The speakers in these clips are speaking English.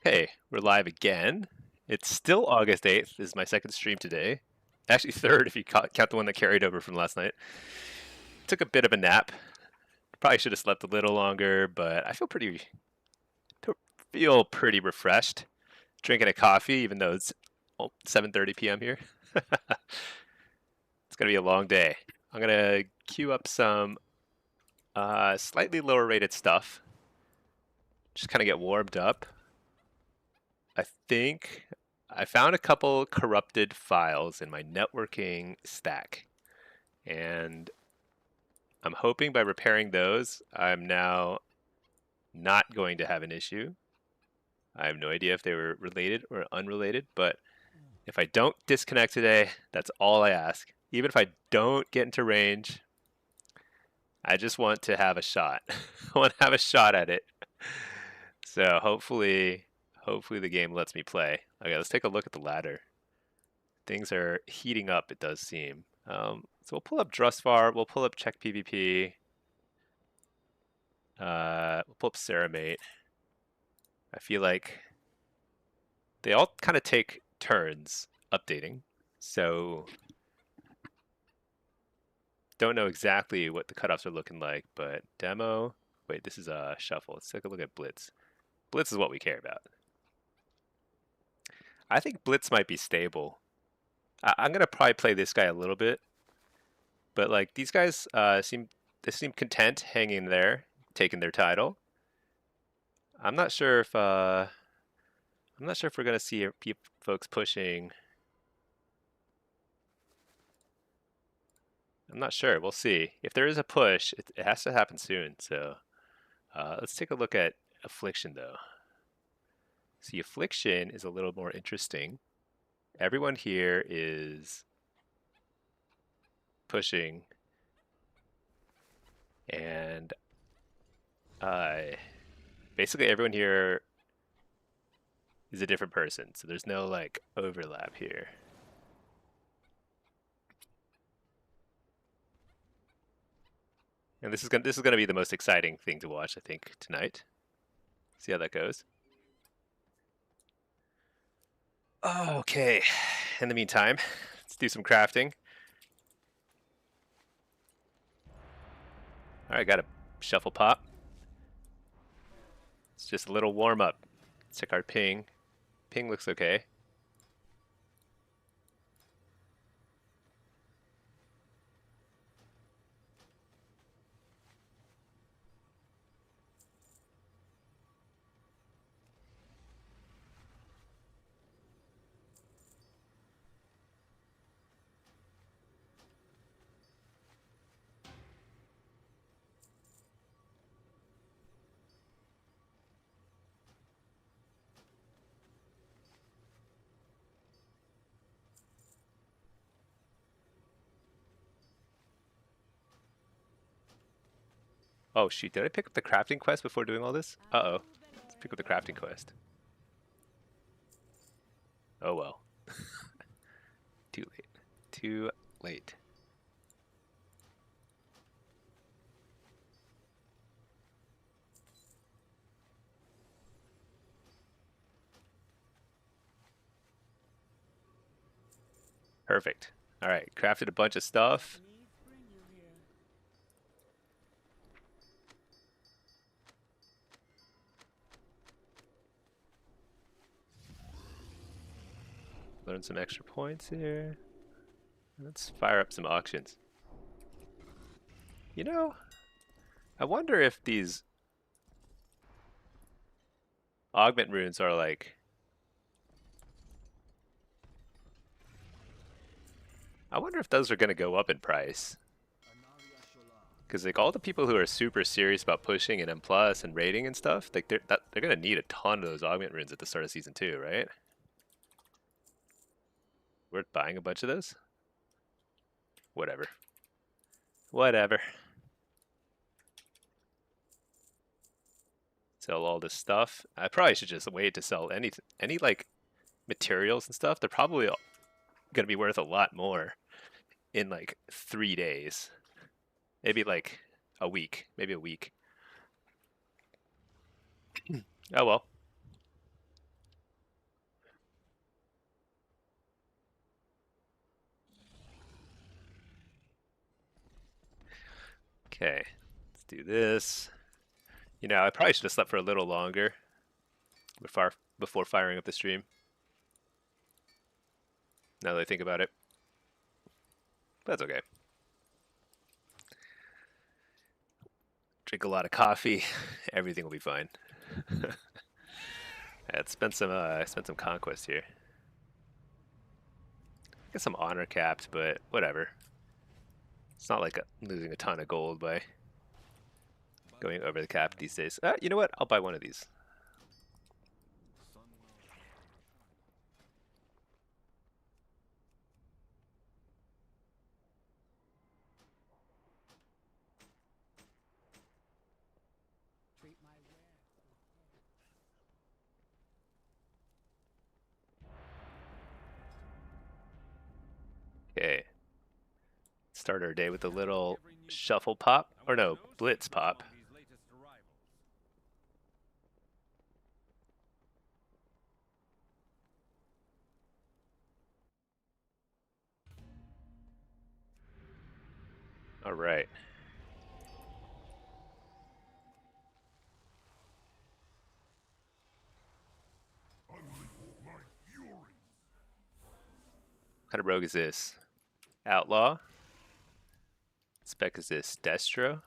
Hey, we're live again. It's still August 8th. This is my second stream today. Actually, third if you count the one that carried over from last night. Took a bit of a nap. Probably should have slept a little longer, but I feel pretty refreshed. Drinking a coffee, even though it's 7:30 p.m. here. It's gonna be a long day. I'm gonna queue up some slightly lower rated stuff. Just kind of get warmed up. I think I found a couple corrupted files in my networking stack, and I'm hoping by repairing those, I'm now not going to have an issue. I have no idea if they were related or unrelated, but if I don't disconnect today, that's all I ask. Even if I don't get into range, I just want to have a shot. I want to have a shot at it. So hopefully the game lets me play. Okay, let's take a look at the ladder. Things are heating up, it does seem. So we'll pull up Drustvar, we'll pull up Check PvP, we'll pull up Ceramate. I feel like they all kind of take turns updating, so don't know exactly what the cutoffs are looking like, but demo, wait, this is a shuffle. Let's take a look at Blitz. Blitz is what we care about. I think Blitz might be stable. I'm gonna probably play this guy a little bit, but like these guys seem content hanging there, taking their title. I'm not sure if we're gonna see folks pushing. I'm not sure. We'll see. If there is a push, it has to happen soon. So let's take a look at affliction though. See, affliction is a little more interesting. Everyone here is pushing, and basically everyone here is a different person. So there's no like overlap here. And this is gonna be the most exciting thing to watch, I think, tonight. See how that goes. Okay. In the meantime, let's do some crafting. All right, got a shuffle pop. It's just a little warm up. Let's check our ping. Ping looks okay. Oh shoot, did I pick up the crafting quest before doing all this? Uh-oh. Let's pick up the crafting quest. Oh well. Too late. Too late. Perfect. All right, crafted a bunch of stuff. Learn some extra points here. Let's fire up some auctions. You know, I wonder if these augment runes are like... I wonder if those are going to go up in price. Because like all the people who are super serious about pushing and M plus and rating and stuff, like they're gonna need a ton of those augment runes at the start of season 2, right? Worth buying a bunch of those? Whatever. Whatever. Sell all this stuff. I probably should just wait to sell any like materials and stuff. They're probably gonna be worth a lot more in like 3 days. Maybe like a week. Maybe a week. Oh well. this. You know, I probably should have slept for a little longer before firing up the stream. Now that I think about it. But that's okay. Drink a lot of coffee. Everything will be fine. Yeah, spent some conquest here. Get some honor capped, but whatever. It's not like losing a ton of gold by going over the cap these days. You know what? I'll buy one of these. Okay. Start our day with a little shuffle pop. Or no, blitz pop. All right. What kind of rogue is this? Outlaw. Spec is this? Destro.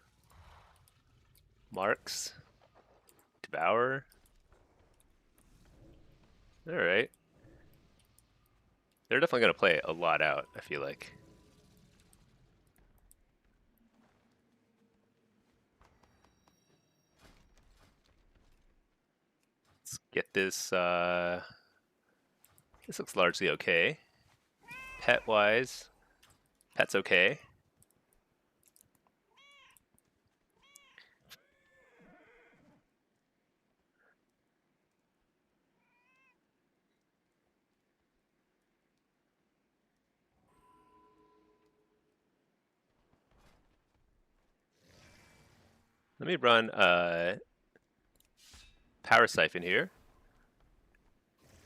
Marks. Devourer. Alright. They're definitely going to play a lot out, I feel like. Let's get this. This looks largely okay. Pet-wise, pet's okay. Let me run Power Siphon here,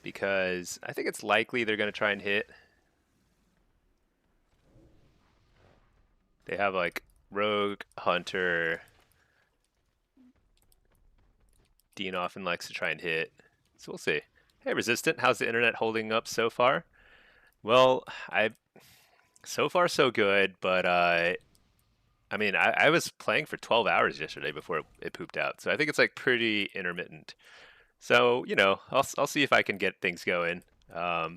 because I think it's likely they're going to try and hit. They have like Rogue, Hunter. Dean often likes to try and hit, so we'll see. Hey, Resistant, how's the internet holding up so far? Well, so far so good, but I mean, I was playing for 12 hours yesterday before it pooped out, so I think it's like pretty intermittent. So, you know, I'll see if I can get things going. I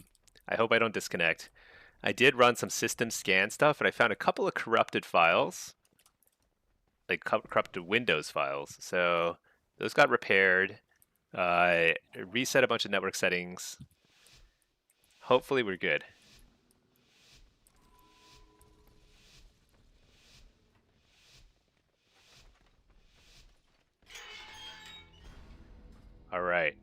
hope I don't disconnect. I did run some system scan stuff, and I found a couple of corrupted files, like corrupted Windows files. So those got repaired. Reset a bunch of network settings. Hopefully we're good. All right.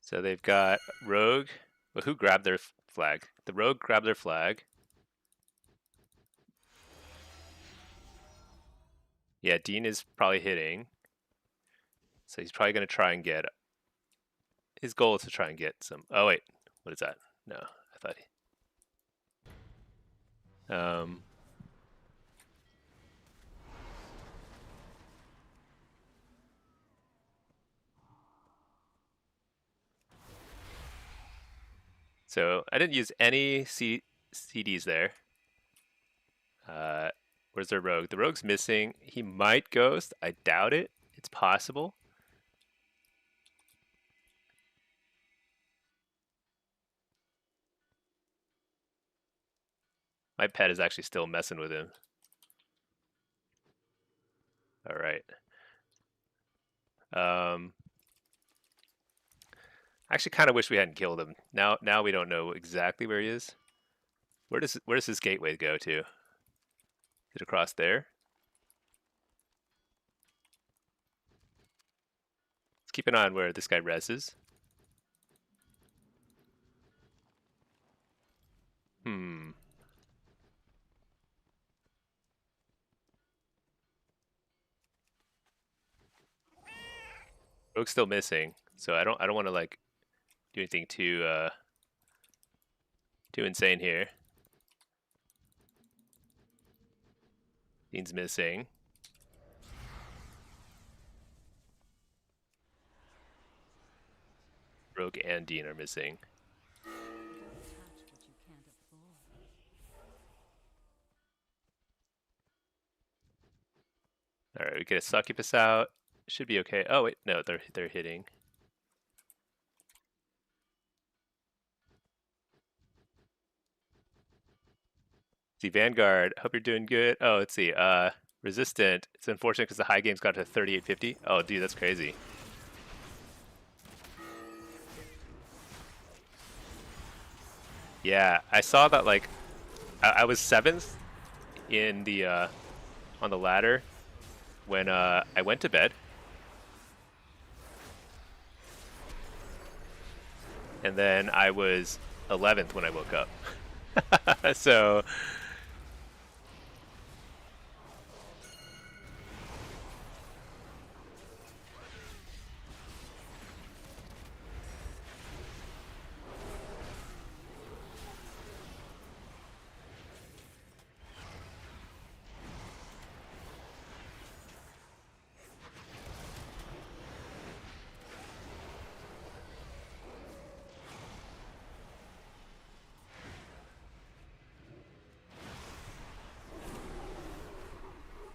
So they've got Rogue. Well, who grabbed their flag? The Rogue grabbed their flag. Yeah, Dean is probably hitting. So he's probably going to try and get. His goal is to try and get some. Oh, wait. What is that? No, I thought he. So I didn't use any CDs there. Where's their rogue? The rogue's missing. He might ghost. I doubt it. It's possible. My pet is actually still messing with him. All right. I actually kind of wish we hadn't killed him. Now we don't know exactly where he is. Where does his gateway go to? Is it across there? Let's keep an eye on where this guy reses. Rogue's still missing, so I don't want to like do anything too insane here. Dean's missing. Rogue and Dean are missing. All right, we get a succubus out. Should be okay. Oh wait, no, they're hitting. See, Vanguard. Hope you're doing good. Oh, let's see. Resistant. It's unfortunate because the high game's got to 3850. Oh, dude, that's crazy. Yeah, I saw that. Like, I was 7th in the on the ladder when I went to bed, and then I was 11th when I woke up. So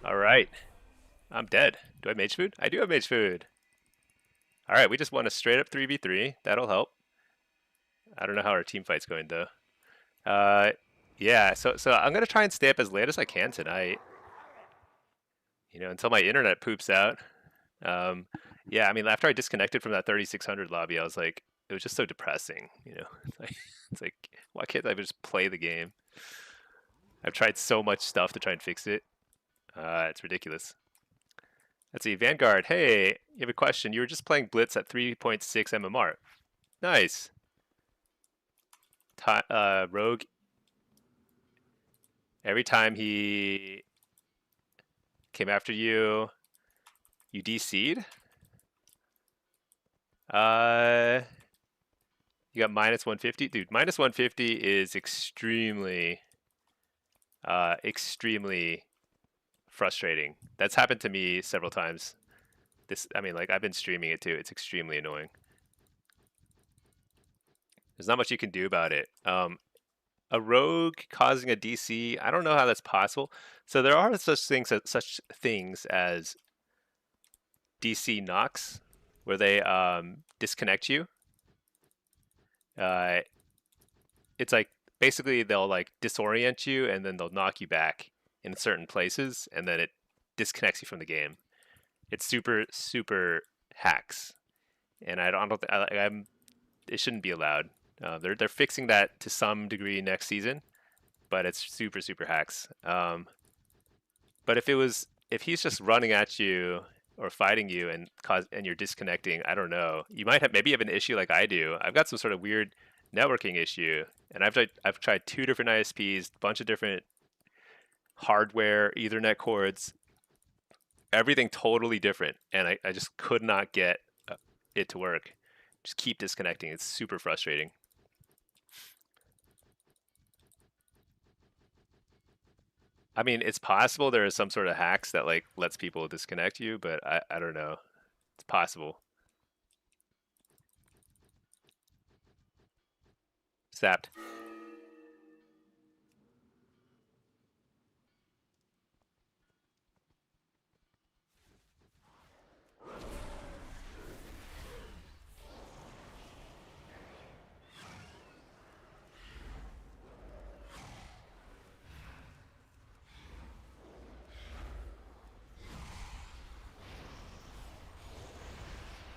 all right, I'm dead. Do I have mage food? I do have mage food. All right, we just won a straight up 3v3. That'll help. I don't know how our team fight's going though. Uh, yeah. So I'm gonna try and stay up as late as I can tonight. You know, until my internet poops out. Um, yeah. I mean, after I disconnected from that 3600 lobby, I was like, it was just so depressing. You know, it's like why can't I just play the game? I've tried so much stuff to try and fix it. It's ridiculous. Let's see, Vanguard. Hey, you have a question. You were just playing Blitz at 3.6 MMR. Nice. Rogue. Every time he came after you, you DC'd. You got minus 150, dude. Minus 150 is extremely frustrating. That's happened to me several times. I mean, like I've been streaming it too. It's extremely annoying. There's not much you can do about it. A rogue causing a DC, I don't know how that's possible. So there are such things as DC knocks, where they disconnect you. It's like basically they'll like disorient you and then they'll knock you back in certain places and then it disconnects you from the game. It's super hacks, and I don't think I'm. It shouldn't be allowed. They're fixing that to some degree next season, but it's super hacks. But if he's just running at you or fighting you and you're disconnecting, I don't know. You might have maybe have an issue like I do. I've got some sort of weird networking issue, and I've tried 2 different ISPs, bunch of different hardware, Ethernet cords, everything totally different, and I just could not get it to work. Just keep disconnecting. It's super frustrating. I mean, it's possible there is some sort of hacks that like lets people disconnect you, but I don't know. It's possible. Sapped.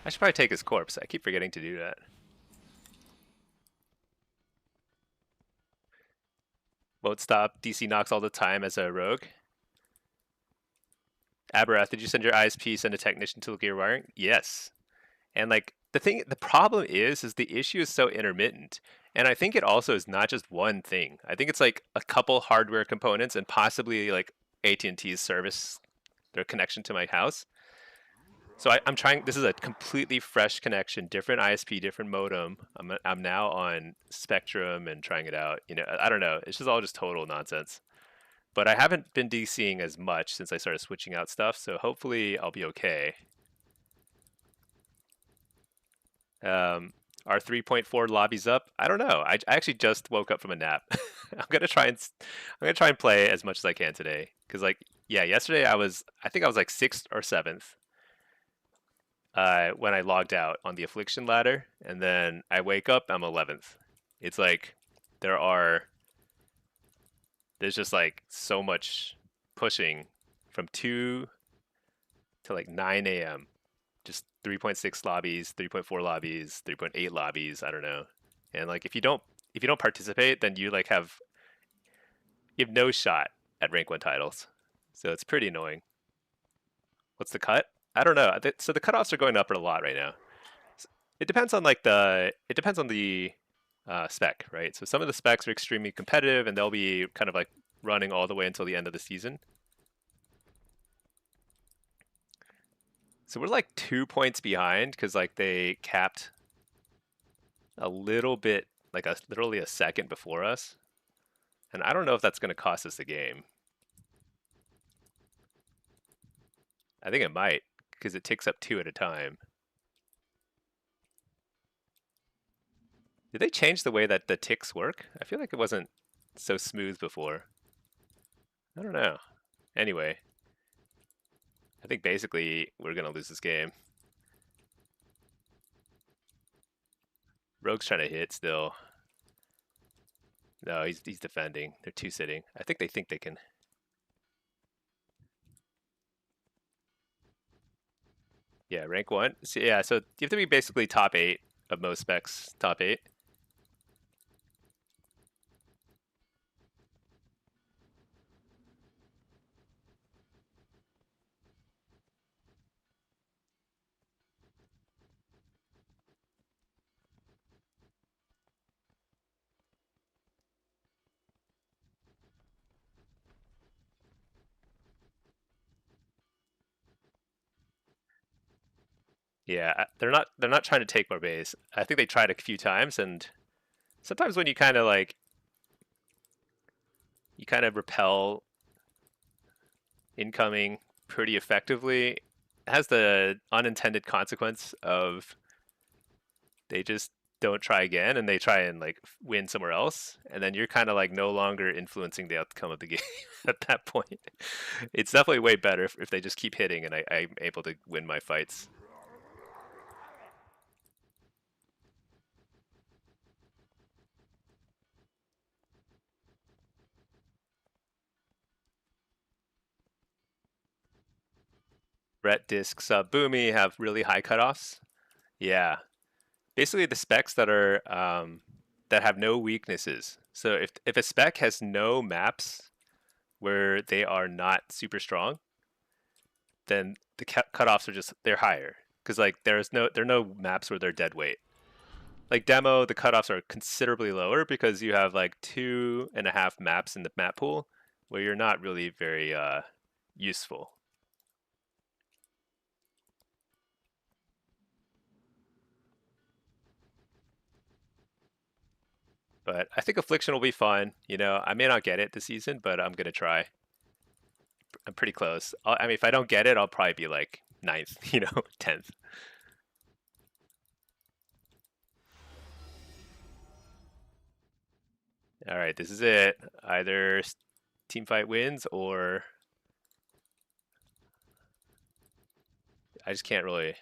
I should probably take his corpse. I keep forgetting to do that. Won't stop. DC knocks all the time as a rogue. Aberath, did you send your ISP, send a technician to look at your wiring? Yes. And like the problem is the issue is so intermittent. And I think it also is not just one thing. I think it's like a couple hardware components and possibly like AT&T's service, their connection to my house. So I'm trying. This is a completely fresh connection, different ISP, different modem. I'm now on Spectrum and trying it out. I don't know. It's just all just total nonsense. But I haven't been DCing as much since I started switching out stuff. So hopefully I'll be okay. Um, our 3.4 lobbies up. I don't know. I actually just woke up from a nap. I'm gonna try and play as much as I can today. Cause like yeah, yesterday I think I was like sixth or seventh when I logged out on the affliction ladder, and then I wake up, I'm 11th. It's like there are there's just like so much pushing from 2 to like 9 a.m. Just 3.6 lobbies, 3.4 lobbies, 3.8 lobbies. I don't know. And like if you don't participate, then you have no shot at rank one titles. So it's pretty annoying. What's the cut? I don't know. So the cutoffs are going up a lot right now. It depends on the spec, right? So some of the specs are extremely competitive, and they'll be kind of like running all the way until the end of the season. So we're like 2 points behind because like they capped a little bit, like literally a second before us, and I don't know if that's going to cost us the game. I think it might because it takes up two at a time. Did they change the way that the ticks work? I feel like it wasn't so smooth before. I don't know. Anyway, I think basically we're gonna lose this game. Rogue's trying to hit still. No, he's defending. They're two sitting. I think they can. Yeah, rank one. So, yeah, so you have to be basically top eight of most specs. Top eight. Yeah, they're not trying to take more base. I think they tried a few times, and sometimes when you kind of repel incoming pretty effectively, it has the unintended consequence of they just don't try again and they try and like win somewhere else, and then you're kind of like no longer influencing the outcome of the game at that point. It's definitely way better if they just keep hitting and I'm able to win my fights. Ret discs Boomy have really high cutoffs. Yeah, basically the specs that have no weaknesses. So if a spec has no maps where they are not super strong, then the cutoffs are just they're higher because like there are no maps where they're dead weight. Like demo, the cutoffs are considerably lower because you have like 2.5 maps in the map pool where you're not really very useful. But I think Affliction will be fun. I may not get it this season, but I'm gonna try. I'm pretty close. I mean, if I don't get it, I'll probably be like ninth, 10th. All right, this is it. Either team fight wins or I just can't really.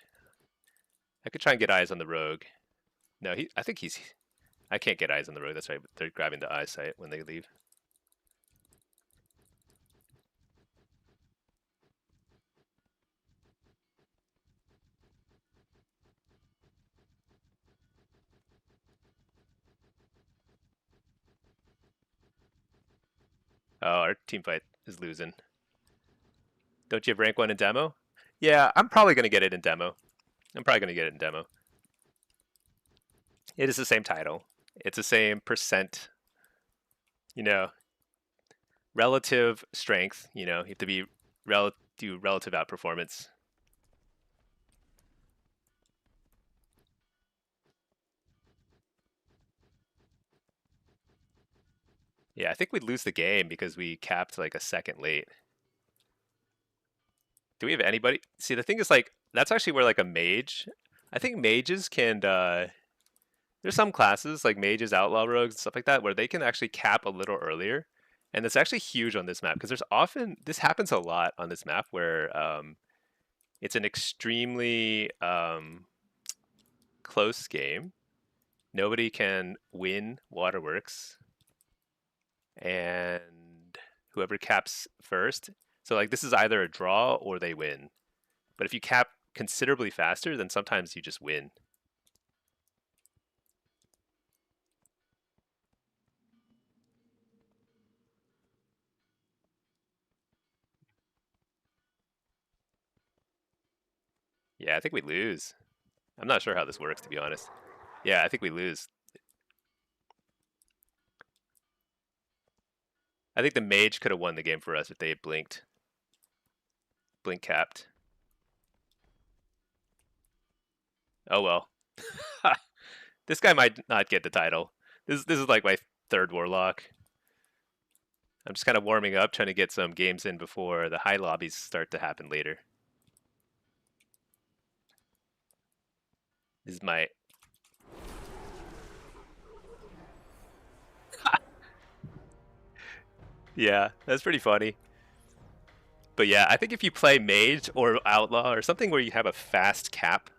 I could try and get eyes on the rogue. No, I think he's. I can't get eyes on the rogue. That's right. They're grabbing the eyesight when they leave. Oh, our team fight is losing. Don't you have rank one in demo? Yeah, I'm probably gonna get it in demo. I'm probably gonna get it in demo. It is the same title. It's the same percent. You know, relative strength. You have to be do relative outperformance. Yeah, I think we'd lose the game because we capped like a second late. Do we have anybody? See, the thing is, like, that's actually where like a mage. I think mages can. There's some classes like mages, outlaw rogues, and stuff like that, where they can actually cap a little earlier, and it's actually huge on this map because there's often this happens a lot on this map where it's an extremely close game. Nobody can win waterworks, and whoever caps first. So like this is either a draw or they win. But if you cap considerably faster, then sometimes you just win. Yeah, I think we lose. I'm not sure how this works, to be honest. Yeah, I think we lose. I think the mage could have won the game for us if they had blinked. Blink capped. Oh well. This guy might not get the title. This is like my third Warlock. I'm just kind of warming up, trying to get some games in before the high lobbies start to happen later. This is my yeah, that's pretty funny. But yeah, I think if you play mage or outlaw or something where you have a fast cap,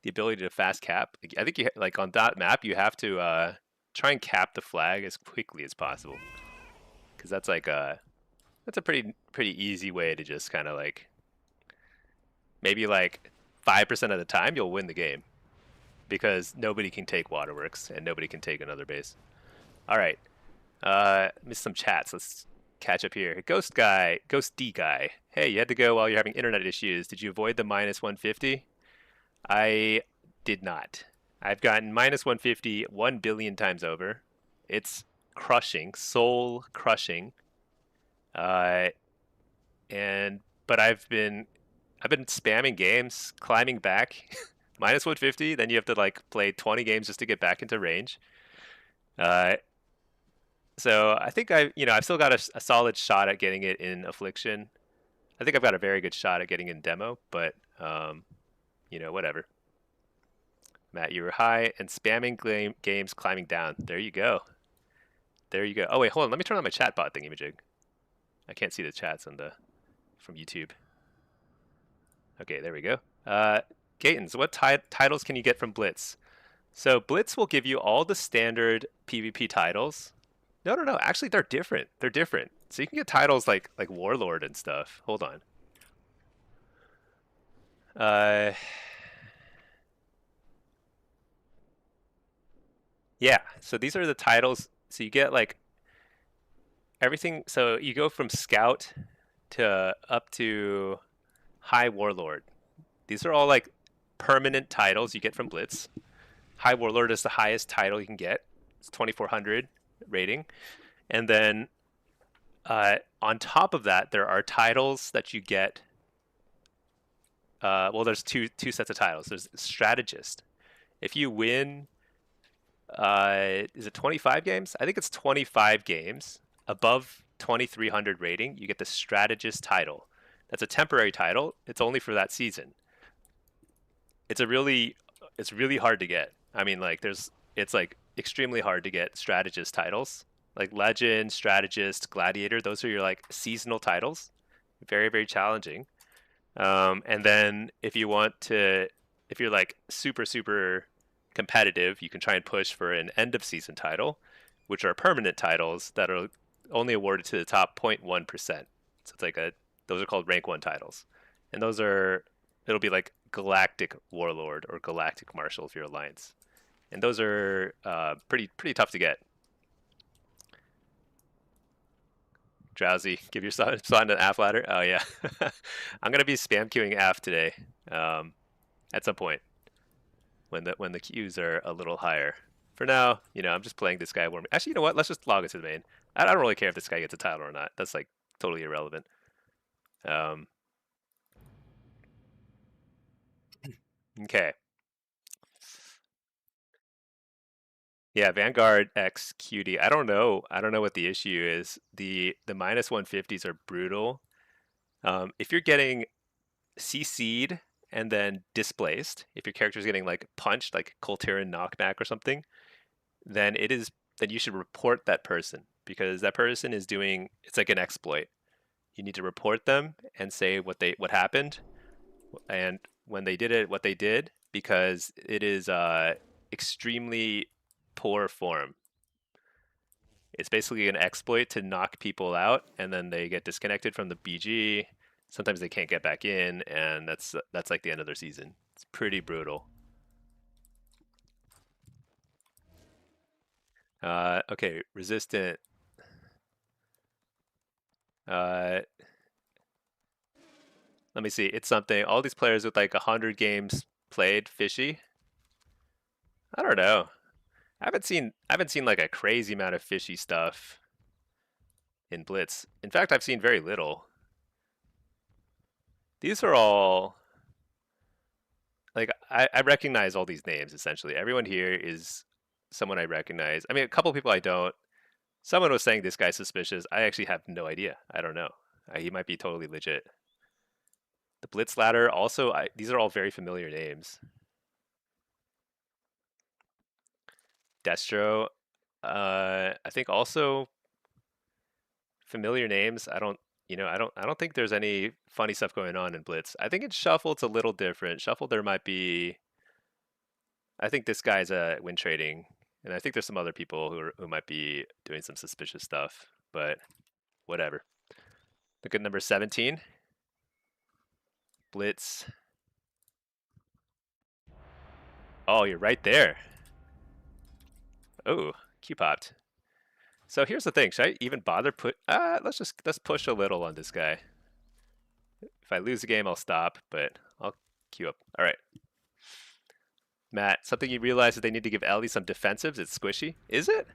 the ability to fast cap, I think you like on that map you have to try and cap the flag as quickly as possible because that's a pretty easy way to just kind of like maybe like 5% of the time you'll win the game because nobody can take waterworks and nobody can take another base. All right, missed some chats. Let's catch up here. Ghost guy, Ghost D guy. Hey, you had to go while you're having internet issues. Did you avoid the minus 150? I did not. I've gotten minus 150 1 billion times over. It's crushing, soul crushing. Uh, and but I've been spamming games, climbing back minus 150. Then you have to like play 20 games just to get back into range. Uh, so I think I've still got a solid shot at getting it in affliction. I think I've got a very good shot at getting in demo, but whatever. Matt, you were high and spamming games, climbing down. There you go. There you go. Oh wait, hold on. Let me turn on my chat bot thingy-majig. I can't see the chats on the from YouTube. Okay, there we go. Gatens, what titles can you get from Blitz? So Blitz will give you all the standard PvP titles. No, no, no. Actually, they're different. They're different. So you can get titles like Warlord and stuff. Hold on. Uh, yeah. So these are the titles. So you get like everything. So you go from Scout to up to High Warlord. These are all like permanent titles you get from Blitz. High Warlord is the highest title you can get. It's 2400 rating. And then on top of that, there are titles that you get. Well, there's two sets of titles. There's Strategist. If you win, is it 25 games? I think it's 25 games above 2300 rating. You get the Strategist title. That's a temporary title. It's only for that season. It's a really, it's really hard to get. I mean, like it's like extremely hard to get Strategist titles. Like Legend, Strategist, Gladiator. Those are your like seasonal titles. Very, very challenging. And then if you're like super, super competitive, you can try and push for an end of season title, which are permanent titles that are only awarded to the top 0.1%. So it's like those are called rank one titles. And it'll be like Galactic Warlord or Galactic Marshal if you're Alliance. And those are pretty tough to get. Drowsy, give your son an AF ladder. Oh yeah, I'm gonna be spam queuing AF today, at some point when the queues are a little higher. For now, I'm just playing this guy. Actually, you know what? Let's just log into the main. I don't really care if this guy gets a title or not. That's like totally irrelevant. Um, okay. Yeah, Vanguard X QD. I don't know. I don't know what the issue is. The minus 150s are brutal. If you're getting CC'd and then displaced, if your character's getting like punched, like Colteran knockback or something, then then you should report that person because that person is doing it's like an exploit. You need to report them and say what happened and when they did it, what they did because it is extremely poor form. It's basically an exploit to knock people out, and then they get disconnected from the BG. Sometimes they can't get back in, and that's like the end of their season. It's pretty brutal. Okay, resistant. Uh, Let me see. It's something. All these players with like 100 games played, fishy. I don't know. I haven't seen like a crazy amount of fishy stuff in Blitz. In fact, I've seen very little. These are all like I recognize all these names essentially. Everyone here is someone I recognize. I mean, a couple people I don't. Someone was saying this guy's suspicious. I actually have no idea. I don't know. He might be totally legit. The Blitz ladder also. These are all very familiar names. Destro. I think also familiar names. I don't think there's any funny stuff going on in Blitz. I think in Shuffle it's a little different. Shuffle there might be. I think this guy's win trading, and I think there's some other people who might be doing some suspicious stuff. But whatever. Look at number 17. Blitz. Oh, you're right there. Oh, Q popped. So here's the thing. Should I even bother let's push a little on this guy. If I lose the game, I'll stop, but I'll queue up. All right. Matt, something you realize that they need to give Ellie some defensives. It's squishy. Is it?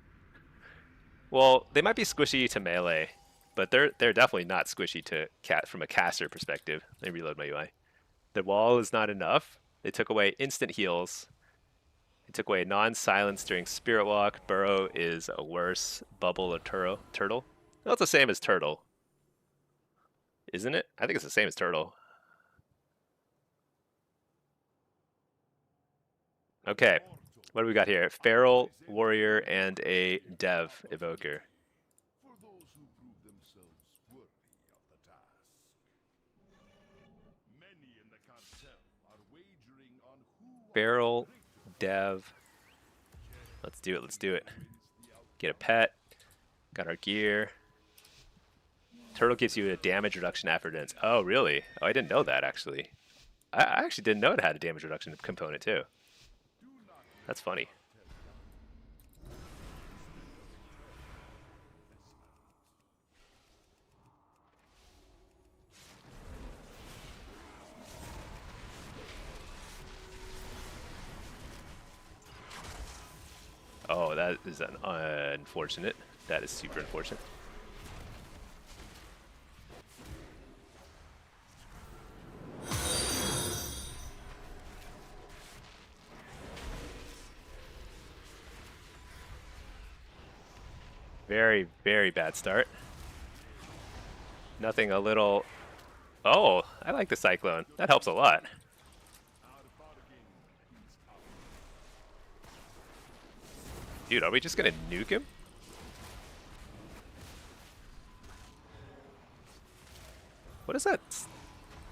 Well, they might be squishy to melee, but they're definitely not squishy to cat from a caster perspective. Let me reload my UI. The wall is not enough. They took away instant heals. They took away non-silence during Spirit Walk. Burrow is a worse bubble or turtle. No, it's the same as turtle, isn't it? I think it's the same as turtle. Okay, what do we got here? Feral warrior and a dev evoker. Feral dev. Let's do it. Let's do it. Get a pet. Got our gear. Turtle gives you a damage reduction after dance. Oh, really? Oh, I didn't know that actually. I actually didn't know it had a damage reduction component too. That's funny. Oh, that is unfortunate. That is super unfortunate. Very, very bad start. Nothing a little... Oh, I like the Cyclone. That helps a lot. Dude, are we just gonna nuke him? What is that?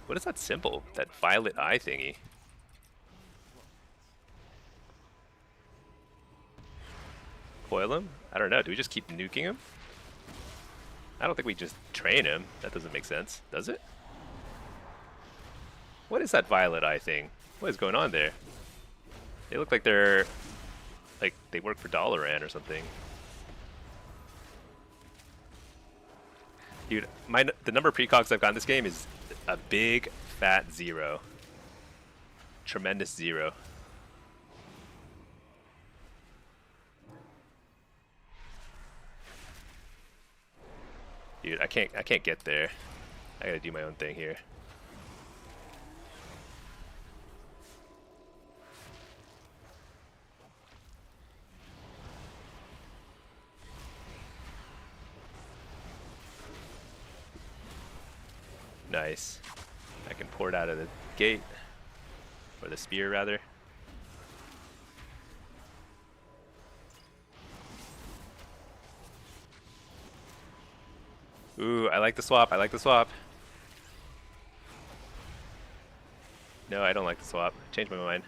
What is that symbol? That violet eye thingy? Coil him? I don't know. Do we just keep nuking him? I don't think we just train him. That doesn't make sense, does it? What is that violet eye thing? What is going on there? They look like they're... like they work for Dalaran or something. Dude, the number of precogs I've got in this game is a big fat 0. Tremendous 0. Dude, I can't get there. I gotta do my own thing here. Nice. I can pour it out of the gate. Or the spear, rather. Ooh, I like the swap. I like the swap. No, I don't like the swap. Changed my mind.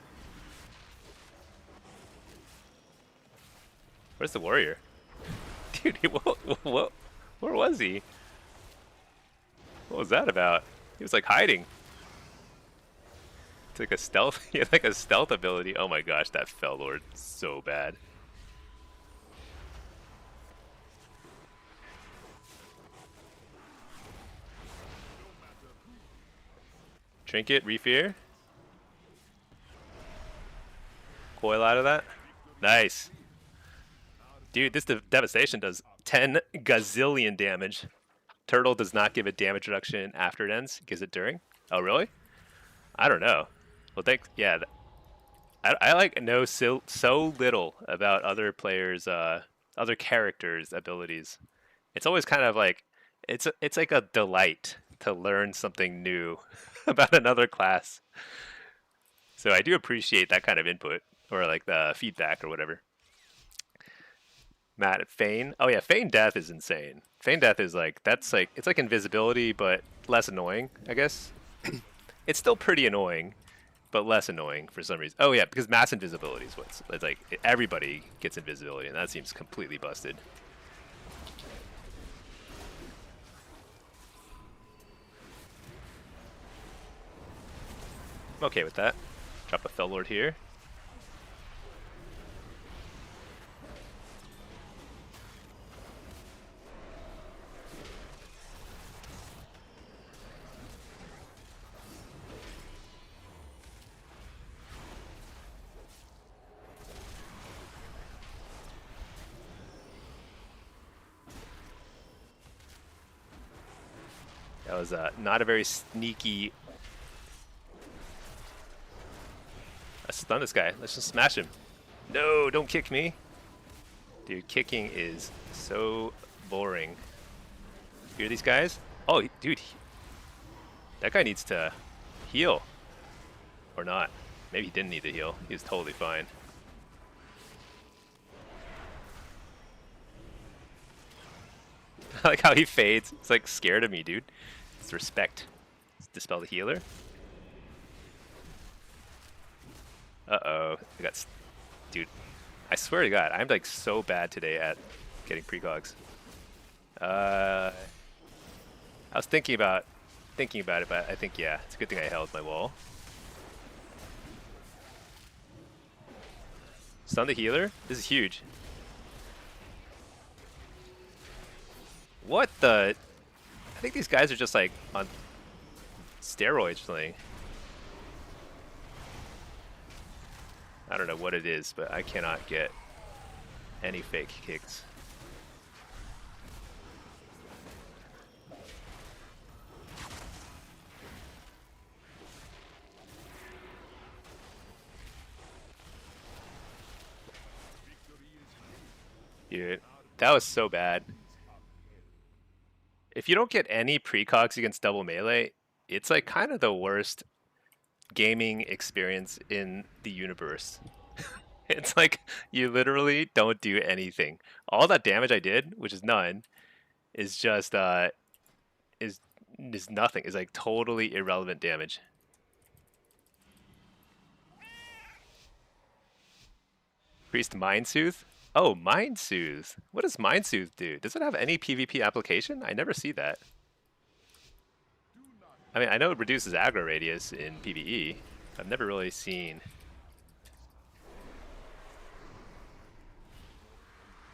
Where's the warrior? Dude, what? Where was he? What was that about? He was like hiding. It's like a stealth. He had like a stealth ability. Oh my gosh, that Fell Lord so bad. Trinket, Refear. Coil out of that. Nice. Dude, this devastation does 10 gazillion damage. Turtle does not give a damage reduction after it ends. It gives it during. Oh, really? I don't know. Well, thanks. Yeah, I like know so little about other players, other characters' abilities. It's always kind of like it's like a delight to learn something new about another class. So I do appreciate that kind of input or like the feedback or whatever. Matt, Feign. Oh yeah, Feign Death is insane. Feign Death is like that's like it's like invisibility but less annoying, I guess. It's still pretty annoying, but less annoying for some reason. Oh yeah, because mass invisibility is what's it's like everybody gets invisibility, and that seems completely busted. I'm okay with that. Drop a Fell Lord here. That was not a very sneaky. Let's stun this guy. Let's just smash him. No, don't kick me. Dude, kicking is so boring. Hear these guys? Oh, dude. That guy needs to heal. Or not. Maybe he didn't need to heal. He was totally fine. I like how he fades. It's like scared of me, dude. It's respect. Let's dispel the healer. Uh-oh. I got... Dude, I swear to God, I'm like so bad today at getting precogs. I was thinking about it, but I think, yeah, it's a good thing I held my wall. Stun the healer? This is huge. What the... I think these guys are just like on steroids or something. I don't know what it is, but I cannot get any fake kicks. Dude, that was so bad. If you don't get any precogs against double melee, it's like kind of the worst gaming experience in the universe. It's like you literally don't do anything. All that damage I did, which is none, is just is nothing. Is like totally irrelevant damage. Priest Mind Soothe? Oh, Mind Soothe. What does Mind Soothe do? Does it have any PvP application? I never see that. I mean, I know it reduces aggro radius in PvE. I've never really seen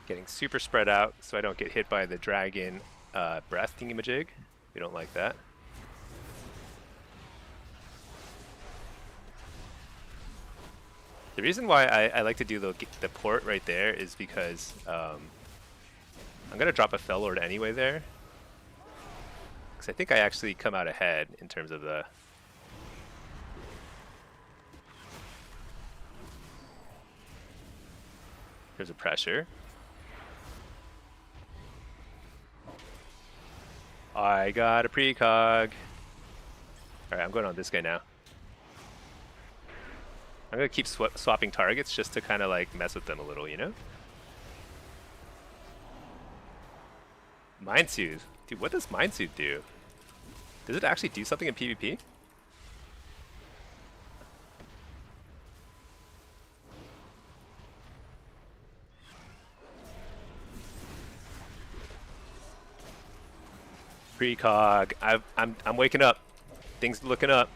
getting super spread out so I don't get hit by the dragon breath thingamajig. We don't like that. The reason why I like to do the port right there is because I'm going to drop a Fell Lord anyway there. Because I think I actually come out ahead in terms of the... There's a pressure. I got a precog. Alright, I'm going on this guy now. I'm gonna keep swapping targets just to kind of like mess with them a little, you know? Mind Soothe. Dude, what does Mind Soothe do? Does it actually do something in PvP? Precog. I'm waking up. Things looking up.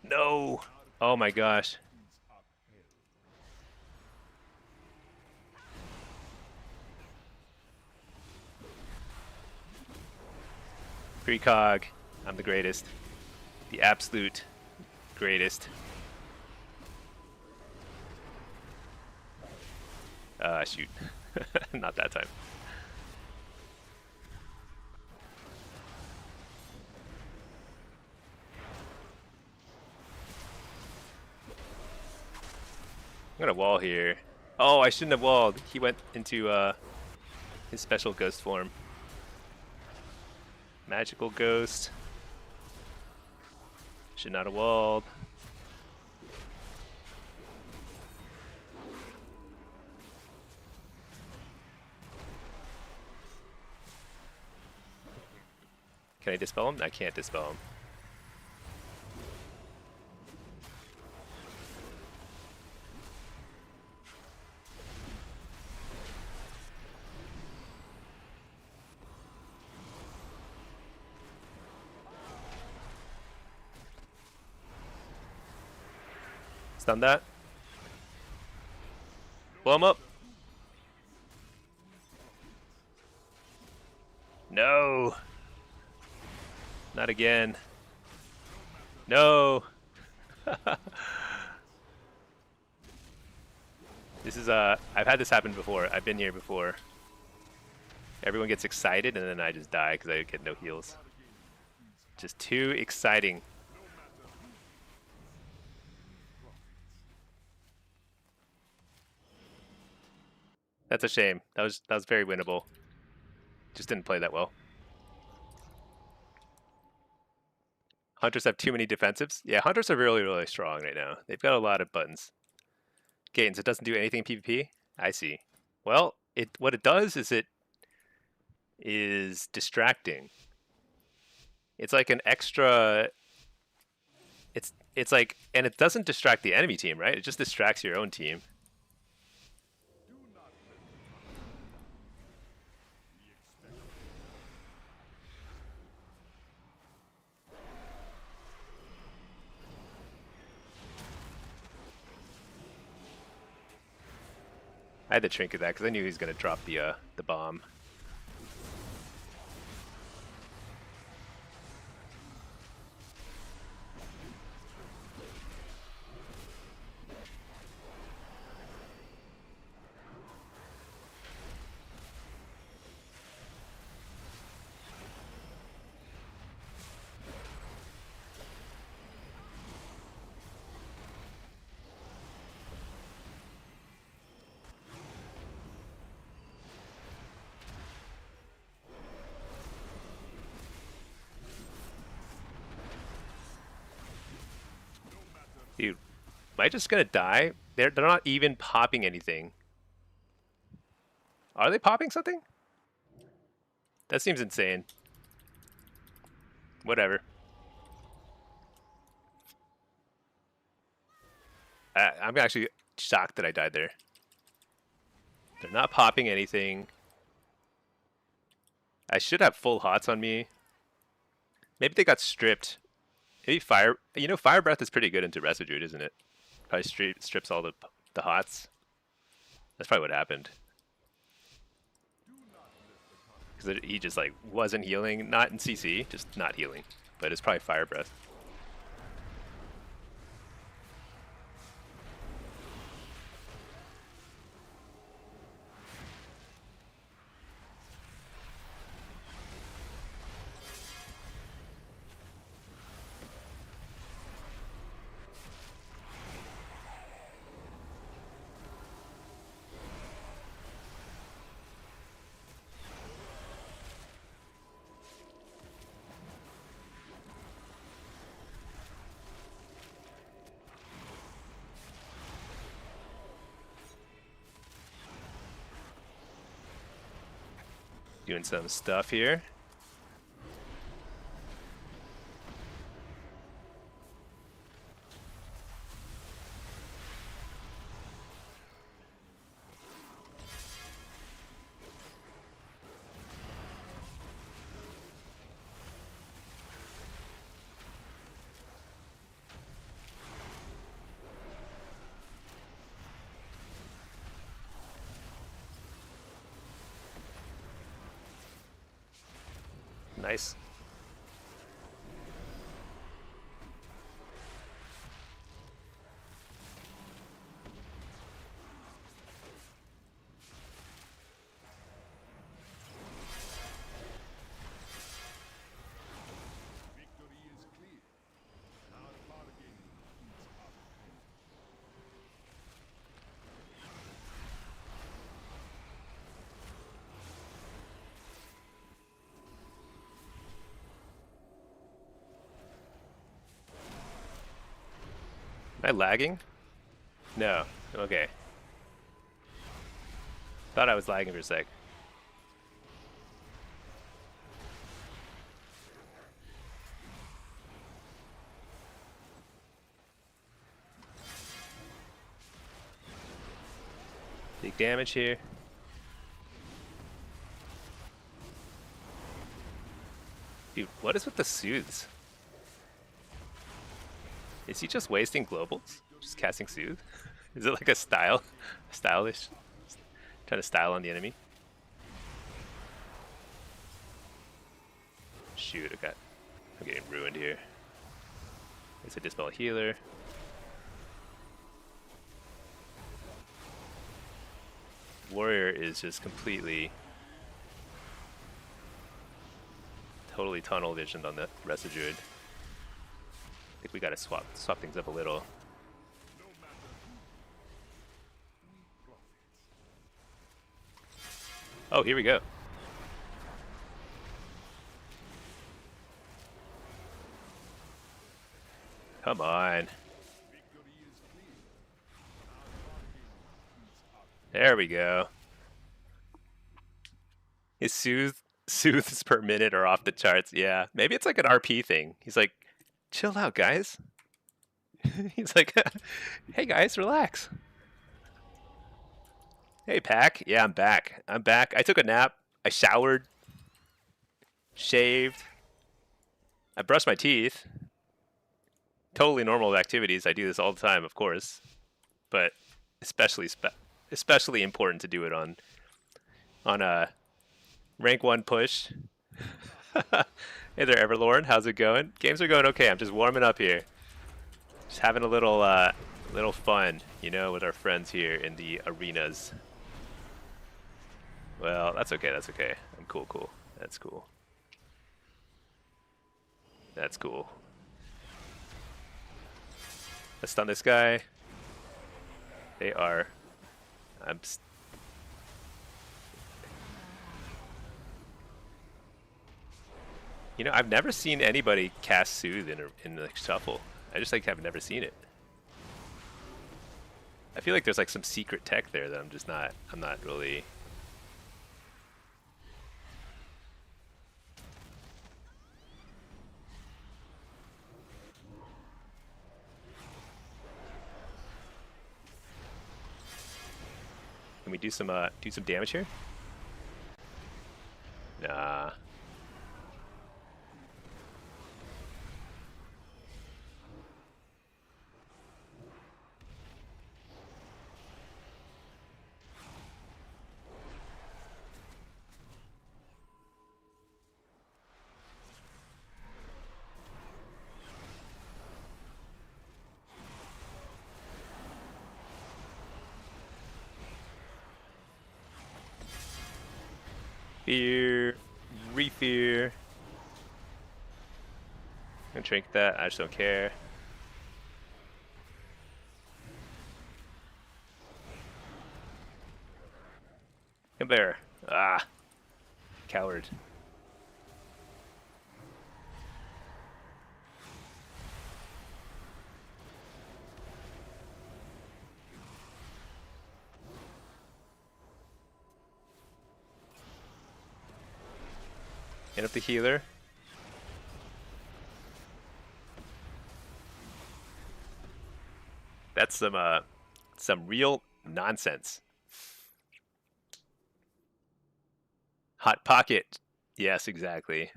No. Oh my gosh. Precog. I'm the greatest. The absolute greatest. Shoot. Not that time. I'm gonna wall here. Oh, I shouldn't have walled. He went into his special ghost form. Magical ghost. Should not have walled. Can I dispel him? I can't dispel him. Stun that. Blow him up. No. Not again. No. This is I've had this happen before. I've been here before. Everyone gets excited and then I just die because I get no heals. Just too exciting. That's a shame. That was very winnable. Just didn't play that well. Hunters have too many defensives. Yeah, Hunters are really, really strong right now. They've got a lot of buttons. Gains, it doesn't do anything PvP? I see. Well, what it does is it is distracting. It's like an extra... It's like... And it doesn't distract the enemy team, right? It just distracts your own team. I had to trinket that because I knew he was going to drop the bomb. Dude, am I just gonna die? They're not even popping anything. Are they popping something? That seems insane. Whatever. I'm actually shocked that I died there. They're not popping anything. I should have full hots on me. Maybe they got stripped. Maybe fire. You know, fire breath is pretty good into residue, isn't it? Probably strips all the hots. That's probably what happened. Because he just like wasn't healing, not in CC, just not healing. But it's probably fire breath. Doing some stuff here. Nice. Am I lagging? No. Okay. Thought I was lagging for a sec. Big damage here. Dude, what is with the soothes? Is he just wasting globals? Just casting soothe? Is it like a style? Stylish? Trying to style on the enemy? Shoot, I'm getting ruined here. It's a Dispel healer. Warrior is just completely totally tunnel visioned on the rest of Druid. I think we gotta swap things up a little. Oh, here we go. Come on. There we go. His soothes per minute are off the charts. Yeah, maybe it's like an RP thing. He's like, chill out, guys. He's like, hey guys, relax. Hey, Pack. Yeah, I'm back. I took a nap. I showered. Shaved. I brushed my teeth. Totally normal activities. I do this all the time, of course. But especially important to do it on a rank 1 push. Hey there, Everlord. How's it going? Games are going okay. I'm just warming up here. Just having a little fun, you know, with our friends here in the arenas. Well, that's okay. That's okay. I'm cool. That's cool. That's cool. Let's stun this guy. They are. You know, I've never seen anybody cast Soothe in the shuffle. I just like have never seen it. I feel like there's like some secret tech there that I'm not really. Can we do some damage here? Nah. Fear, re-fear. I'm gonna drink that, I just don't care. Come there. Ah. Coward. In up the healer. That's some real nonsense. Hot pocket. Yes, exactly.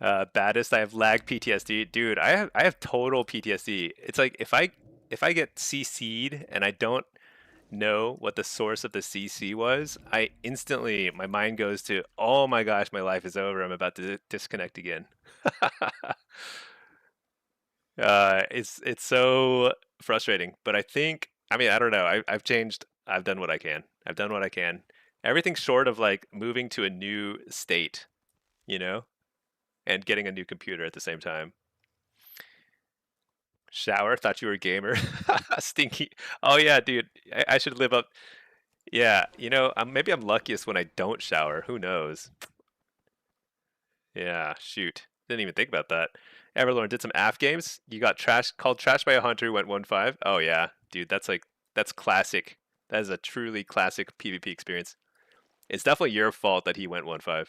Baddest, I have lag PTSD. Dude, I have total PTSD. It's like if I get CC'd and I don't know what the source of the CC was, I instantly my mind goes to, oh my gosh, my life is over. I'm about to disconnect again. It's so frustrating. But I mean, I don't know. I've changed. I've done what I can. I've done what I can. Everything short of like moving to a new state, you know, and getting a new computer at the same time. Shower, thought you were a gamer. Stinky. Oh yeah, dude. I should live up. Yeah, maybe I'm luckiest when I don't shower. Who knows? Yeah, shoot. Didn't even think about that. Everlorn did some AF games. You got called trash by a hunter, went 1-5. Oh yeah, dude, that's classic. That is a truly classic PvP experience. It's definitely your fault that he went 1-5.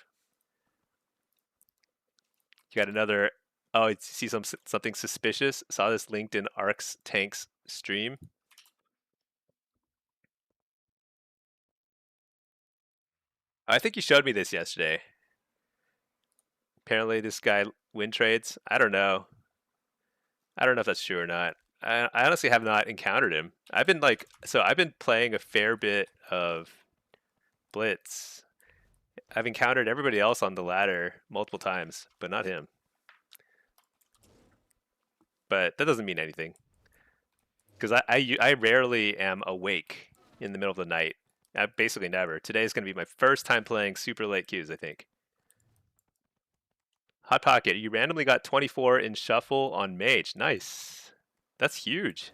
You got another. Oh, you see something suspicious? Saw this linked in Ark's Tank's stream. I think you showed me this yesterday. Apparently, this guy win trades. I don't know. I don't know if that's true or not. I honestly have not encountered him. I've been playing a fair bit of Blitz. I've encountered everybody else on the ladder multiple times, but not him. But that doesn't mean anything because I rarely am awake in the middle of the night. Basically never. Today is going to be my first time playing super late queues, I think. Hot Pocket, you randomly got 24 in Shuffle on Mage. Nice. That's huge.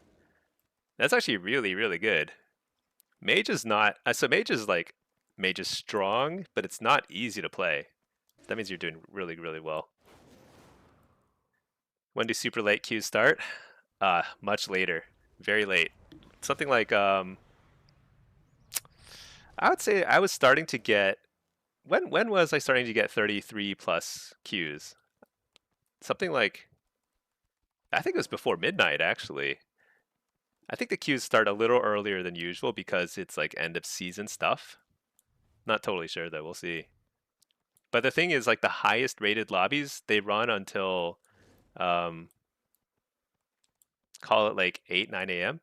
That's actually really, really good. Mage is not. So Mage is strong, but it's not easy to play. That means you're doing really, really well. When do super late queues start? Much later. Very late. Something like I would say I was starting to get. When was I starting to get 33 plus queues? Something like, I think it was before midnight actually. I think the queues start a little earlier than usual because it's like end of season stuff. Not totally sure though, we'll see. But the thing is, like, the highest rated lobbies, they run until um call it like 8, 9 a.m.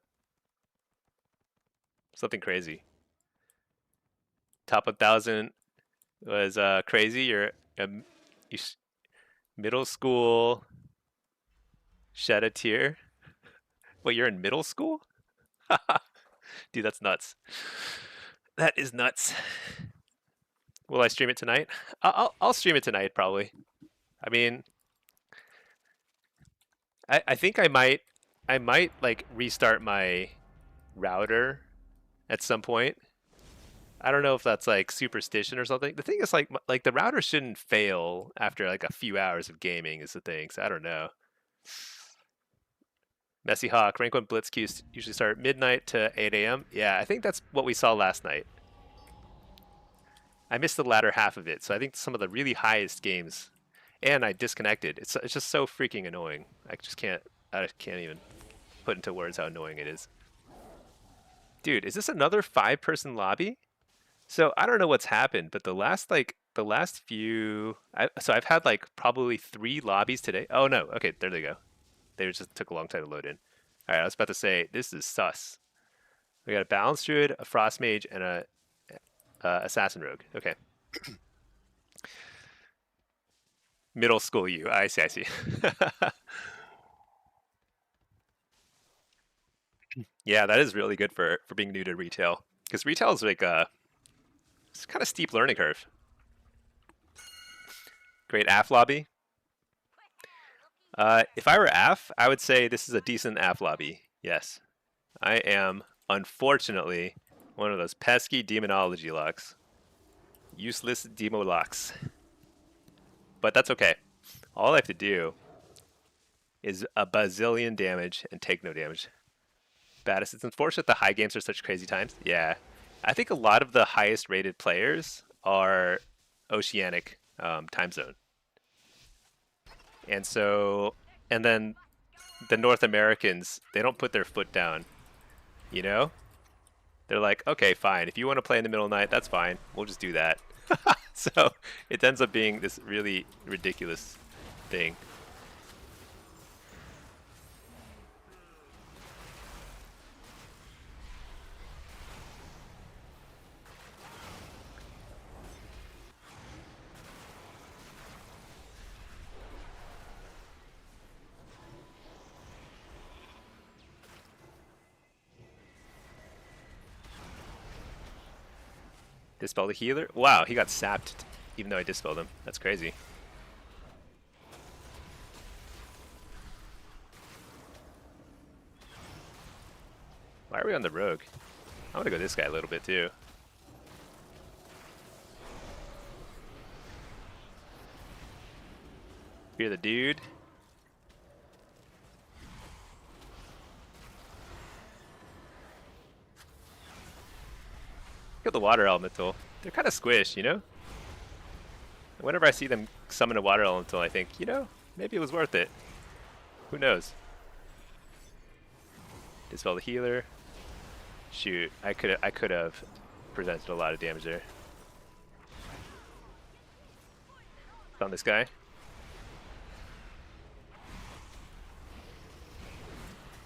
Something crazy. Top 1,000 was crazy. You're you middle school shed a tear. Wait, you're in middle school? Dude, that's nuts. That is nuts. Will I stream it tonight? I'll stream it tonight probably. I mean, I think I might like restart my router at some point. I don't know if that's like superstition or something. The thing is, like the router shouldn't fail after like a few hours of gaming is the thing. So I don't know. Messy Hawk, rank 1 blitz queues usually start at midnight to 8 a.m. Yeah, I think that's what we saw last night. I missed the latter half of it, so I think some of the really highest games, and I disconnected. It's just so freaking annoying. I can't even put into words how annoying it is. Dude, is this another 5-person lobby? So I don't know what's happened, but the last few, so I've had like probably 3 lobbies today. Oh no, okay, there they go. They just took a long time to load in. All right, I was about to say this is sus. We got a balanced druid, a frost mage, and a assassin rogue. Okay. Middle school you. I see. I see. Yeah, that is really good for being new to retail because retail is like it's kind of steep learning curve. Great AF lobby. If I were AF, I would say this is a decent AF lobby. Yes, I am unfortunately one of those pesky demonology locks. Useless demo locks. But that's okay. All I have to do is a bazillion damage and take no damage. Baddest. It's unfortunate the high games are such crazy times. Yeah. I think a lot of the highest rated players are Oceanic time zone. And so, and then the North Americans, they don't put their foot down, you know? They're like, okay, fine. If you want to play in the middle of the night, that's fine. We'll just do that. So it ends up being this really ridiculous thing. Dispel the healer? Wow, he got sapped even though I dispelled him. That's crazy. Why are we on the rogue? I want to go this guy a little bit too. Fear the dude. Kill the water elemental. They're kind of squished, you know? Whenever I see them summon a water elemental, I think, you know, maybe it was worth it. Who knows? Dispel the healer. Shoot, I could have presented a lot of damage there. On this guy.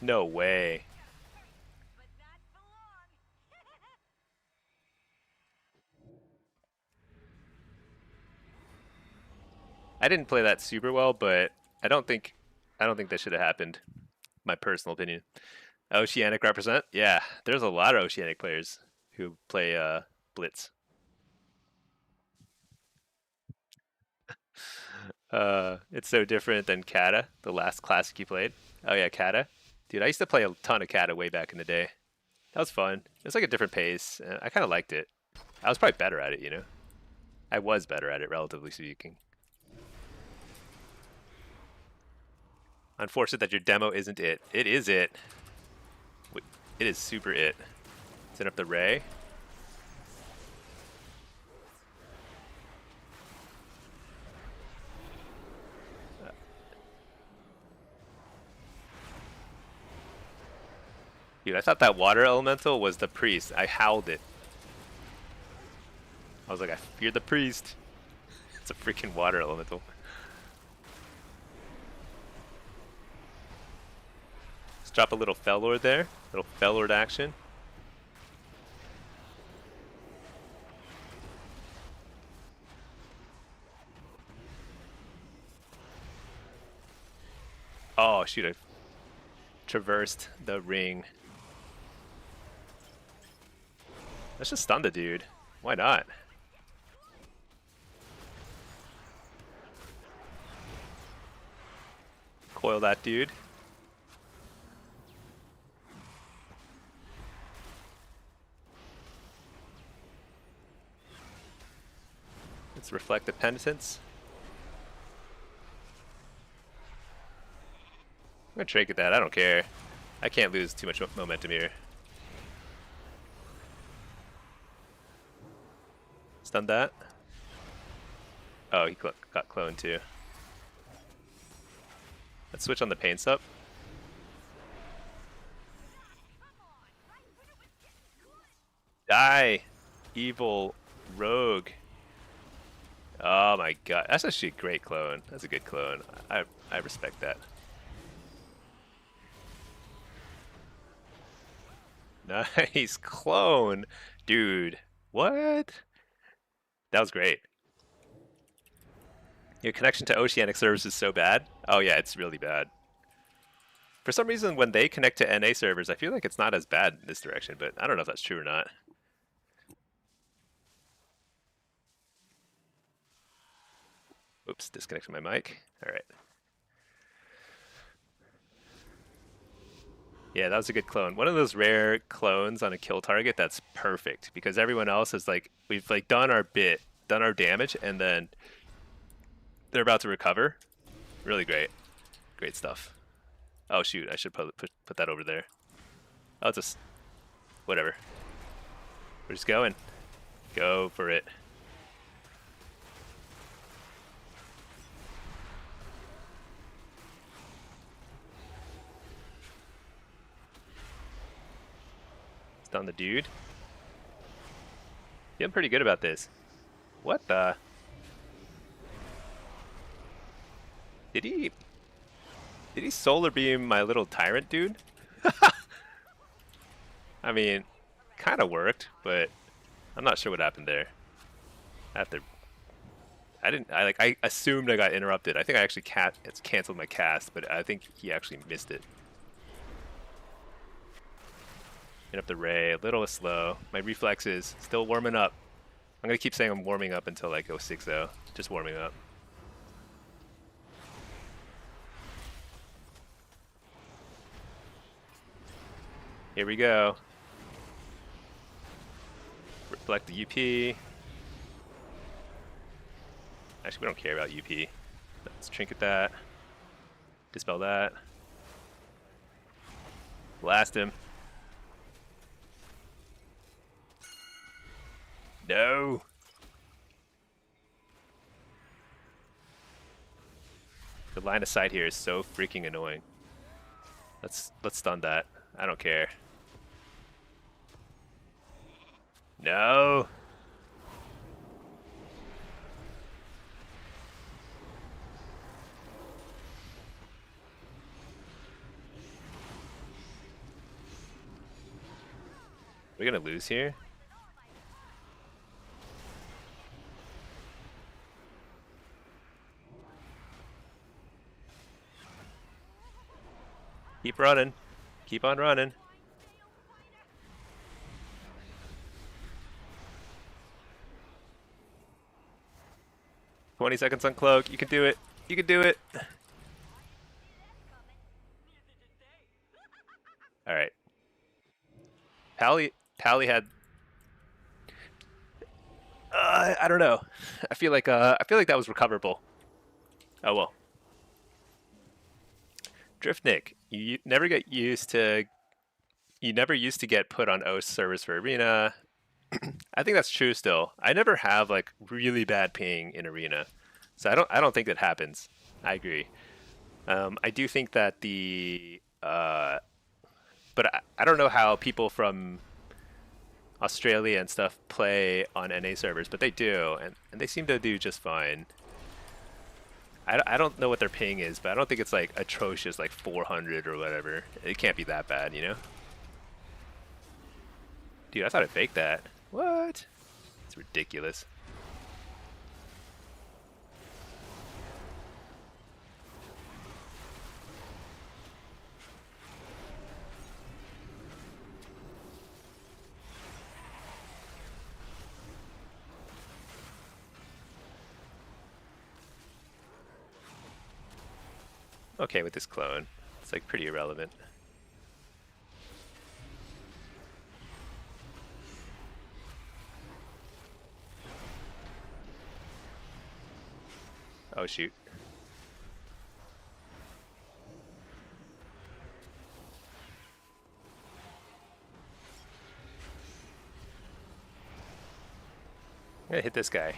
No way. I didn't play that super well, but I don't think that should have happened. My personal opinion. Oceanic represent? Yeah, there's a lot of Oceanic players who play Blitz. It's so different than Kata, the last classic you played. Oh yeah, Kata. Dude, I used to play a ton of Kata way back in the day. That was fun. It was like a different pace. I kind of liked it. I was probably better at it, you know? I was better at it, relatively speaking. Unfortunate that your demo isn't it. It is it. It is super it. Set up the Ray. Dude, I thought that water elemental was the priest. I howled it. I was like, I fear the priest. It's a freaking water elemental. Let's drop a little Fellord there. Little Fellord action. Oh, shoot, I traversed the ring. Let's just stun the dude. Why not? Coil that dude. Let's reflect the penitence. I'm gonna trade at that. I don't care. I can't lose too much momentum here. Stun that. Oh, he got cloned too. Let's switch on the pain sup. Die, evil rogue. Oh my god, that's actually a great clone. That's a good clone. I respect that. Nice clone, dude. What? That was great. Your connection to Oceanic servers is so bad. Oh yeah, it's really bad. For some reason, when they connect to NA servers, I feel like it's not as bad in this direction, but I don't know if that's true or not. Oops, disconnected my mic. All right. Yeah, that was a good clone. One of those rare clones on a kill target that's perfect because everyone else is like, we've like done our bit, done our damage, and then they're about to recover. Really great. Great stuff. Oh shoot, I should put that over there. I'll just, whatever. We're just going. Go for it. Stun the dude. Feeling pretty good about this. What the? Did he solar beam my little tyrant dude? I mean, kind of worked, but I'm not sure what happened there. I assumed I got interrupted. I think I actually it's canceled my cast, but I think he actually missed it. Hit up the ray, a little slow. My reflexes still warming up. I'm gonna keep saying I'm warming up until I go 6-0. Just warming up. Here we go. Reflect the UP. Actually, we don't care about UP. Let's trinket that. Dispel that. Blast him. No. The line of sight here is so freaking annoying. Let's stun that. I don't care. No. We're gonna lose here. Keep running. Keep on running. "20 seconds on cloak. You can do it. You can do it." All right. Pally had. I don't know. I feel like that was recoverable. Oh well. Driftnik, you never get used to. You never used to get put on OS servers for arena. I think that's true still. I never have like really bad ping in arena, so I don't think that happens. I agree. I do think that but I don't know how people from Australia and stuff play on NA servers, but they do, and they seem to do just fine. I don't know what their ping is, but I don't think it's like atrocious, like 400 or whatever. It can't be that bad, you know? Dude, I thought I faked that. What? It's ridiculous. Okay with this clone. It's like pretty irrelevant. Oh shoot. I'm gonna hit this guy.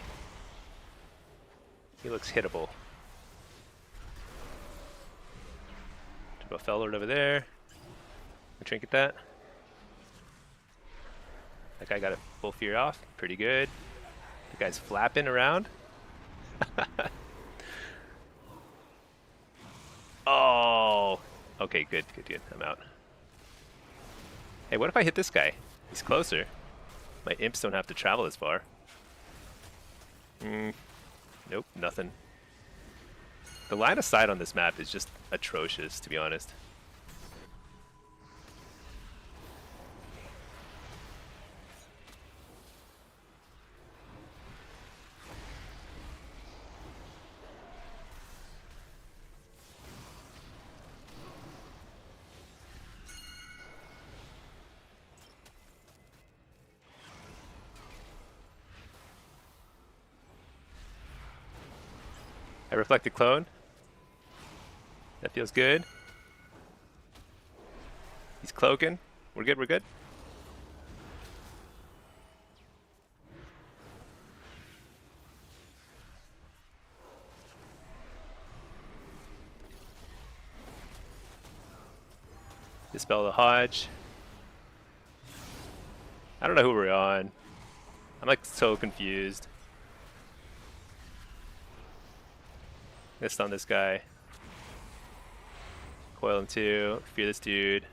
He looks hittable. A Fellord over there. Trinket that. That guy got a full fear off. Pretty good. The guy's flapping around. Oh. Okay, good. I'm out. Hey, what if I hit this guy? He's closer. My imps don't have to travel as far. Nope, nothing. The line of sight on this map is just atrocious, to be honest. I reflected clone. That feels good. He's cloaking. We're good. Dispel the Hodge. I don't know who we're on. I'm like so confused. Missed on this guy. Coil him too. Fear this dude.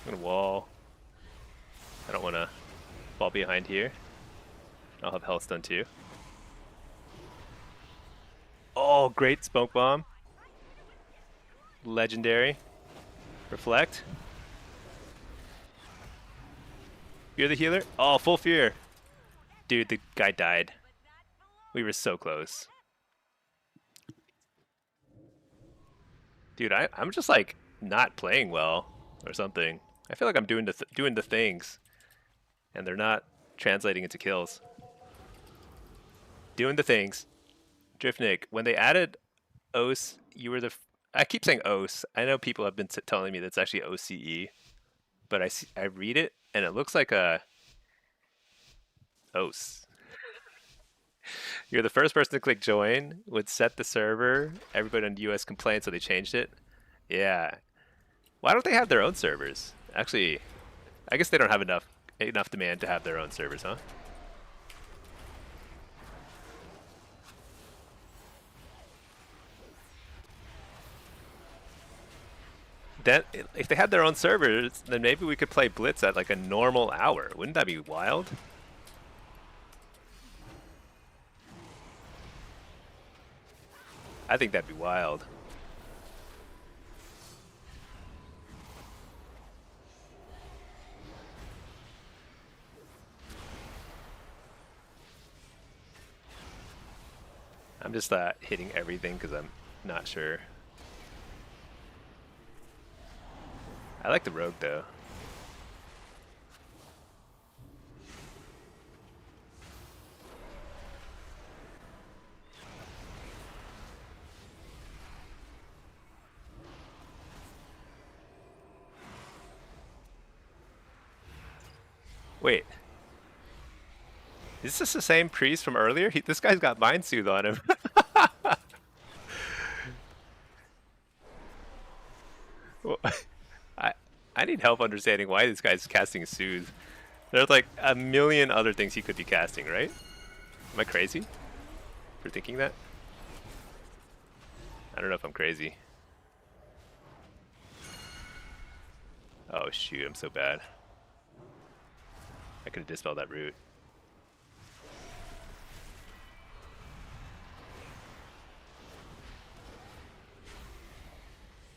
I'm gonna wall. I don't want to fall behind here. I'll have health stun too. Oh, great smoke bomb. Legendary. Reflect. Fear the healer. Oh, full fear. Dude, the guy died. We were so close. Dude, I'm just like not playing well or something. I feel like I'm doing the things, and they're not translating into kills. Doing the things. Driftnik, when they added OS, you were the. I keep saying OS. I know people have been telling me that's actually OCE, but I read it and it looks like a OS. You're the first person to click join, would set the server. Everybody on US complained, so they changed it. Yeah. Why don't they have their own servers? Actually, I guess they don't have enough demand to have their own servers, huh? That if they had their own servers, then maybe we could play Blitz at like a normal hour. Wouldn't that be wild? I think that'd be wild. I'm just hitting everything because I'm not sure. I like the rogue though. Wait. Is this the same priest from earlier? This guy's got Mind Soothe on him. Well, I need help understanding why this guy's casting Soothe. There's like a million other things he could be casting, right? Am I crazy for thinking that? I don't know if I'm crazy. Oh shoot, I'm so bad. I could have dispelled that root.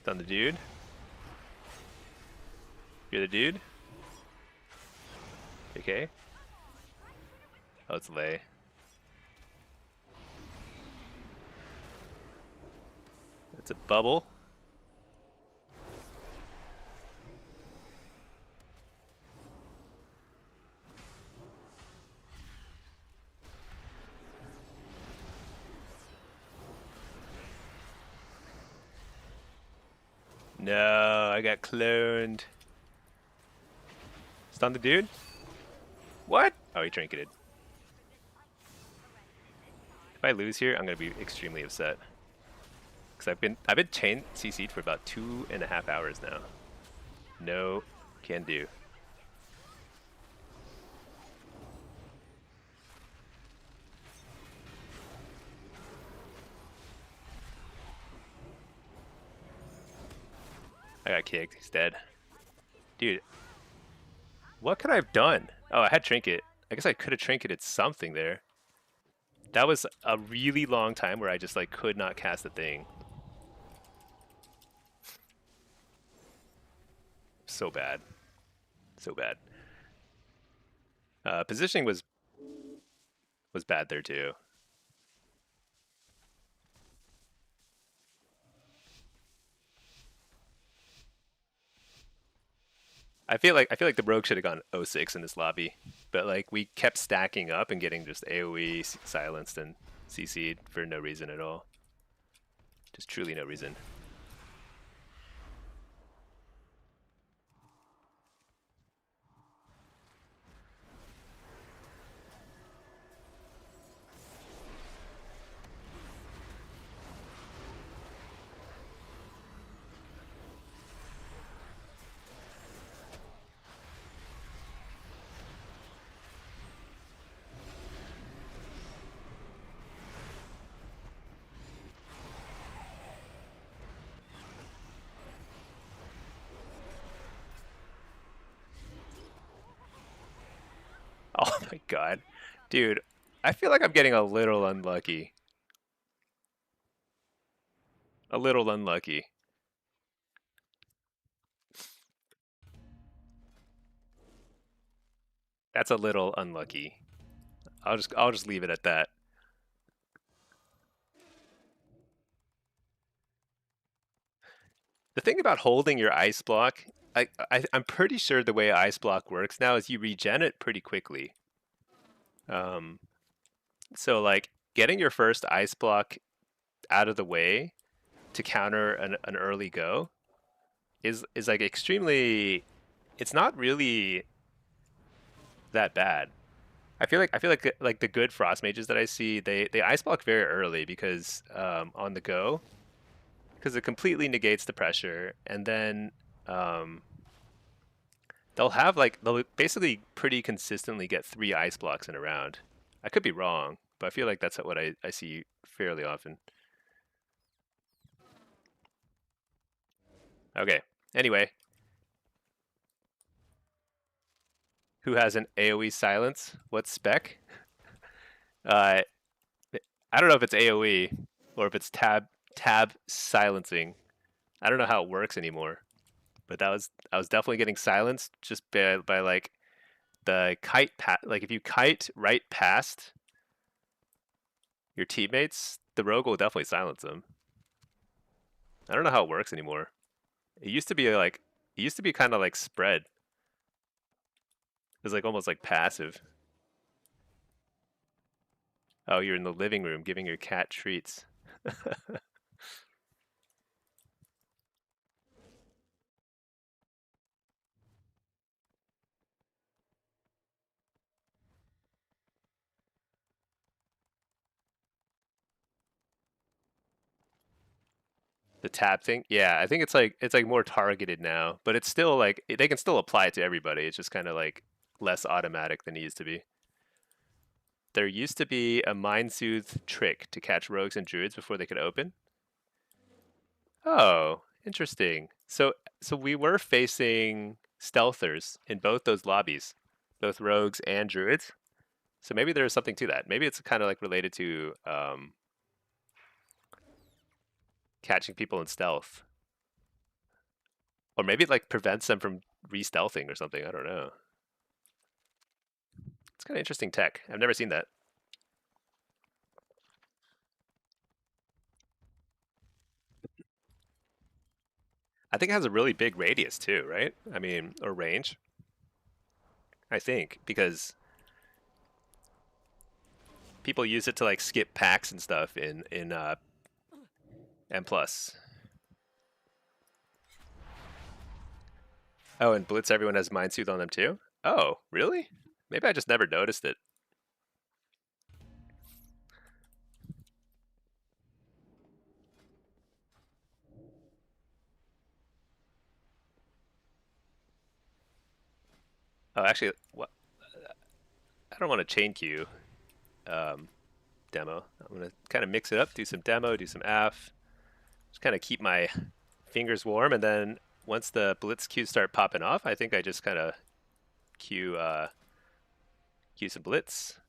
It's on the dude. You're the dude? Okay. Oh, it's Lay. It's a bubble. No, I got cloned. Stun the dude? What? Oh, he trinketed. If I lose here, I'm gonna be extremely upset. Cause I've been chain CC'd for about 2.5 hours now. No can do. I got kicked. He's dead. Dude, what could I have done? Oh, I had trinket. I guess I could have trinketed something there. That was a really long time where I just like could not cast the thing. So bad. So bad. Positioning was bad there too. I feel like the rogue should have gone 06 in this lobby, but like we kept stacking up and getting just AoE silenced and CC'd for no reason at all. Just truly no reason. my god. Dude, I feel like I'm getting a little unlucky. A little unlucky. That's a little unlucky. I'll just leave it at that. The thing about holding your ice block, I'm pretty sure the way ice block works now is you regen it pretty quickly. Um, so like getting your first ice block out of the way to counter an early go is like extremely. It's not really that bad. I feel like the good frost mages that I see they ice block very early because on the go because it completely negates the pressure and then um, they'll basically pretty consistently get 3 ice blocks in a round. I could be wrong, but I feel like that's what I see fairly often. Okay. Anyway, who has an AoE silence? What's spec? Uh, I don't know if it's AoE or if it's tab silencing. I don't know how it works anymore, but that was I was definitely getting silenced just by like the like if you kite right past your teammates, the rogue will definitely silence them. I don't know how it works anymore. It used to be kind of like spread. It was like almost like passive. Oh, you're in the living room giving your cat treats. The tab thing, yeah, I think it's like more targeted now, but it's still like they can still apply it to everybody. It's just kind of like less automatic than it used to be. There used to be a mind soothe trick to catch rogues and druids before they could open. Oh, interesting. So we were facing stealthers in both those lobbies, both rogues and druids. So maybe there's something to that. Maybe it's kind of like related to catching people in stealth, or maybe it like prevents them from re-stealthing or something. I don't know. It's kind of interesting tech. I've never seen that. I think it has a really big radius too, right? I mean, or range. I think because people use it to like skip packs and stuff in M plus. Oh, and Blitz, everyone has Mind Soothe on them too? Oh, really? Maybe I just never noticed it. Oh, actually, what? I don't want to chain queue um, demo. I'm gonna kind of mix it up, do some demo, do some AF, just kind of keep my fingers warm, and then once the Blitz queues start popping off, I think I just kind of queue queue some Blitz.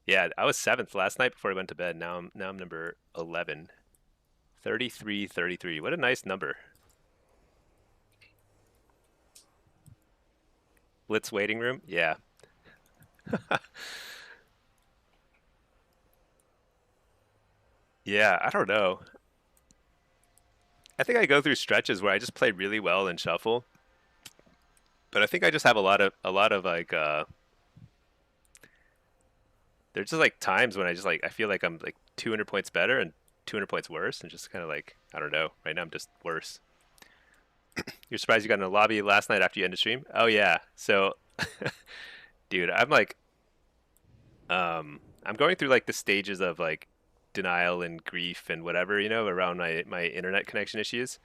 Yeah, I was 7th last night before I went to bed. Now I'm number 11. 33, 33. What a nice number. Blitz waiting room? Yeah. Yeah, I don't know. I think I go through stretches where I just play really well in shuffle, but I think I just have a lot of like there's just like times when I just like I feel like I'm like 200 points better and 200 points worse and just kind of like I don't know. Right now I'm just worse. You're surprised you got in the lobby last night after you ended stream? Oh yeah. So dude, I'm going through like the stages of like denial and grief and whatever, around my internet connection issues.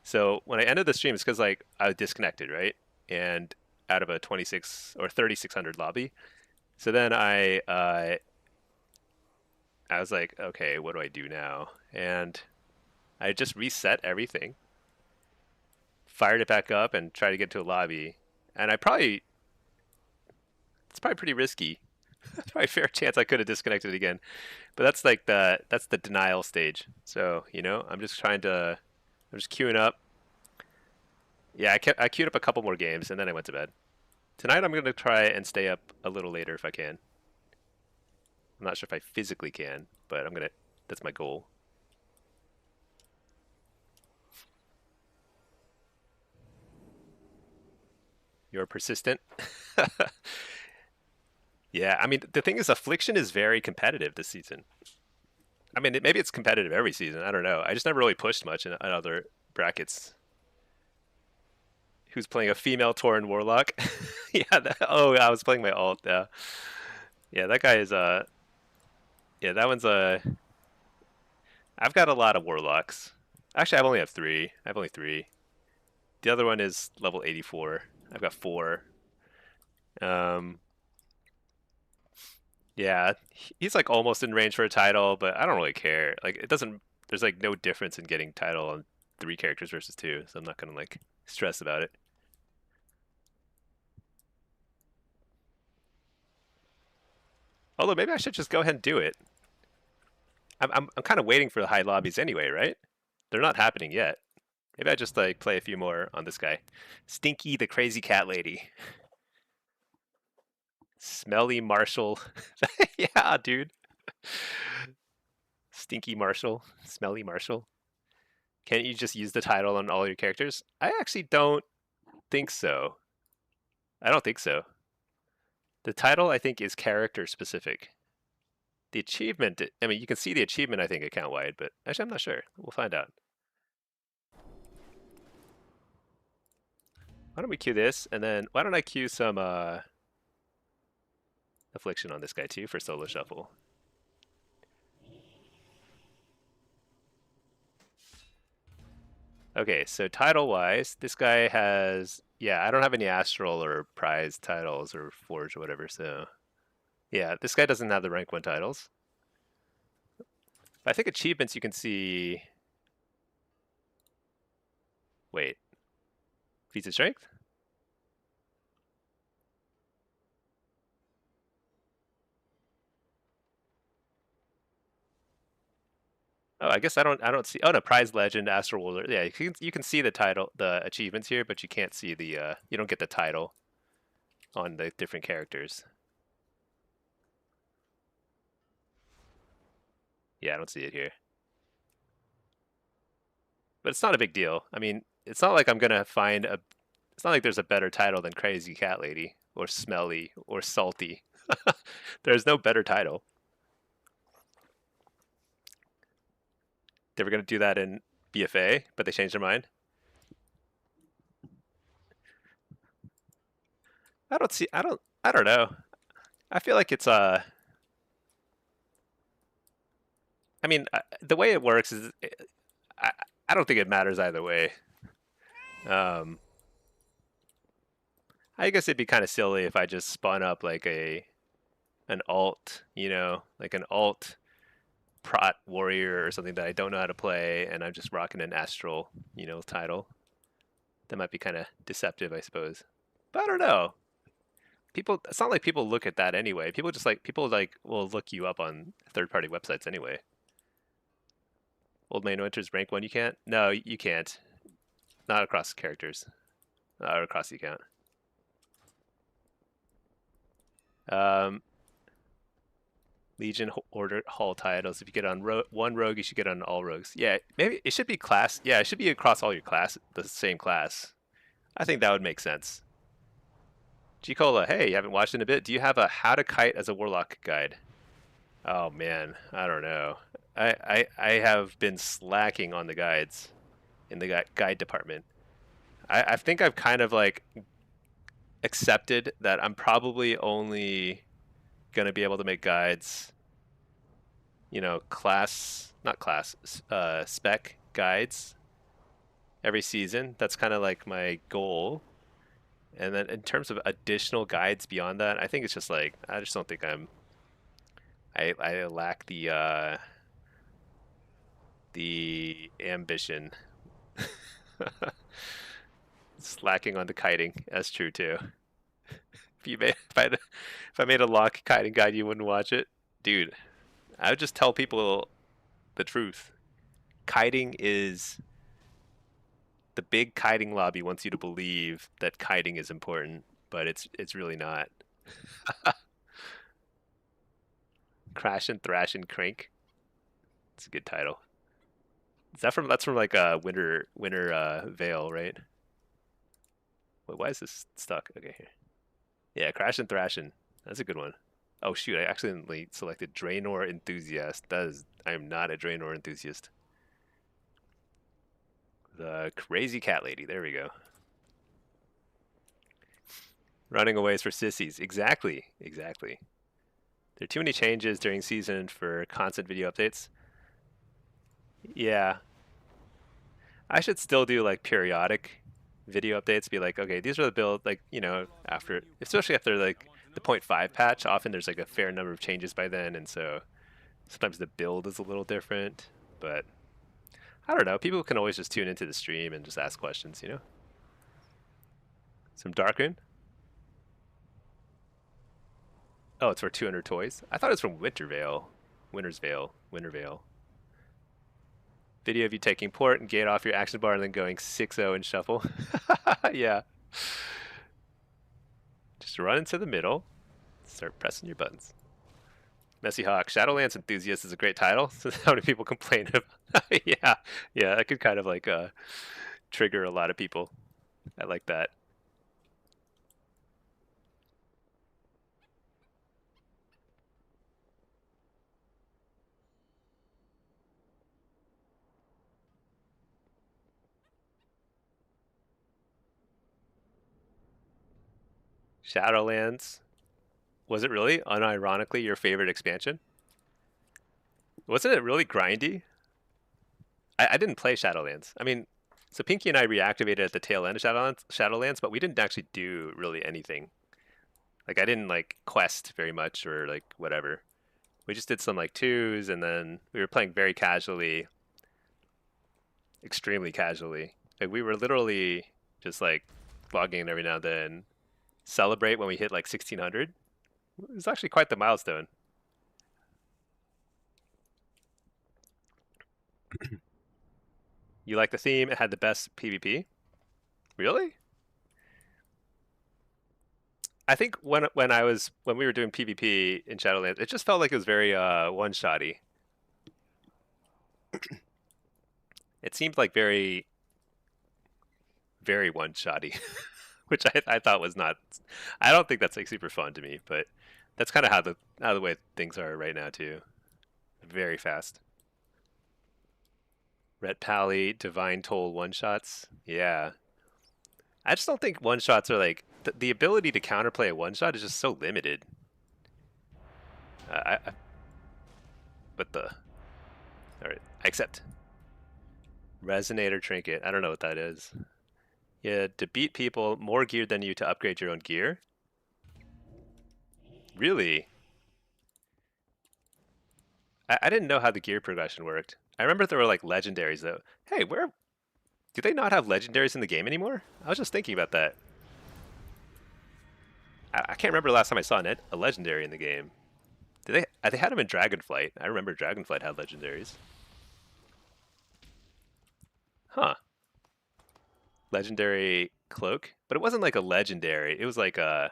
So when I ended the stream, it's because like I was disconnected, right? And out of a 26 or 3600 lobby. So then I was like, okay, what do I do now? And I just reset everything, fired it back up, and tried to get to a lobby. And it's probably pretty risky, That's probably a fair chance I could have disconnected again. But that's like the denial stage. So, I'm just I'm just queuing up. Yeah, I queued up a couple more games and then I went to bed. Tonight I'm gonna try and stay up a little later if I can. I'm not sure if I physically can, but that's my goal. You're persistent. Yeah, I mean the thing is, Affliction is very competitive this season. I mean, maybe it's competitive every season. I don't know. I just never really pushed much in other brackets. Who's playing a female Tauren Warlock? Yeah. Oh, I was playing my alt. Yeah. Yeah, that guy is Yeah, that one's I've got a lot of Warlocks. Actually, I only have three. I have only three. The other one is level 84. I've got four. Um, yeah, he's like almost in range for a title, but I don't really care. Like, it doesn't. There's like no difference in getting title on three characters versus two, so I'm not gonna like stress about it. Although maybe I should just go ahead and do it. I'm kind of waiting for the high lobbies anyway, right? They're not happening yet. Maybe I just like play a few more on this guy, Stinky the Crazy Cat Lady, Smelly Marshall. Yeah, dude. Stinky Marshall, Smelly Marshall. Can't you just use the title on all your characters? I actually don't think so. I don't think so. The title, I think, is character specific. The achievement, I mean, you can see the achievement, I think, account wide, but actually, I'm not sure. We'll find out. Why don't we queue this, and then why don't I queue some affliction on this guy too for solo shuffle? Okay, so title-wise, this guy has, yeah, I don't have any Astral or Prize titles or Forge or whatever, so yeah, this guy doesn't have the rank 1 titles. But I think achievements you can see, wait, feats of strength? Oh, I guess I don't see, oh no, Prize Legend, Astral Ruler, yeah, you can see the title, the achievements here, but you can't see the, you don't get the title on the different characters. Yeah, I don't see it here. But it's not a big deal. I mean, it's not like I'm gonna find a. It's not like there's a better title than Crazy Cat Lady or Smelly or Salty. There's no better title. They were gonna do that in BFA, but they changed their mind. I don't see. I don't. I don't know. I feel like it's I mean, the way it works is, I, I don't think it matters either way. Um, I guess it'd be kind of silly if I just spun up like an alt, like an alt prot warrior or something that I don't know how to play, and I'm just rocking an astral, title. That might be kind of deceptive, I suppose. But I don't know. People, it's not like people look at that anyway. People will look you up on third-party websites anyway. Old Man Winter's rank 1, you can't? No, you can't. Not across characters. Or across the account. Um, Legion Order Hall titles. If you get on one rogue, you should get on all rogues. Yeah, maybe it should be class. Yeah, it should be across all your class, the same class. I think that would make sense. G-Cola, hey, you haven't watched in a bit. Do you have a How to Kite as a Warlock guide? Oh man, I don't know. I have been slacking on the guides in the guide department. I think I've kind of like accepted that I'm probably only gonna be able to make guides, not class, spec guides every season. That's kind of like my goal. And then in terms of additional guides beyond that, I think it's just like I just don't think I lack the ambition. Slacking on the kiting. That's true too. if I made a lock kiting guide, you wouldn't watch it, dude. I would just tell people the truth. Kiting is the big kiting lobby wants you to believe that kiting is important, but it's really not. Crash and Thrash and Crank. It's a good title. Is that from? That's from like Winter Veil, right? Wait, why is this stuck? Okay, here. Yeah, Crash and Thrashin'. That's a good one. Oh shoot, I accidentally selected Draenor Enthusiast. I am not a Draenor enthusiast. The Crazy Cat Lady. There we go. Running away is for sissies. Exactly. Exactly. There are too many changes during season for constant video updates. Yeah. I should still do like periodic video updates. Be like, okay, these are the build, like, after, especially after like the 0.5 patch, often there's like a fair number of changes by then. And so sometimes the build is a little different. But I don't know. People can always just tune into the stream and just ask questions. Some Darkroon. Oh, it's for 200 toys. I thought it was from Winter's Veil. Winter Veil. Video of you taking port and gate off your action bar and then going 6-0 and shuffle. Yeah. Just run into the middle. Start pressing your buttons. Messy Hawk. Shadowlands Enthusiast is a great title. How many people complain about? Yeah. Yeah, that could kind of like trigger a lot of people. I like that. Shadowlands. Was it really, unironically, your favorite expansion? Wasn't it really grindy? I didn't play Shadowlands. I mean, so Pinky and I reactivated at the tail end of Shadowlands, but we didn't actually do really anything. Like, I didn't like quest very much or like whatever. We just did some like twos, and then we were playing very casually, extremely casually. Like, we were literally just like logging in every now and then, celebrate when we hit like 1600. It was actually quite the milestone. You like the theme? It had the best PvP. Really? I think when we were doing PvP in Shadowlands, it just felt like it was very one-shotty. It seemed like very, very one-shotty, which I thought was not. I don't think that's like super fun to me, but that's kind of how the way things are right now too. Very fast. Ret Pally, Divine Toll one-shots. Yeah, I just don't think one-shots are like the ability to counterplay a one-shot is just so limited. I but the all right, I accept. Resonator trinket. I don't know what that is. Yeah, to beat people more geared than you to upgrade your own gear. Really? I didn't know how the gear progression worked. I remember there were like legendaries though. Hey, where do they not have legendaries in the game anymore? I was just thinking about that. I can't remember the last time I saw a legendary in the game. Did they? They had them in Dragonflight. I remember Dragonflight had legendaries. Huh. Legendary cloak, but it wasn't like a legendary. It was like a.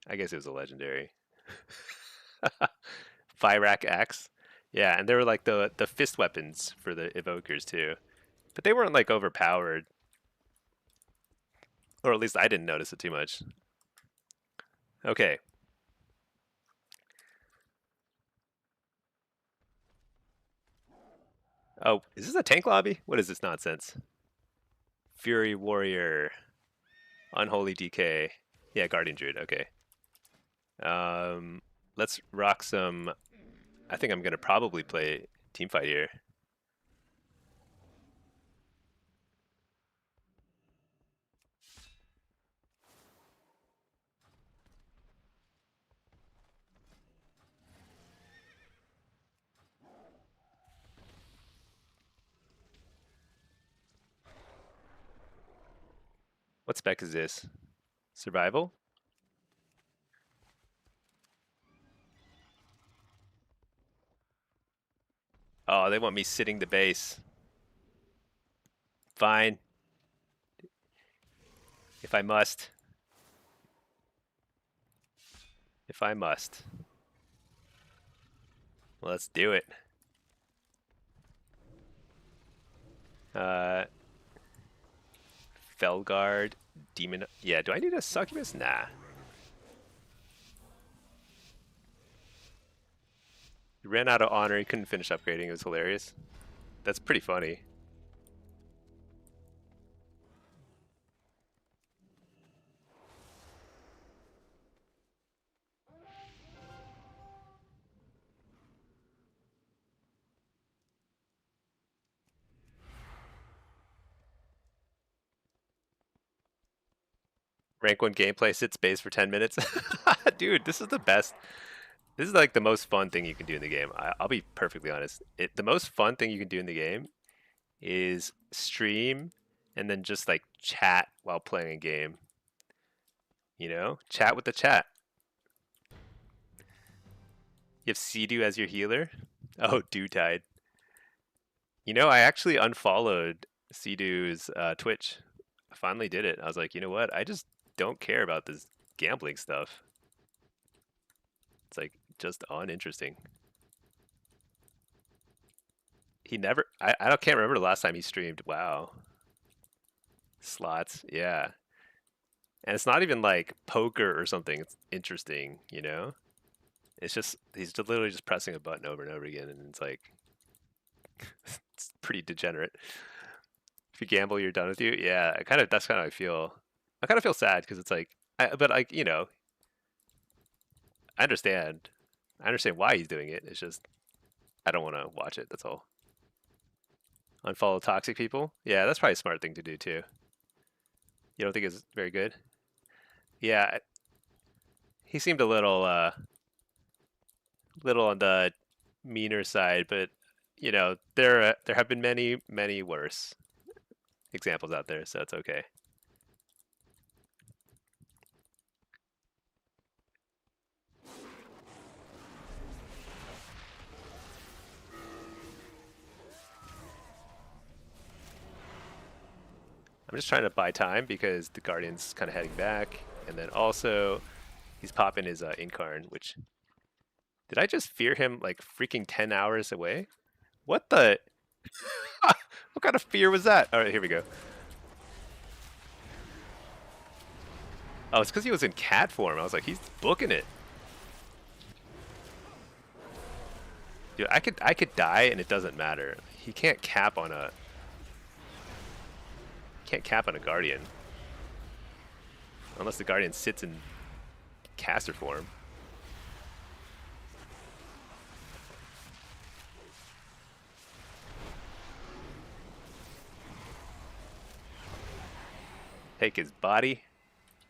I guess it was a legendary. Fyrak axe. Yeah, and they were like the fist weapons for the evokers too, but they weren't like overpowered, or at least I didn't notice it too much. Okay. Oh, is this a tank lobby? What is this nonsense? Fury Warrior, Unholy DK. Yeah, Guardian Druid. Okay. Let's rock some. I think I'm gonna probably play teamfight here. What spec is this? Survival? Oh, they want me sitting the base. Fine, if I must. If I must. Well, let's do it. Uh, Felguard, Demon. Yeah, do I need a Succubus? Nah. He ran out of honor. He couldn't finish upgrading. It was hilarious. That's pretty funny. Rank 1 gameplay, sit space for 10 minutes. Dude, this is the best. This is like the most fun thing you can do in the game. I'll be perfectly honest. The most fun thing you can do in the game is stream and then just like chat while playing a game. You know? Chat with the chat. You have Sea-Doo as your healer? Oh, Dew-Tide. You know, I actually unfollowed Sea-Doo's Twitch. I finally did it. I was like, you know what? I just don't care about this gambling stuff. It's like just uninteresting. He never. I don't can't remember the last time he streamed. Wow. Slots, yeah. And it's not even like poker or something. It's interesting, you know. It's just he's just literally just pressing a button over and over again, and it's like it's pretty degenerate. If you gamble, you're done with you. Yeah, I kind of that's kind of how I feel. I kind of feel sad because it's like, but like you know, I understand. I understand why he's doing it. It's just I don't want to watch it. That's all. Unfollow toxic people. Yeah, that's probably a smart thing to do too. You don't think it's very good? Yeah, he seemed a little on the meaner side, but you know there have been many worse examples out there, so it's okay. I'm just trying to buy time because the Guardian's kind of heading back, and then also he's popping his Incarn, which did I just fear him like freaking 10 hours away? What the? What kind of fear was that? All right, here we go. Oh, it's because he was in cat form. I was like, he's booking it. Dude, I could die and it doesn't matter. He can't cap on a Guardian unless the Guardian sits in caster form. Take his body.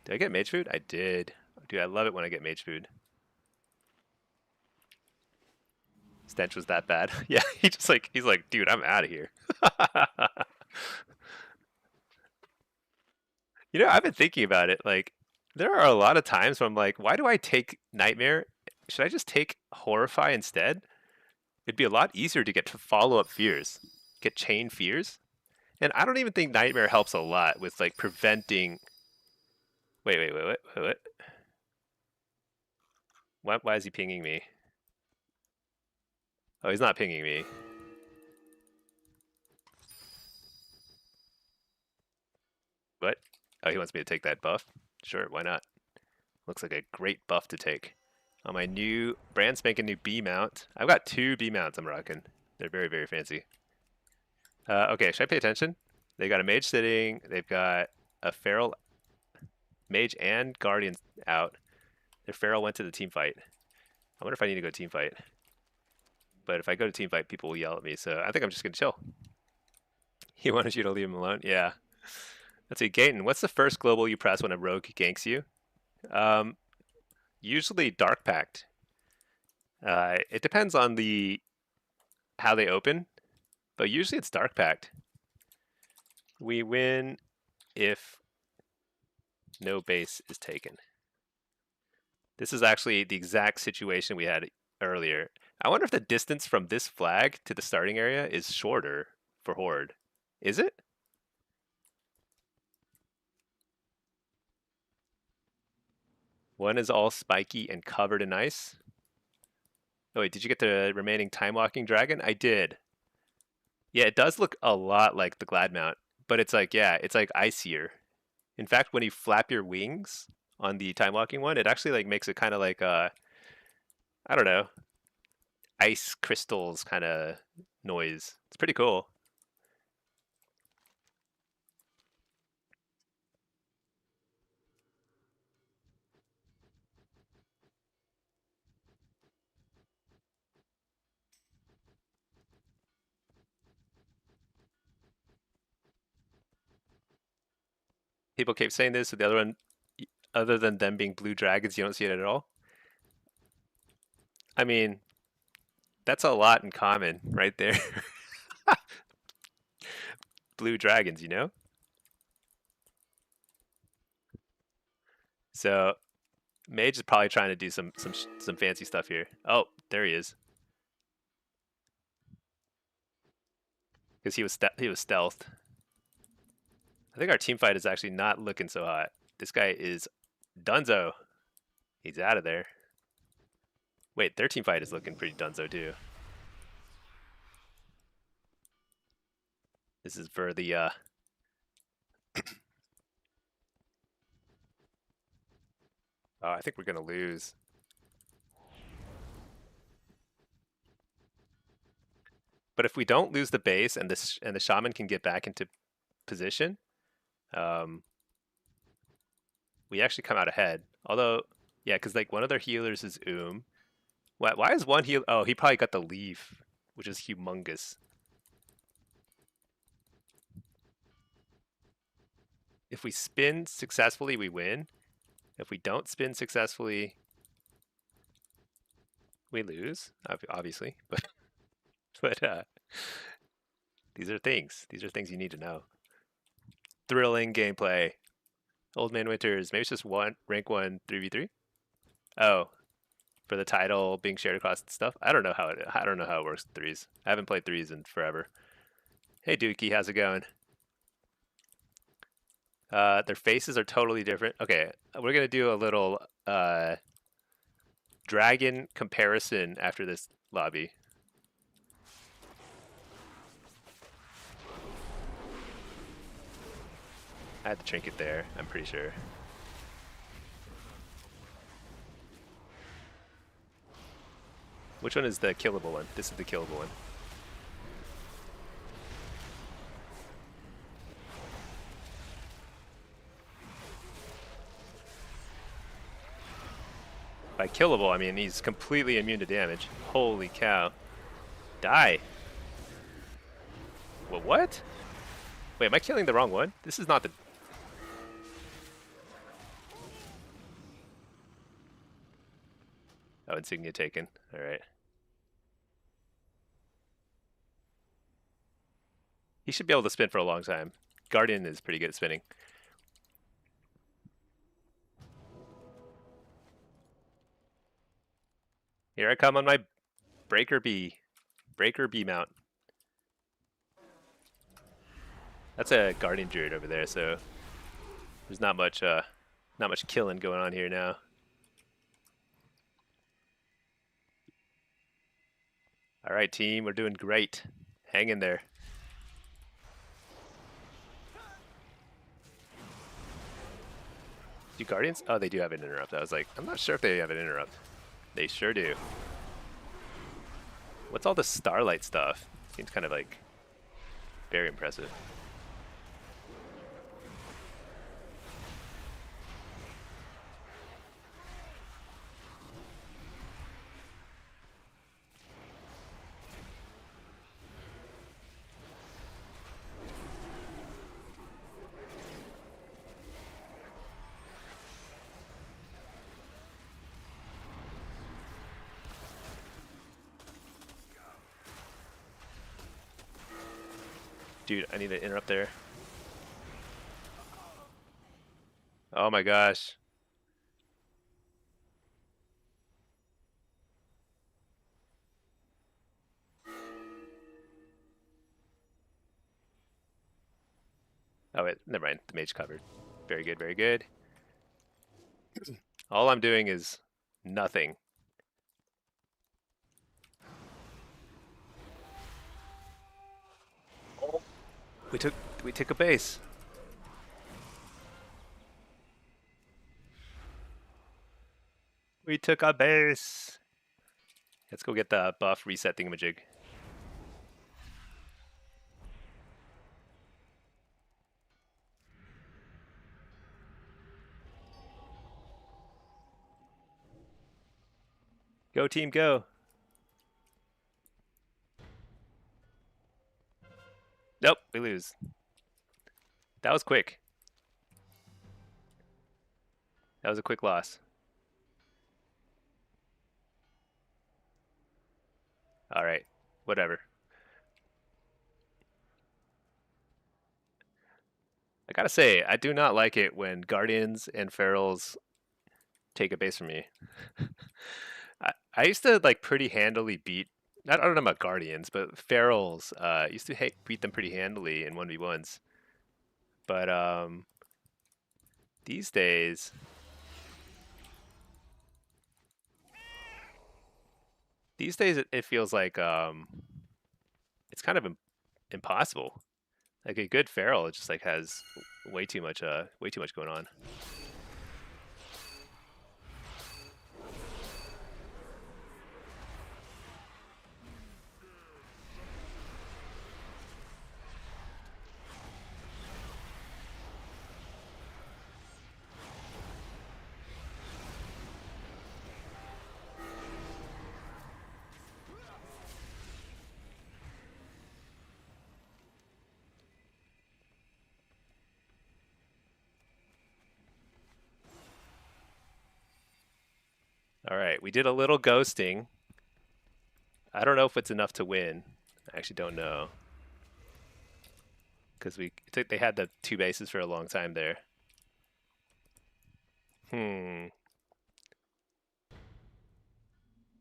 Did I get mage food? I did. Dude, I love it when I get mage food. Stench was that bad. Yeah, he's like, dude, I'm out of here. You know, I've been thinking about it. Like, there are a lot of times where I'm like, why do I take Nightmare? Should I just take Horrify instead? It'd be a lot easier to get to follow up fears, get chain fears. And I don't even think Nightmare helps a lot with like preventing. Wait. Why is he pinging me? Oh, he's not pinging me. What? Oh, he wants me to take that buff? Sure, why not? Looks like a great buff to take. On my new, brand spanking new B mount. I've got 2 B mounts I'm rocking. They're very fancy. Okay, should I pay attention? They got a mage sitting. They've got a feral mage and guardian out. Their feral went to the team fight. I wonder if I need to go team fight. But if I go to team fight, people will yell at me. So I think I'm just gonna chill. He wanted you to leave him alone. Yeah. Let's see, Gaten. What's the first global you press when a rogue ganks you? Usually Dark Pact. It depends on how they open, but usually it's Dark Pact. We win if No base is taken. This is actually the exact situation we had earlier. I wonder if the distance from this flag to the starting area is shorter for Horde. Is it? One is all spiky and covered in ice. Oh wait, did you get the remaining time walking dragon? I did. Yeah, it does look a lot like the Glad Mount, but it's like, yeah, it's like icier. In fact, when you flap your wings on the time walking one, it actually like makes it kind of like I don't know, ice crystals kind of noise. It's pretty cool. People keep saying this, but the other one, other than them being blue dragons, you don't see it at all. I mean, that's a lot in common right there. Blue dragons, you know? So Mage is probably trying to do some fancy stuff here. Oh, there he is. Because he was stealthed. I think our team fight is actually not looking so hot. This guy is dunzo. He's out of there. Wait, their team fight is looking pretty dunzo too. This is for the oh, I think we're gonna lose. But if we don't lose the base and the shaman can get back into position, um, we actually come out ahead. Although, yeah, because like one of their healers is Why is one heal? Oh, he probably got the leaf, which is humongous. If we spin successfully, we win. If we don't spin successfully, we lose. Obviously, but these are things. These are things you need to know. Thrilling gameplay. Old Man Winters. Maybe it's just one rank 1 3v3. Oh, for the title being shared across stuff. I don't know how it works with threes. I haven't played threes in forever. Hey Dookie, how's it going? Their faces are totally different. Okay, we're gonna do a little dragon comparison after this lobby. I had the trinket there, I'm pretty sure. Which one is the killable one? This is the killable one. By killable, I mean he's completely immune to damage. Holy cow. Die. Well, what? Wait, am I killing the wrong one? This is not the... Oh, insignia taken. Alright. He should be able to spin for a long time. Guardian is pretty good at spinning. Here I come on my Breaker B mount. That's a Guardian Druid over there, so there's not much killing going on here now. All right, team, we're doing great. Hang in there. Do Guardians? Oh, they do have an interrupt. I was like, I'm not sure if they have an interrupt. They sure do. What's all this starlight stuff? Seems kind of like very impressive. Dude, I need to interrupt there. Oh my gosh. Oh wait, never mind. The mage covered. Very good, very good. All I'm doing is nothing. We took a base. We took a base. Let's go get the buff reset thingamajig. Go team, go. Nope, we lose. That was quick. That was a quick loss. All right, whatever. I gotta say, I do not like it when guardians and ferals take a base from me. I used to like pretty handily beat. I don't know about guardians, but ferals. Used to beat them pretty handily in 1v1s. But these days, it feels like it's kind of impossible. Like a good feral, it just like has way too much going on. All right, we did a little ghosting. I don't know if it's enough to win. I actually don't know. Because they had the two bases for a long time there.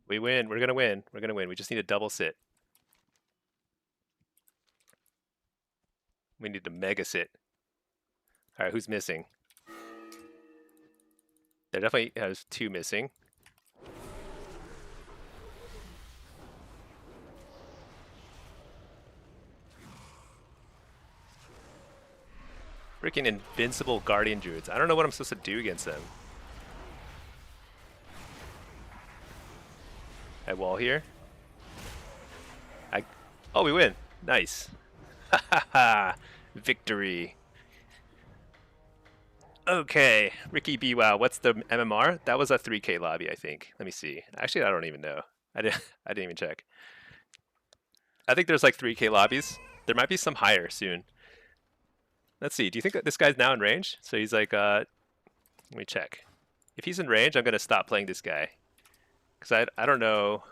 We win. We're gonna win. We're gonna win. We just need a double sit. We need to mega sit. All right, who's missing? There definitely has two missing. Freaking invincible guardian druids. I don't know what I'm supposed to do against them. I wall here. Oh, we win. Nice. Ha ha ha. Victory. Okay, Ricky B. Wow, what's the MMR? That was a 3K lobby, I think. Let me see. Actually, I don't even know. I didn't even check. I think there's like 3K lobbies. There might be some higher soon. Let's see. Do you think that this guy's now in range? So he's like, let me check. If he's in range, I'm gonna stop playing this guy, because I don't know.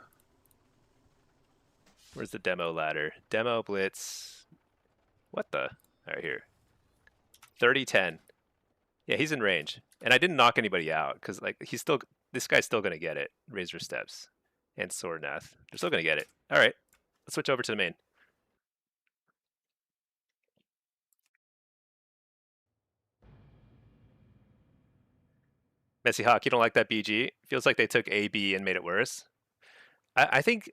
Where's the demo ladder? Demo Blitz. What the? All right, here. 30-10. Yeah, he's in range, and I didn't knock anybody out because like this guy's still gonna get it. Razor Steps and Swordnath. They're still gonna get it. All right, let's switch over to the main. Messy Hawk, you don't like that BG? Feels like they took AB and made it worse. I think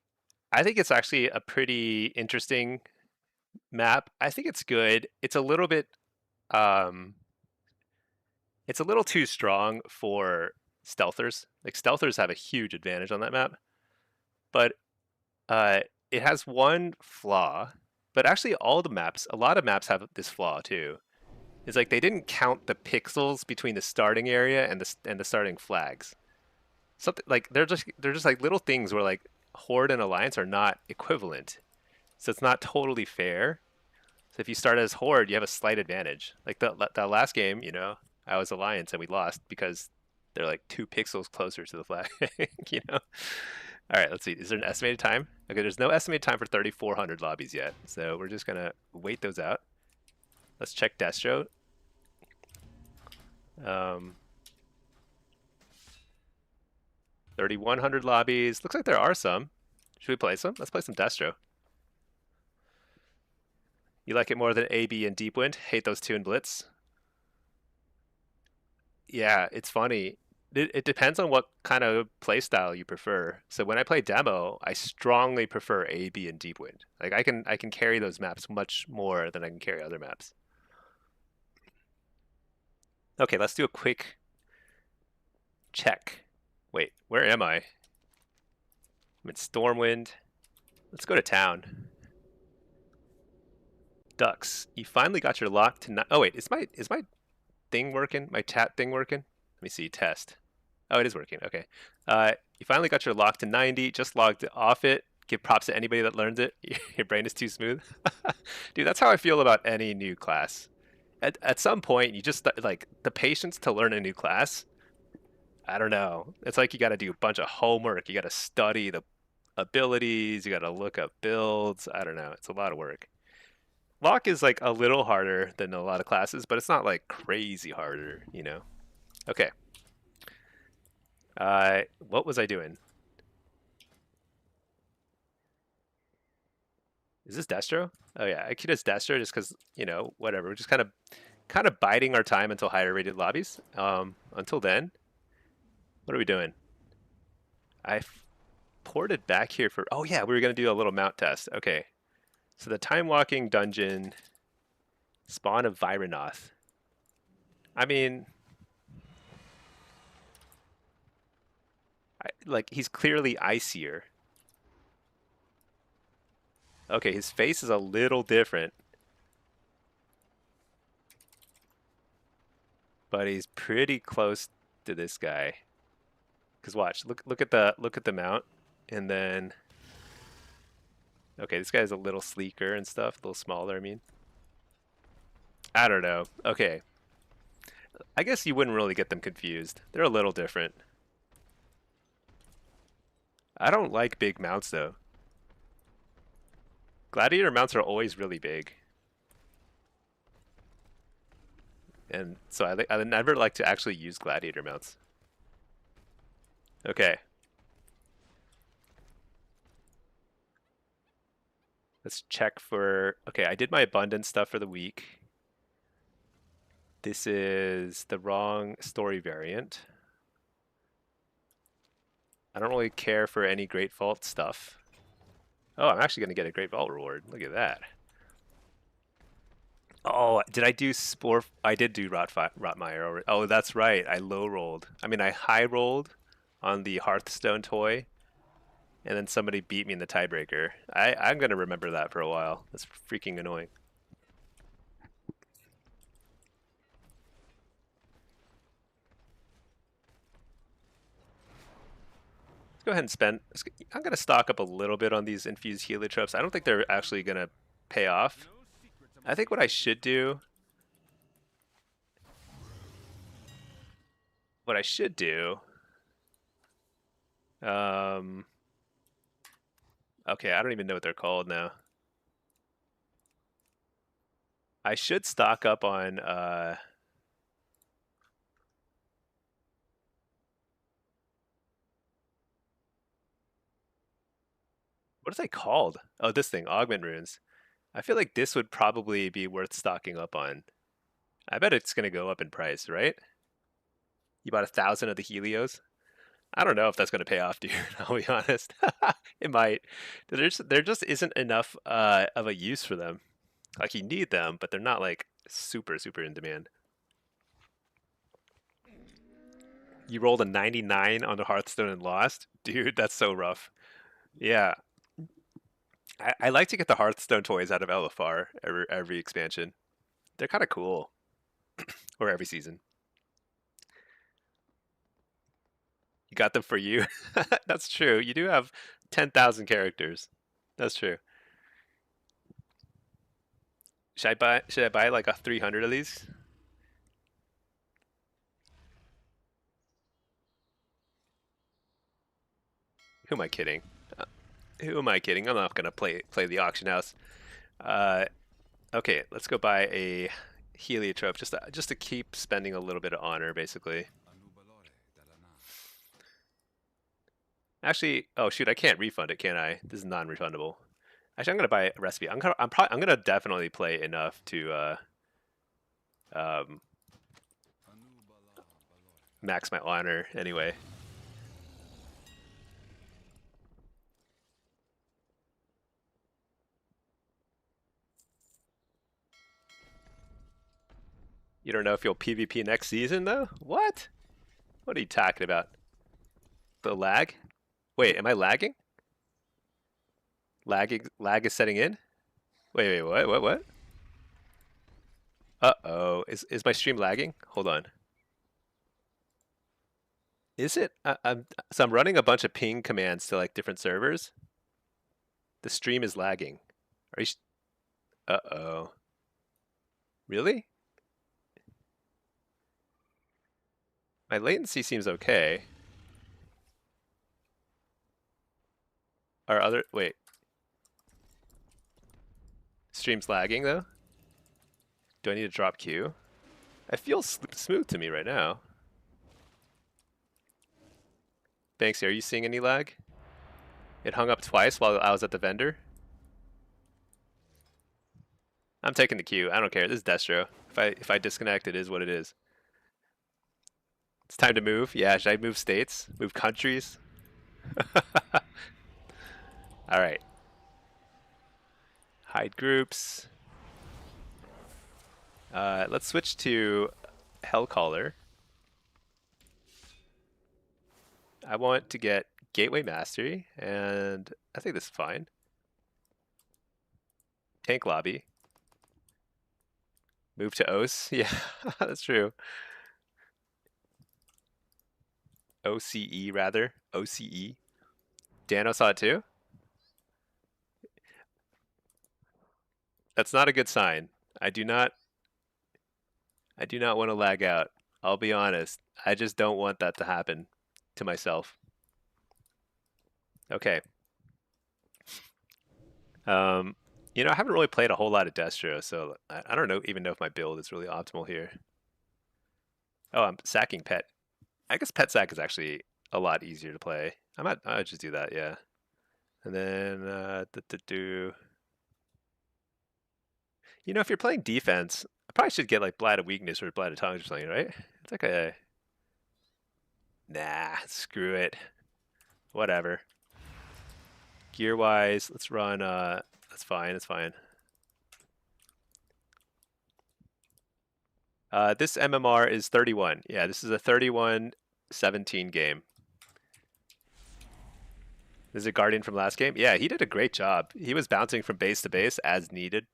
it's actually a pretty interesting map. I think it's good. It's a little bit it's a little too strong for stealthers. Like stealthers have a huge advantage on that map. But it has one flaw. But actually a lot of maps have this flaw too. It's like they didn't count the pixels between the starting area and the starting flags. Something like they're just like little things where like Horde and Alliance are not equivalent. So it's not totally fair. So if you start as Horde, you have a slight advantage. Like the last game, I was Alliance and we lost because they're like 2 pixels closer to the flag. All right, let's see. Is there an estimated time? Okay, there's no estimated time for 3,400 lobbies yet, so we're just gonna wait those out. Let's check Destro. Um, 3,100 lobbies. Looks like there are some. Should we play some? Let's play some Destro. You like it more than AB and Deepwind? Hate those two in Blitz. Yeah, it's funny. It depends on what kind of playstyle you prefer. So when I play demo, I strongly prefer AB and Deepwind. Like I can carry those maps much more than I can carry other maps. Okay, let's do a quick check. Wait, where am I? I'm in Stormwind. Let's go to town. Ducks. You finally got your lock to. Oh wait, is my thing working? My chat thing working? Let me see. Test. Oh, it is working. Okay. You finally got your lock to 90. Just logged off it. Give props to anybody that learns it. Your brain is too smooth. Dude, that's how I feel about any new class. At some point, you just like the patience to learn a new class. I don't know. It's like you got to do a bunch of homework. You got to study the abilities. You got to look up builds. I don't know. It's a lot of work. Lock is like a little harder than a lot of classes, but it's not like crazy harder, you know? Okay. What was I doing? Is this Destro? Oh yeah, I queued as Destro just because, you know, whatever. We're just kind of biding our time until higher rated lobbies. Until then, what are we doing? I ported back here for. Oh yeah, we were gonna do a little mount test. Okay, so the time walking dungeon, spawn of Viranoth. I mean, like he's clearly icier. Okay, his face is a little different, but he's pretty close to this guy. Cause watch, look at the mount, and then okay, this guy's a little sleeker and stuff, a little smaller. I mean, I don't know. Okay, I guess you wouldn't really get them confused. They're a little different. I don't like big mounts though. Gladiator mounts are always really big, and so I never like to actually use gladiator mounts. Okay. Let's check for, okay, I did my abundance stuff for the week. This is the wrong story variant. I don't really care for any Great Vault stuff. Oh, I'm actually going to get a Great Vault reward. Look at that. Oh, did I do Spore? I did do Rotmire already. Oh, that's right. I low rolled. I mean, I high rolled on the Hearthstone toy, and then somebody beat me in the tiebreaker. I'm going to remember that for a while. That's freaking annoying. Let's go ahead and spend. I'm going to stock up a little bit on these infused heliotropes. I don't think they're actually going to pay off. I think what I should do. What I should do. Okay, I don't even know what they're called now. I should stock up on what are they called? Oh, this thing, augment runes. I feel like this would probably be worth stocking up on. I bet it's gonna go up in price, right? You bought 1,000 of the Helios. I don't know if that's gonna pay off, dude. I'll be honest. It might. There just isn't enough of a use for them. Like you need them, but they're not like super in demand. You rolled a 99 on the Hearthstone and lost? Dude, that's so rough. Yeah. I like to get the Hearthstone toys out of LFR every expansion. They're kind of cool. Or every season. You got them for you. That's true. You do have 10,000 characters. That's true. Should I buy like a 300 of these? Who am I kidding? Who am I kidding? I'm not gonna play the auction house. Uh, okay, let's go buy a heliotrope just to keep spending a little bit of honor, basically. Actually, oh shoot, I can't refund it, can I? This is non-refundable. Actually, I'm gonna buy a recipe. I'm gonna definitely play enough to um, max my honor anyway. You don't know if you'll PvP next season though? What? What are you talking about? The lag? Wait, am I lagging? Lag is setting in? Wait, what? Uh-oh. Is my stream lagging? Hold on. Is it? I'm running a bunch of ping commands to like different servers. The stream is lagging. Are you? Uh-oh. Really? My latency seems okay. Wait. Stream's lagging though? Do I need to drop Q? It feels smooth to me right now. Banksy, are you seeing any lag? It hung up twice while I was at the vendor. I'm taking the Q. I don't care. This is Destro. If I disconnect, it is what it is. It's time to move. Yeah, should I move states? Move countries? All right. Hide groups. Let's switch to Hellcaller. I want to get Gateway Mastery, and I think this is fine. Tank Lobby. Move to OS. Yeah, that's true. OCE rather. OCE. Dano saw it too? That's not a good sign. I do not want to lag out. I'll be honest. I just don't want that to happen to myself. Okay. You know, I haven't really played a whole lot of Destro, so I don't even know if my build is really optimal here. Oh, I'm sacking Pet. I guess Pet Sack is actually a lot easier to play. I'll just do that, yeah. And then you know, if you're playing defense, I probably should get like Blight of Weakness or Blight of Tongues or something, right? It's like a nah, screw it. Whatever. Gear wise, let's run that's fine, that's fine. This MMR is 31. Yeah, this is a 31-17 game. This is a Guardian from last game. Yeah, he did a great job. He was bouncing from base to base as needed.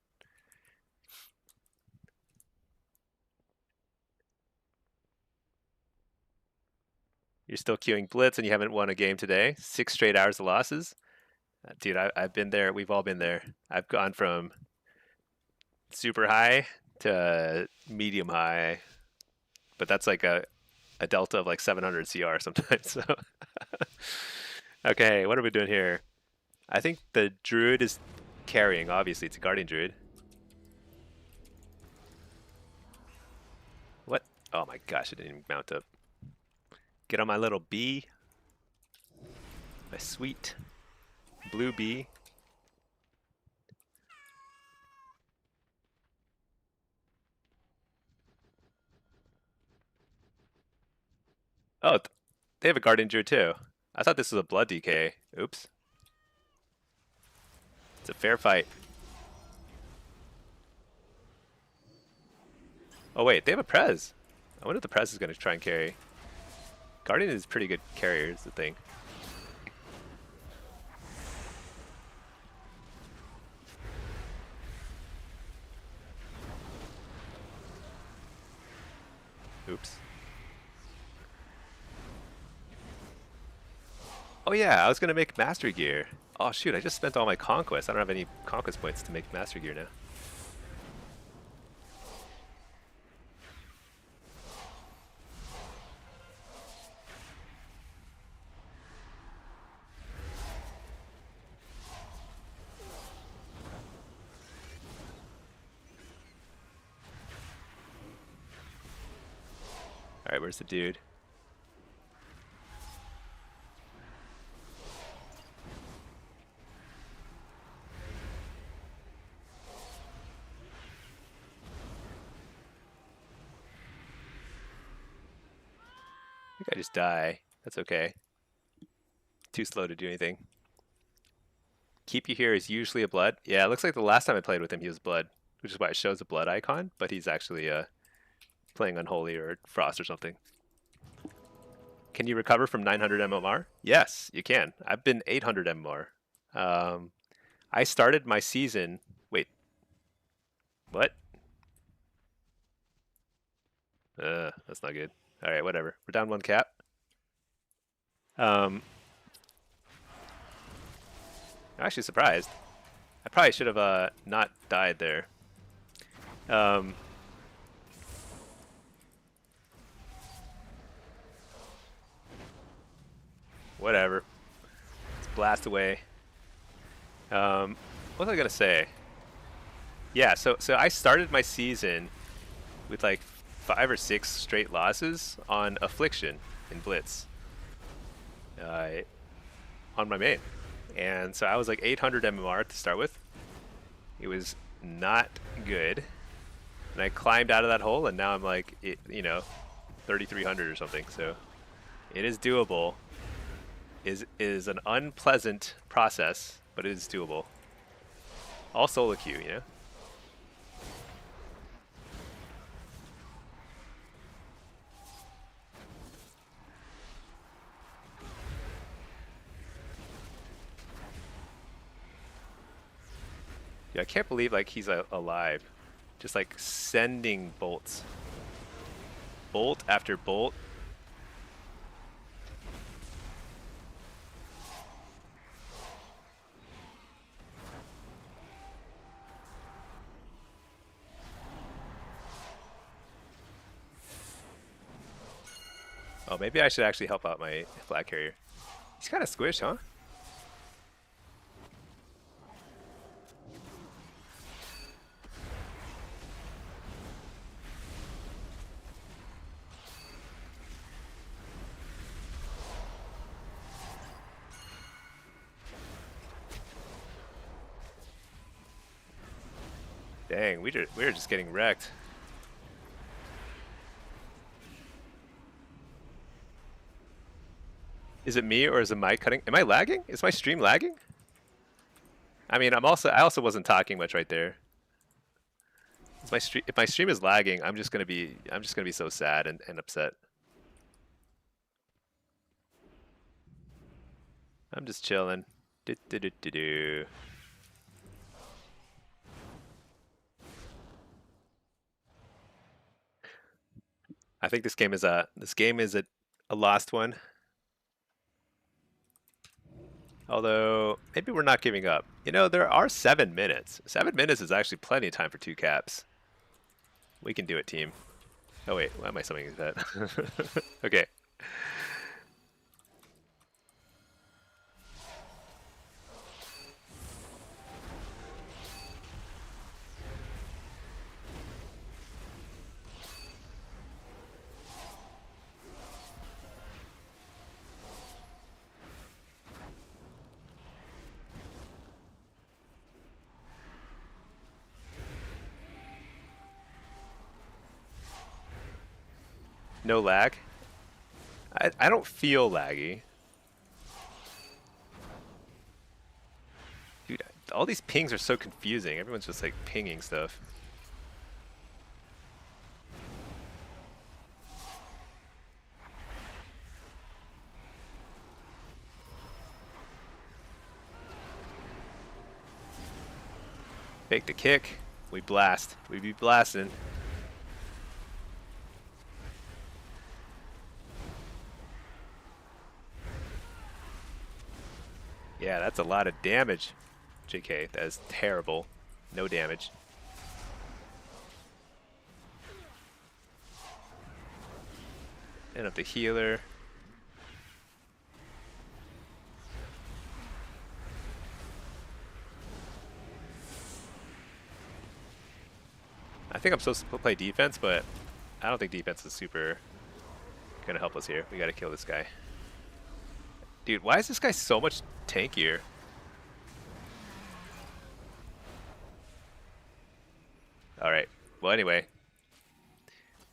You're still queuing Blitz and you haven't won a game today. 6 straight hours of losses. Dude, I've been there. We've all been there. I've gone from super high to medium high. But that's like a delta of like 700 CR sometimes. So okay, what are we doing here? I think the Druid is carrying. Obviously, it's a Guardian Druid. What? Oh my gosh, I didn't even mount up. Get on my little bee. My sweet blue bee. Oh, they have a Guardian Druid too. I thought this was a Blood DK. Oops. It's a fair fight. Oh wait, they have a Prez. I wonder if the Prez is going to try and carry. Guardian is pretty good carrier is the thing. Oops. Oh yeah, I was gonna make Mastery Gear. Oh shoot, I just spent all my Conquest. I don't have any Conquest points to make Mastery Gear now. Alright, where's the dude? I think I just die. That's okay. Too slow to do anything. Keep you here is usually a blood. Yeah, it looks like the last time I played with him, he was blood, which is why it shows a blood icon, but he's actually playing Unholy or Frost or something. Can you recover from 900 MMR? Yes, you can. I've been 800 MMR. I started my season. Wait, what? That's not good. All right, whatever. We're down one cap. I'm actually surprised. I probably should have not died there. Whatever. Let's blast away. What was I gonna say? Yeah, so I started my season with like 5 or 6 straight losses on affliction in Blitz on my main, and so I was like 800 MMR to start with. It was not good, and I climbed out of that hole, and now I'm like, 3,300 or something. So it is doable. Is an unpleasant process, but it is doable. All solo queue, you know. Yeah, I can't believe like he's alive, just like sending bolts, bolt after bolt. Oh, maybe I should actually help out my flag carrier. He's kind of squished, huh? Dang, we're just getting wrecked. Is it me or is it my cutting? Am I lagging? Is my stream lagging? I mean, I also wasn't talking much right there. Is my stream, if my stream is lagging, I'm just gonna be so sad and upset. I'm just chilling. Do, do, do, do, do. I think this game is a lost one. Although maybe we're not giving up. You know, there are 7 minutes. 7 minutes is actually plenty of time for 2 caps. We can do it, team. Oh wait, why am I summoning that? Okay. No lag? I don't feel laggy. Dude, all these pings are so confusing. Everyone's just like pinging stuff. Fake the kick. We blast. We be blasting. Yeah, that's a lot of damage. JK, that is terrible. No damage. And up the healer. I think I'm supposed to play defense, but I don't think defense is super gonna help us here. We gotta kill this guy. Dude, why is this guy so much tankier? Alright. Well, anyway.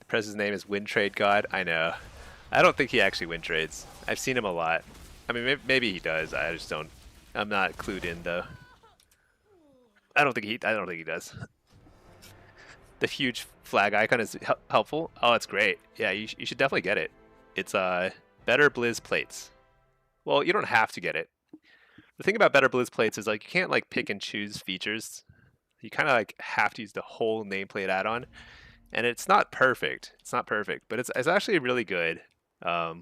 The president's name is Win Trade God. I know. I don't think he actually win trades. I've seen him a lot. I mean, maybe he does. I just don't. I'm not clued in, though. I don't think he does. The huge flag icon is helpful. Oh, it's great. Yeah, you should definitely get it. It's better Blizz plates. Well, you don't have to get it. The thing about better Blizz plates is like you can't like pick and choose features. You kind of like have to use the whole nameplate add-on, and it's not perfect. It's not perfect, but it's actually really good. I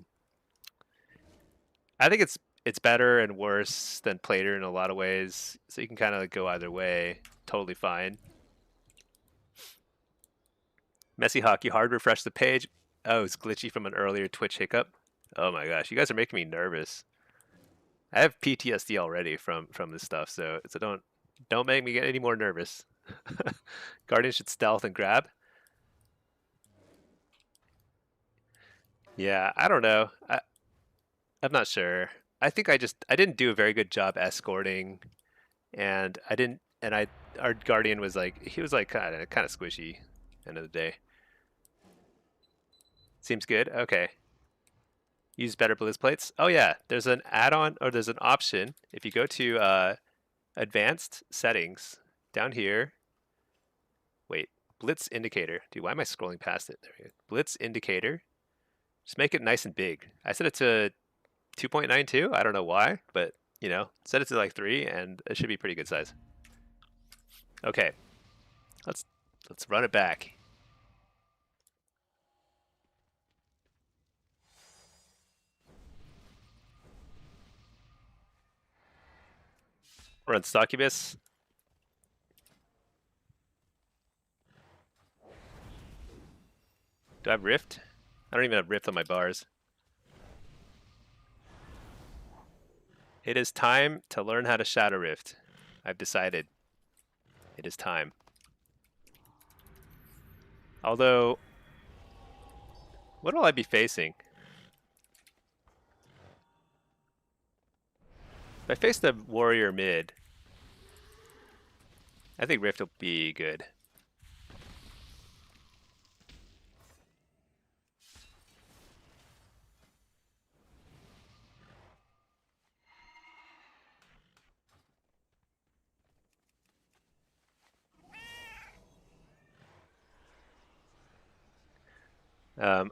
think it's better and worse than Plater in a lot of ways, so you can kind of like go either way. Totally fine. Messy Hockey, hard refresh the page. Oh, it's glitchy from an earlier Twitch hiccup. Oh my gosh, you guys are making me nervous. I have PTSD already from this stuff, so don't make me get any more nervous. Guardian should stealth and grab. Yeah, I don't know. I'm not sure. I think I didn't do a very good job escorting, and our Guardian was like kind of squishy. End of the day. Seems good. Okay. Use better Blizz plates. Oh yeah, there's an add-on or there's an option if you go to advanced settings down here. Wait, Blitz indicator. Dude, why am I scrolling past it? There we go. Blitz indicator. Just make it nice and big. I set it to 2.92. I don't know why, but you know, set it to like 3 and it should be pretty good size. Okay. Let's run it back. We're on Succubus. Do I have Rift? I don't even have Rift on my bars. It is time to learn how to Shadow Rift. I've decided. It is time. Although, what will I be facing? If I face the warrior mid, I think Rift will be good.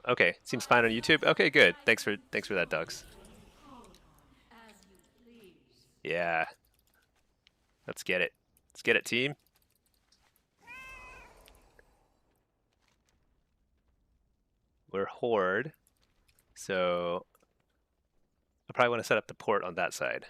Okay, seems fine on YouTube. Okay, good. Thanks for that, Ducks. Yeah. Let's get it. Let's get it, team. We're Horde, so I probably want to set up the port on that side.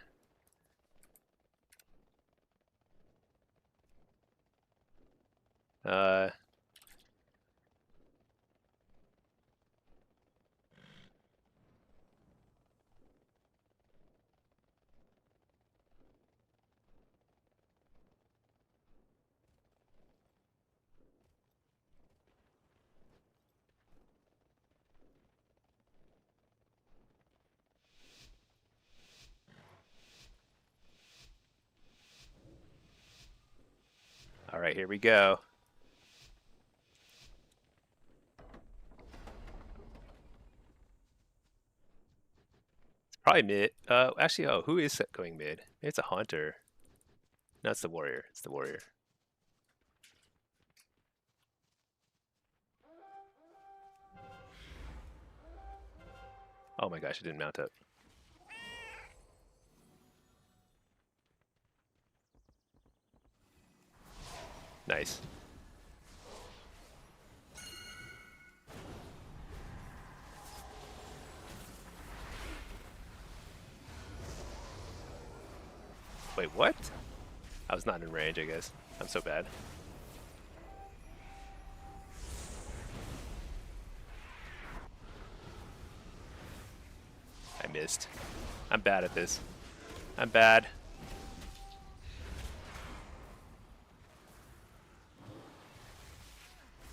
All right, here we go. It's probably mid. Actually, oh, who is going mid? Maybe it's a hunter. No, it's the warrior. It's the warrior. Oh my gosh, I didn't mount up. Nice. Wait, what? I was not in range, I guess. I'm so bad. I missed. I'm bad at this. I'm bad.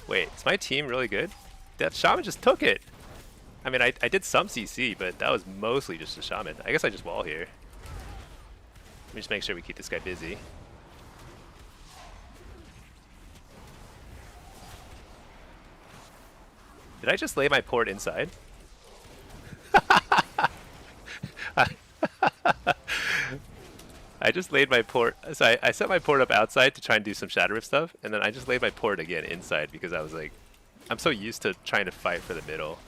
Wait, is my team really good? That shaman just took it. I mean, I did some CC, but that was mostly just a shaman. I guess I just wall here. Let me just make sure we keep this guy busy. Did I just lay my port inside? I just laid my port. So I set my port up outside to try and do some Shadow Rift stuff, and then I just laid my port again inside because I was like, I'm so used to trying to fight for the middle.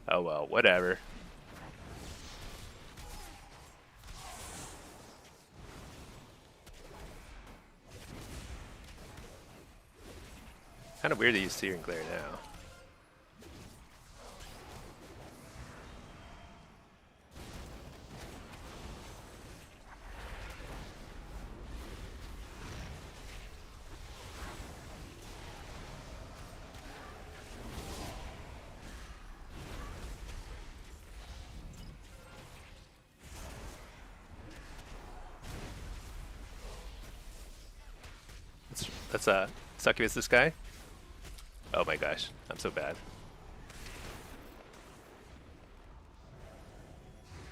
Oh well, whatever. Kind of weird to use Searing Glare now. Let's succubus this guy. Oh my gosh, I'm so bad.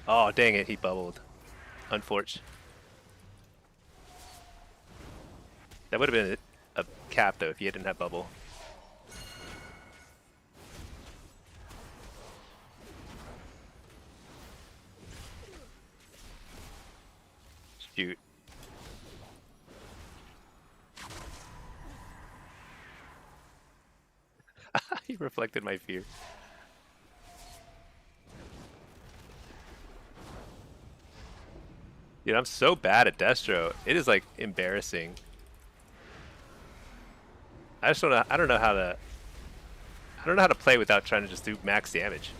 Oh dang it, he bubbled. Unfortunate. That would have been a cap though if he didn't have bubble. Shoot. He reflected my fear. Dude, I'm so bad at Destro. It is like embarrassing. I don't know how to play without trying to just do max damage.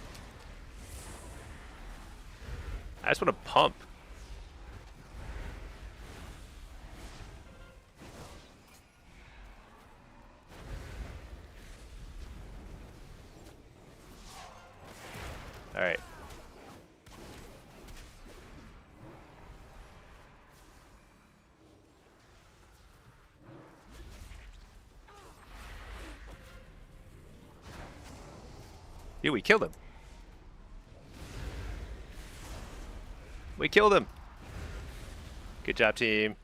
I just want to pump. All right. Dude, we killed him. We killed him. Good job, team.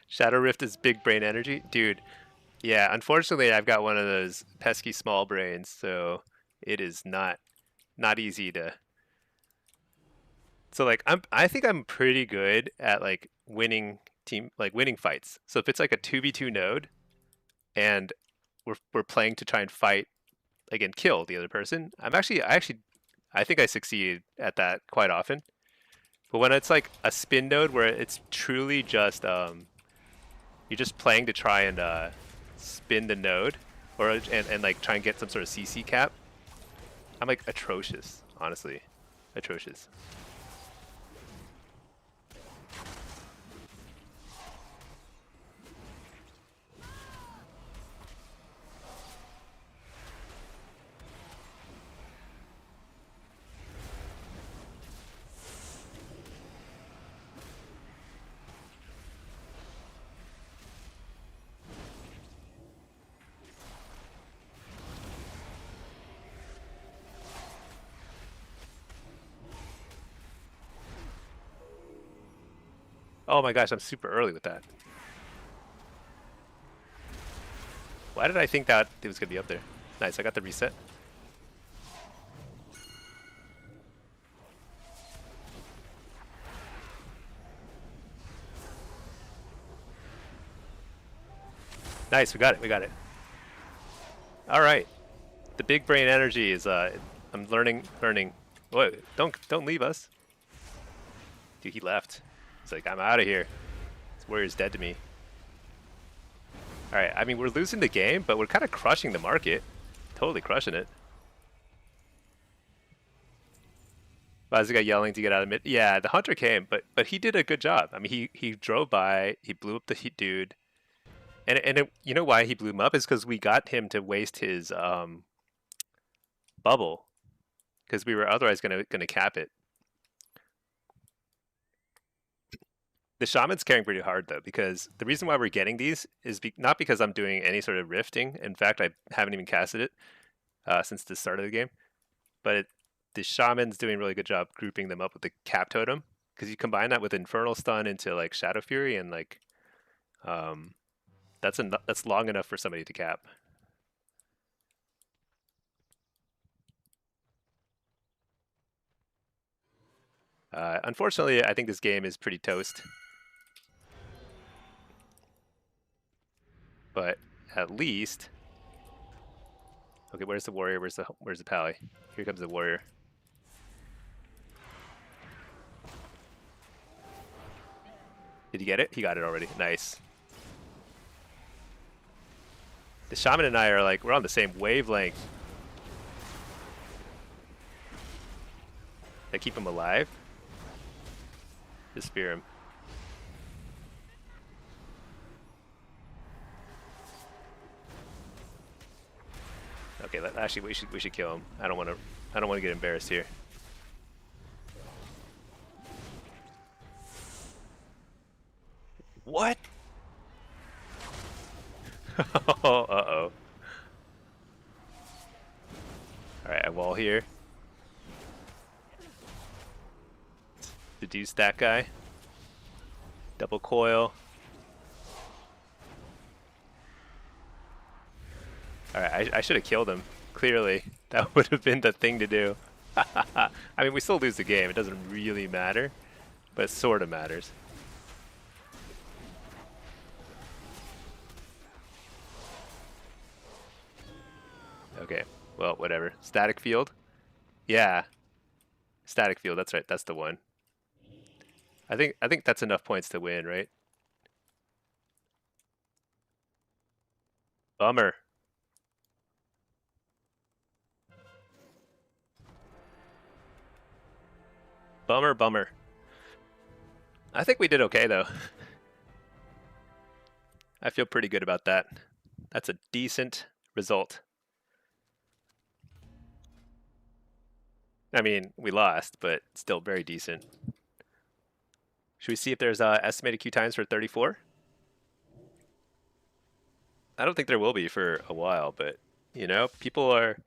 Shadow Rift is big brain energy. Dude, yeah, unfortunately I've got one of those pesky small brains, so it is not easy to. So like I think I'm pretty good at like winning winning fights. So if it's like a 2v2 node and we're playing to try and fight like and kill the other person, I think I succeed at that quite often. But when it's like a spin node where it's truly just you're just playing to try and spin the node or and like try and get some sort of CC cap, I'm like atrocious, honestly. Atrocious. Oh my gosh, I'm super early with that. Why did I think that it was going to be up there? Nice, I got the reset. Nice, we got it, we got it. All right. The big brain energy is, I'm learning. Whoa, don't leave us. Dude, he left. He's like, I'm out of here. This warrior's dead to me. All right, I mean, we're losing the game, but we're kind of crushing the market. Totally crushing it. Why is the guy yelling to get out of mid? Yeah, the hunter came, but he did a good job. I mean, he drove by, he blew up the dude, and you know why he blew him up is because we got him to waste his bubble, because we were otherwise gonna cap it. The shaman's carrying pretty hard though, because the reason why we're getting these is not because I'm doing any sort of rifting. In fact, I haven't even casted it since the start of the game. But the shaman's doing a really good job grouping them up with the cap totem, because you combine that with infernal stun into like shadow fury, and like that's long enough for somebody to cap. Unfortunately, I think this game is pretty toast. But at least, okay, where's the warrior? Where's the pally? Here comes the warrior. Did you get it? He got it already. Nice. The shaman and I are like, we're on the same wavelength. They keep him alive. Just spear him. Okay, actually we should kill him. I don't want to get embarrassed here. What? Uh-oh. Alright, I wall here. Deduce that guy. Double coil. Alright, I should have killed him. Clearly. That would have been the thing to do. I mean, we still lose the game. It doesn't really matter. But it sort of matters. Okay, well, whatever. Static field? Yeah. Static field, that's right. That's the one. I think that's enough points to win, right? Bummer. Bummer. I think we did okay, though. I feel pretty good about that. That's a decent result. I mean, we lost, but still very decent. Should we see if there's estimated queue times for 34? I don't think there will be for a while, but, you know, people are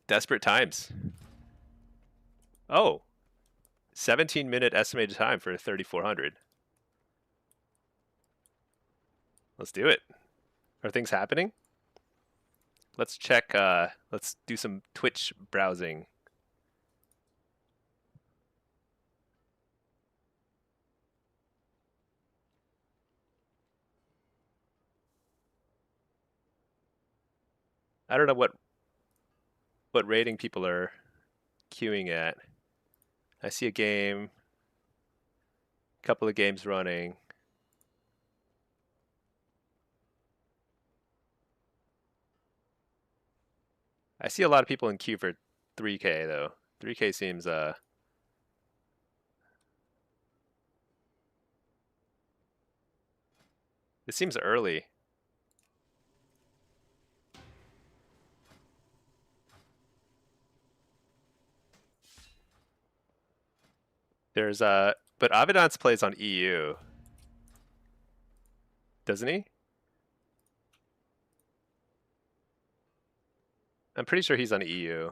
desperate times. Oh, 17-minute estimated time for 3,400. Let's do it. Are things happening? Let's check, let's do some Twitch browsing. I don't know what rating people are queuing at. I see a game, a couple of games running. I see a lot of people in queue for 3K though. 3K seems it seems early. There's but Avidance plays on EU. Doesn't he? I'm pretty sure he's on EU.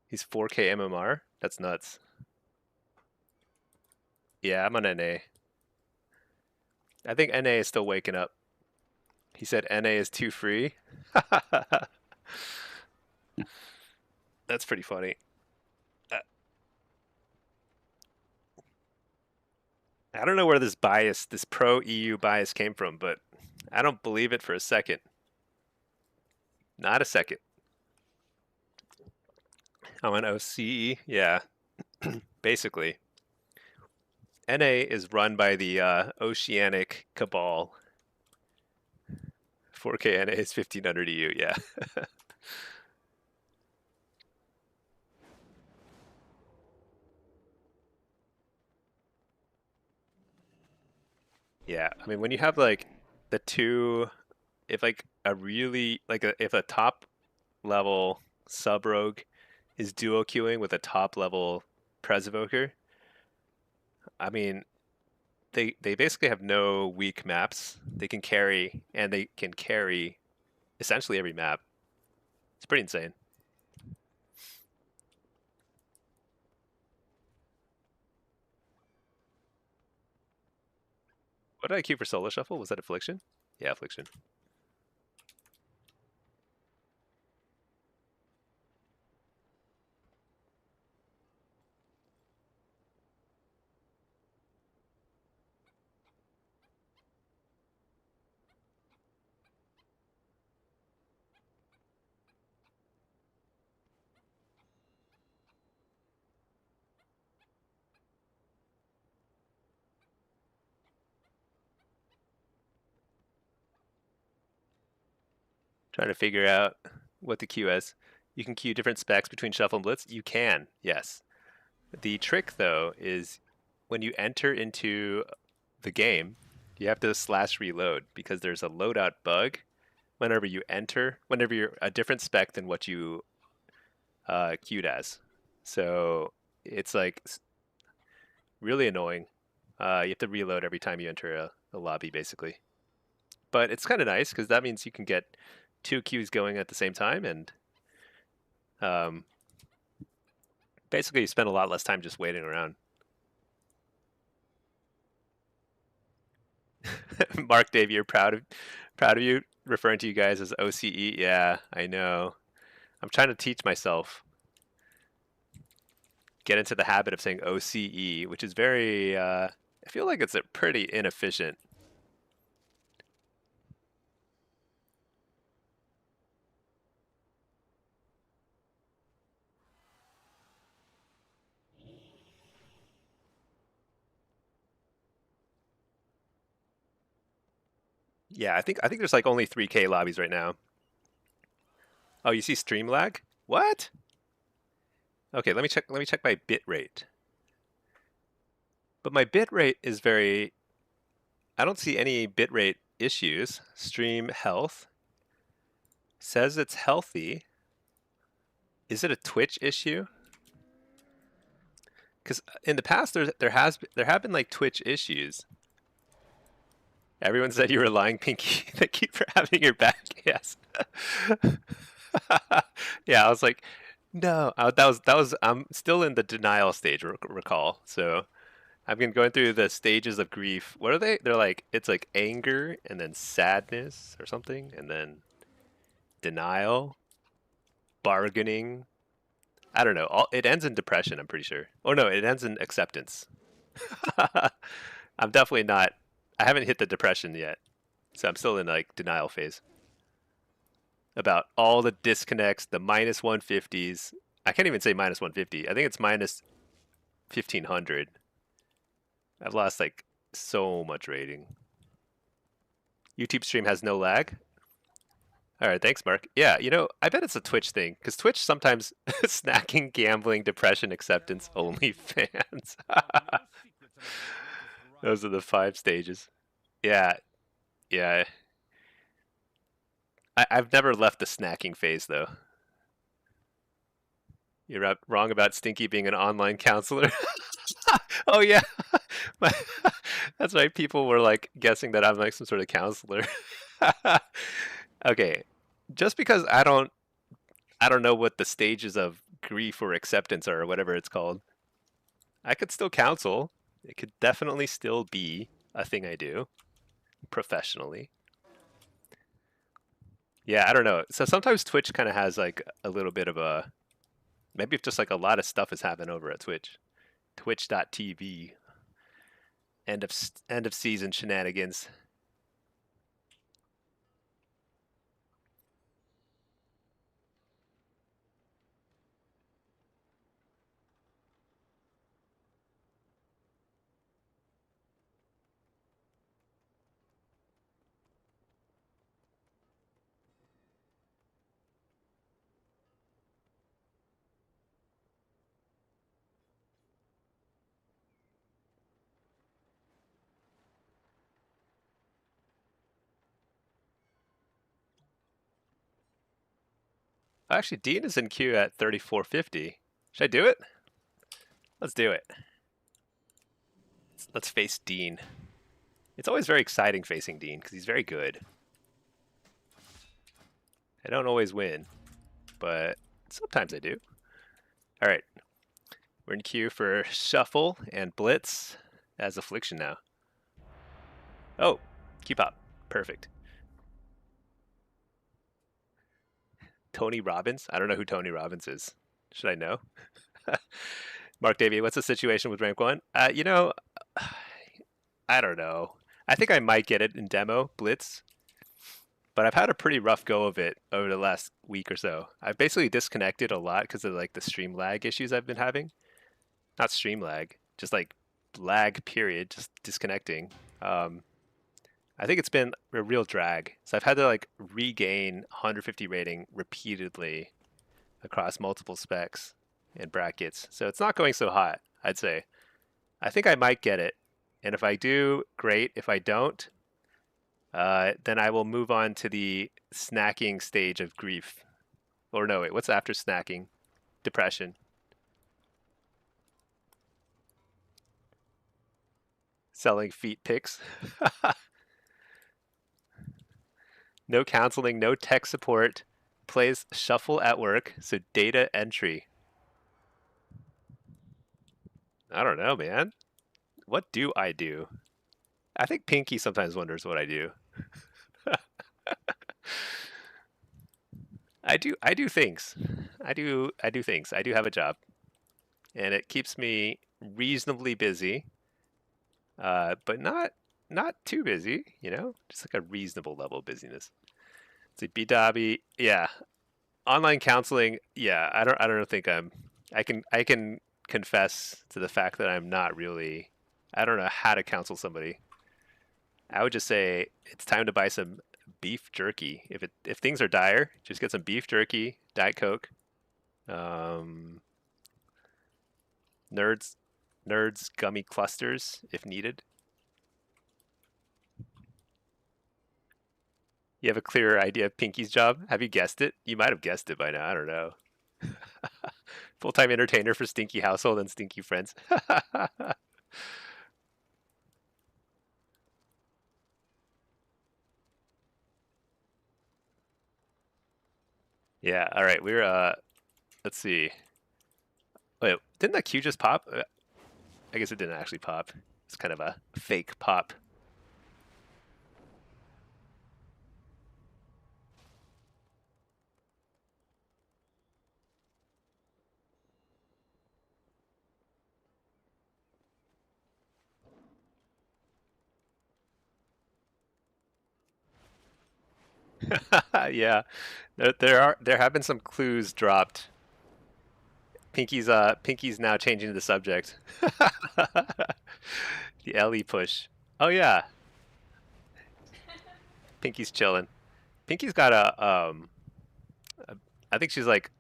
He's 4K MMR? That's nuts. Yeah, I'm on NA. I think NA is still waking up. He said NA is too free. That's pretty funny. I don't know where this bias, this pro-EU bias came from, but I don't believe it for a second. Not a second. I'm on OCE, yeah. Basically. NA is run by the Oceanic Cabal. 4K NA is 1500 EU, yeah. Yeah, I mean, when you have like the two, if like a really, like if a top level sub rogue is duo queuing with a top level Pres Evoker, I mean, they basically have no weak maps. They can carry, and they can carry essentially every map. It's pretty insane. What did I queue for solo shuffle? Was that affliction? Yeah, affliction. Trying to figure out what the queue is. You can queue different specs between shuffle and blitz. You can, yes. The trick though is when you enter into the game, you have to slash reload because there's a loadout bug whenever you enter, whenever you're a different spec than what you queued as. So it's like really annoying. You have to reload every time you enter a lobby, basically. But it's kind of nice because that means you can get two queues going at the same time, and um, basically you spend a lot less time just waiting around. Mark, Dave, you're proud of you, referring to you guys as OCE. Yeah, I know. I'm trying to teach myself get into the habit of saying OCE, which is very. I feel like it's a pretty inefficient. Yeah, I think there's like only 3K lobbies right now. Oh, you see stream lag? What? Okay, let me check my bit rate. But my bit rate is very. I don't see any bit rate issues. Stream health says it's healthy. Is it a Twitch issue? Because in the past there have been like Twitch issues. Everyone said you were lying, Pinky. Thank you for having your back. Yes. Yeah, I was like, no. That was. I'm still in the denial stage. Recall. So I've been going through the stages of grief. What are they? They're like it's like anger and then sadness or something, and then denial, bargaining. I don't know. It ends in depression. I'm pretty sure. Oh no, it ends in acceptance. I'm definitely not. I haven't hit the depression yet, so I'm still in like denial phase about all the disconnects, the minus 150s. I can't even say minus 150. I think it's minus 1500. I've lost like so much rating. YouTube stream has no lag. All right, thanks, Mark. Yeah, I bet it's a Twitch thing because Twitch sometimes snacking, gambling, depression, acceptance, only fans. Those are the 5 stages. Yeah, yeah. I've never left the snacking phase though. You're wrong about Stinky being an online counselor. Oh yeah, My- that's why people were like guessing that I'm like some sort of counselor. Okay, just because I don't know what the stages of grief or acceptance are or whatever it's called. I could still counsel. It could definitely still be a thing I do professionally. Yeah, I don't know. So sometimes Twitch kind of has like a little bit of a maybe if just like a lot of stuff is happening over at Twitch. Twitch.tv. End of season shenanigans. Actually, Dean is in queue at 3450. Should I do it? Let's do it. Let's face Dean. It's always very exciting facing Dean because he's very good. I don't always win, but sometimes I do. All right, we're in queue for Shuffle and Blitz as Affliction now. Oh, Q pop, perfect. Tony Robbins? I don't know who Tony Robbins is. Should I know? Mark Davey, what's the situation with rank 1? You know, I don't know. I think I might get it in demo, Blitz, but I've had a pretty rough go of it over the last week or so. I've basically disconnected a lot because of like the stream lag issues I've been having. Not stream lag, just like lag period, just disconnecting. I think it's been a real drag. So I've had to like regain 150 rating repeatedly across multiple specs and brackets. So it's not going so hot, I'd say. I think I might get it. And if I do, great. If I don't, then I will move on to the snacking stage of grief. Or no, wait, what's after snacking? Depression. Selling feet pics. No counseling, no tech support. Plays Shuffle at work, so data entry. I don't know, man. What do I do? I think Pinky sometimes wonders what I do. I do things. I do things. I do have a job. And it keeps me reasonably busy. But not too busy, you know? Just like a reasonable level of busyness. So B-Dobby, yeah. Online counseling, yeah, I don't think I can confess to the fact that I'm not really, I don't know how to counsel somebody. I would just say it's time to buy some beef jerky. If things are dire, just get some beef jerky, Diet Coke, nerds gummy clusters if needed. You have a clearer idea of Pinky's job? Have you guessed it? You might have guessed it by now. I don't know. Full-time entertainer for Stinky Household and Stinky Friends. Yeah, all right. Let's see. Wait, didn't that Q just pop? I guess it didn't actually pop. It's kind of a fake pop. Yeah, there have been some clues dropped. Pinky's now changing the subject. The Ellie push. Oh yeah, Pinky's chilling. Pinky's got I think she's like,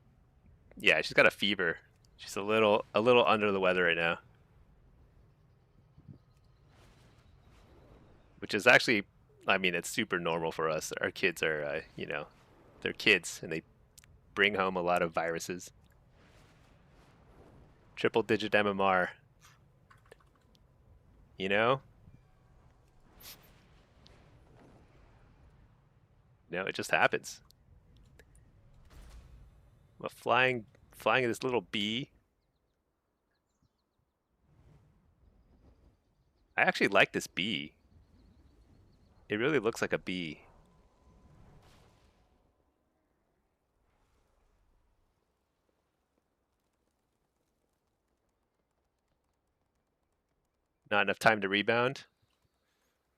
yeah, she's got a fever. She's a little under the weather right now, which is actually, I mean, it's super normal for us. Our kids are, you know, they're kids and they bring home a lot of viruses. Triple digit MMR. You know? No, it just happens. Well, flying this little bee. I actually like this bee. It really looks like a bee. Not enough time to rebound.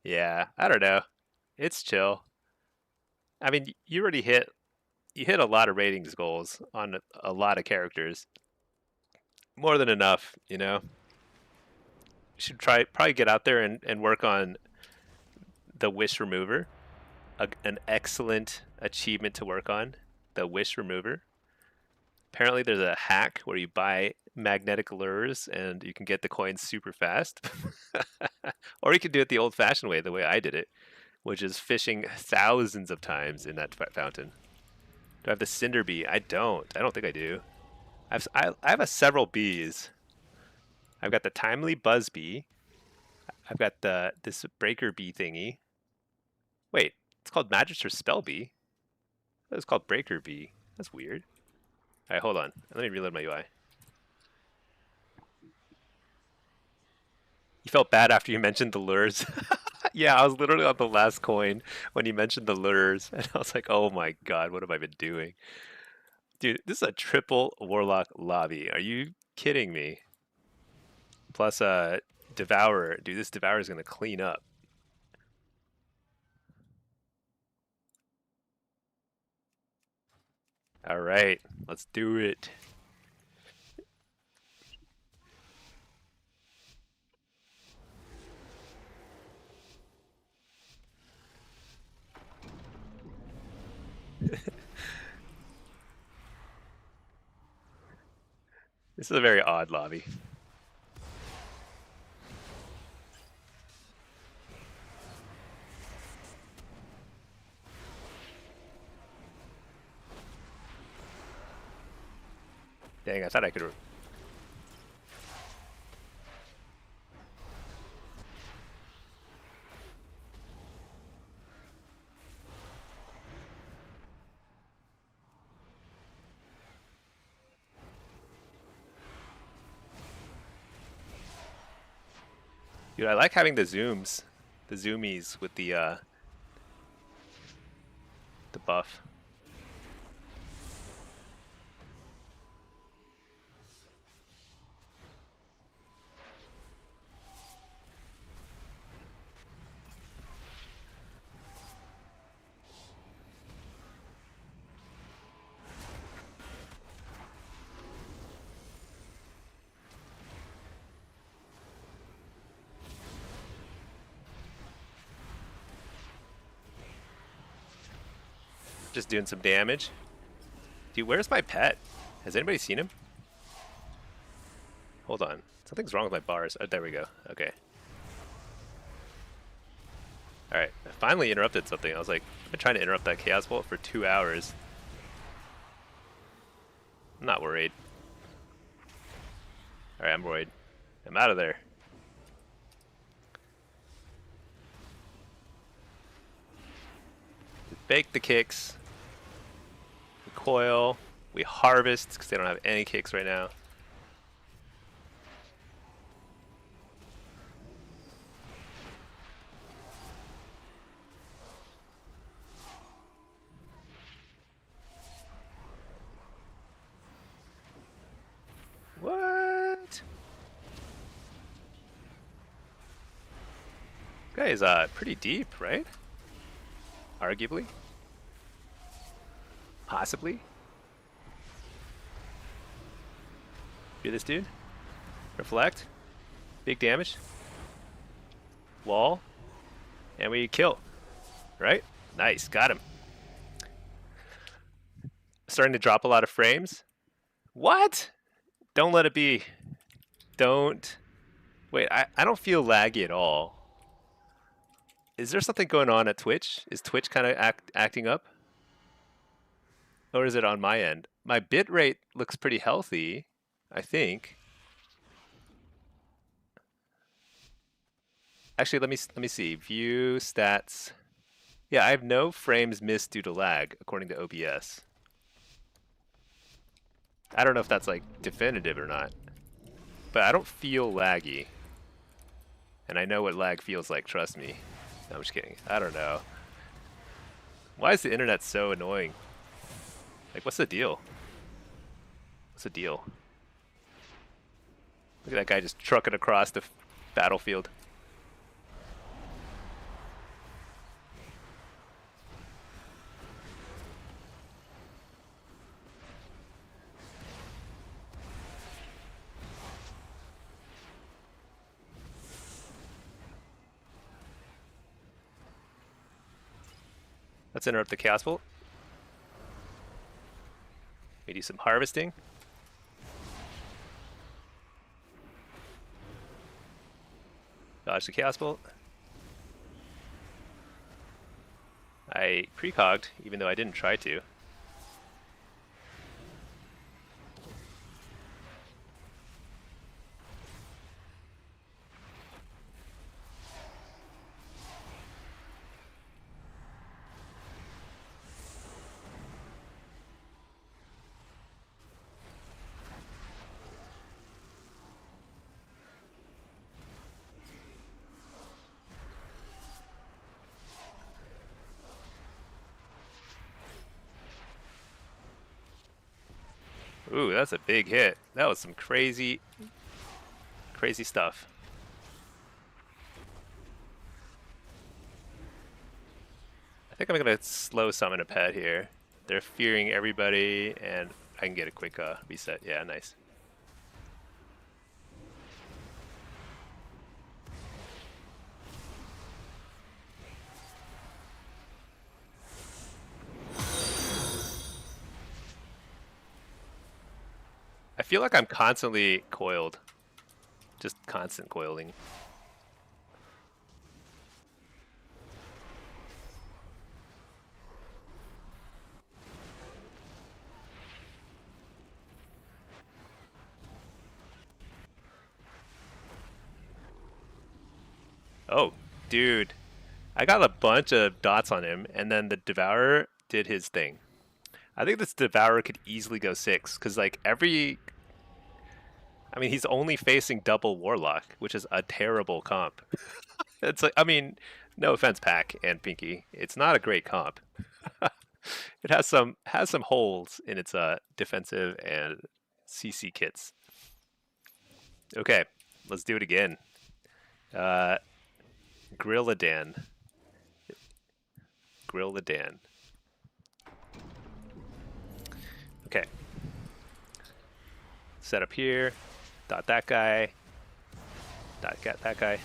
Yeah, I don't know. It's chill. I mean, you hit a lot of ratings goals on a lot of characters. More than enough, you know. You should probably get out there and work on the wish remover. An excellent achievement to work on. The wish remover. Apparently there's a hack where you buy magnetic lures and you can get the coins super fast. Or you can do it the old fashioned way, the way I did it, which is fishing thousands of times in that fountain. Do I have the cinder bee? I don't think I do. I have several bees. I've got the timely buzz bee. I've got this breaker bee thingy. Wait, it's called Magister Spell Bee. It's called breaker bee. That's weird. All right, hold on. Let me reload my UI. You felt bad after you mentioned the lures. Yeah, I was literally on the last coin when you mentioned the lures, and I was like, "Oh my god, what have I been doing?" Dude, this is a triple Warlock lobby. Are you kidding me? Plus, Devourer. Dude, this Devourer is gonna clean up. All right, let's do it. This is a very odd lobby. Dang, I thought I could. Dude, I like having the zooms, the zoomies with the buff. Just doing some damage. Dude, where's my pet? Has anybody seen him? Hold on. Something's wrong with my bars. Oh, there we go. Okay. Alright. I finally interrupted something. I was like, I've been trying to interrupt that Chaos Bolt for 2 hours. I'm not worried. Alright, I'm worried. I'm out of there. We bake the kicks. We coil. We harvest, because they don't have any kicks right now. What? This guy is pretty deep, right? Arguably. Possibly. Do this dude. Reflect. Big damage. Wall. And we kill. Right? Nice. Got him. Starting to drop a lot of frames. What? Don't let it be. Don't. Wait, I don't feel laggy at all. Is there something going on at Twitch? Is Twitch kind of acting up? Or is it on my end? My bit rate looks pretty healthy, I think. Actually, let me see. View stats. Yeah, I have no frames missed due to lag, according to OBS. I don't know if that's like definitive or not, but I don't feel laggy. And I know what lag feels like, trust me. No, I'm just kidding. I don't know. Why is the internet so annoying? Like, what's the deal? What's the deal? Look at that guy just trucking across the battlefield. Let's interrupt the Chaos Bolt. We do some harvesting. Dodge the Chaos Bolt. I precogged, even though I didn't try to. Ooh, that's a big hit. That was some crazy, crazy stuff. I think I'm gonna slow summon a pet here. They're fearing everybody, and I can get a quick reset. Yeah, nice. I feel like I'm constantly coiled. Just constant coiling. Oh, dude. I got a bunch of dots on him, and then the Devourer did his thing. I think this Devourer could easily go 6, because, like, I mean, he's only facing double Warlock, which is a terrible comp. It's like, I mean, no offense, Pack and Pinky. It's not a great comp. It has some holes in its defensive and CC kits. Okay, let's do it again. Grilladan. Grilladan. Okay. Set up here. Dot that guy. Dot that guy.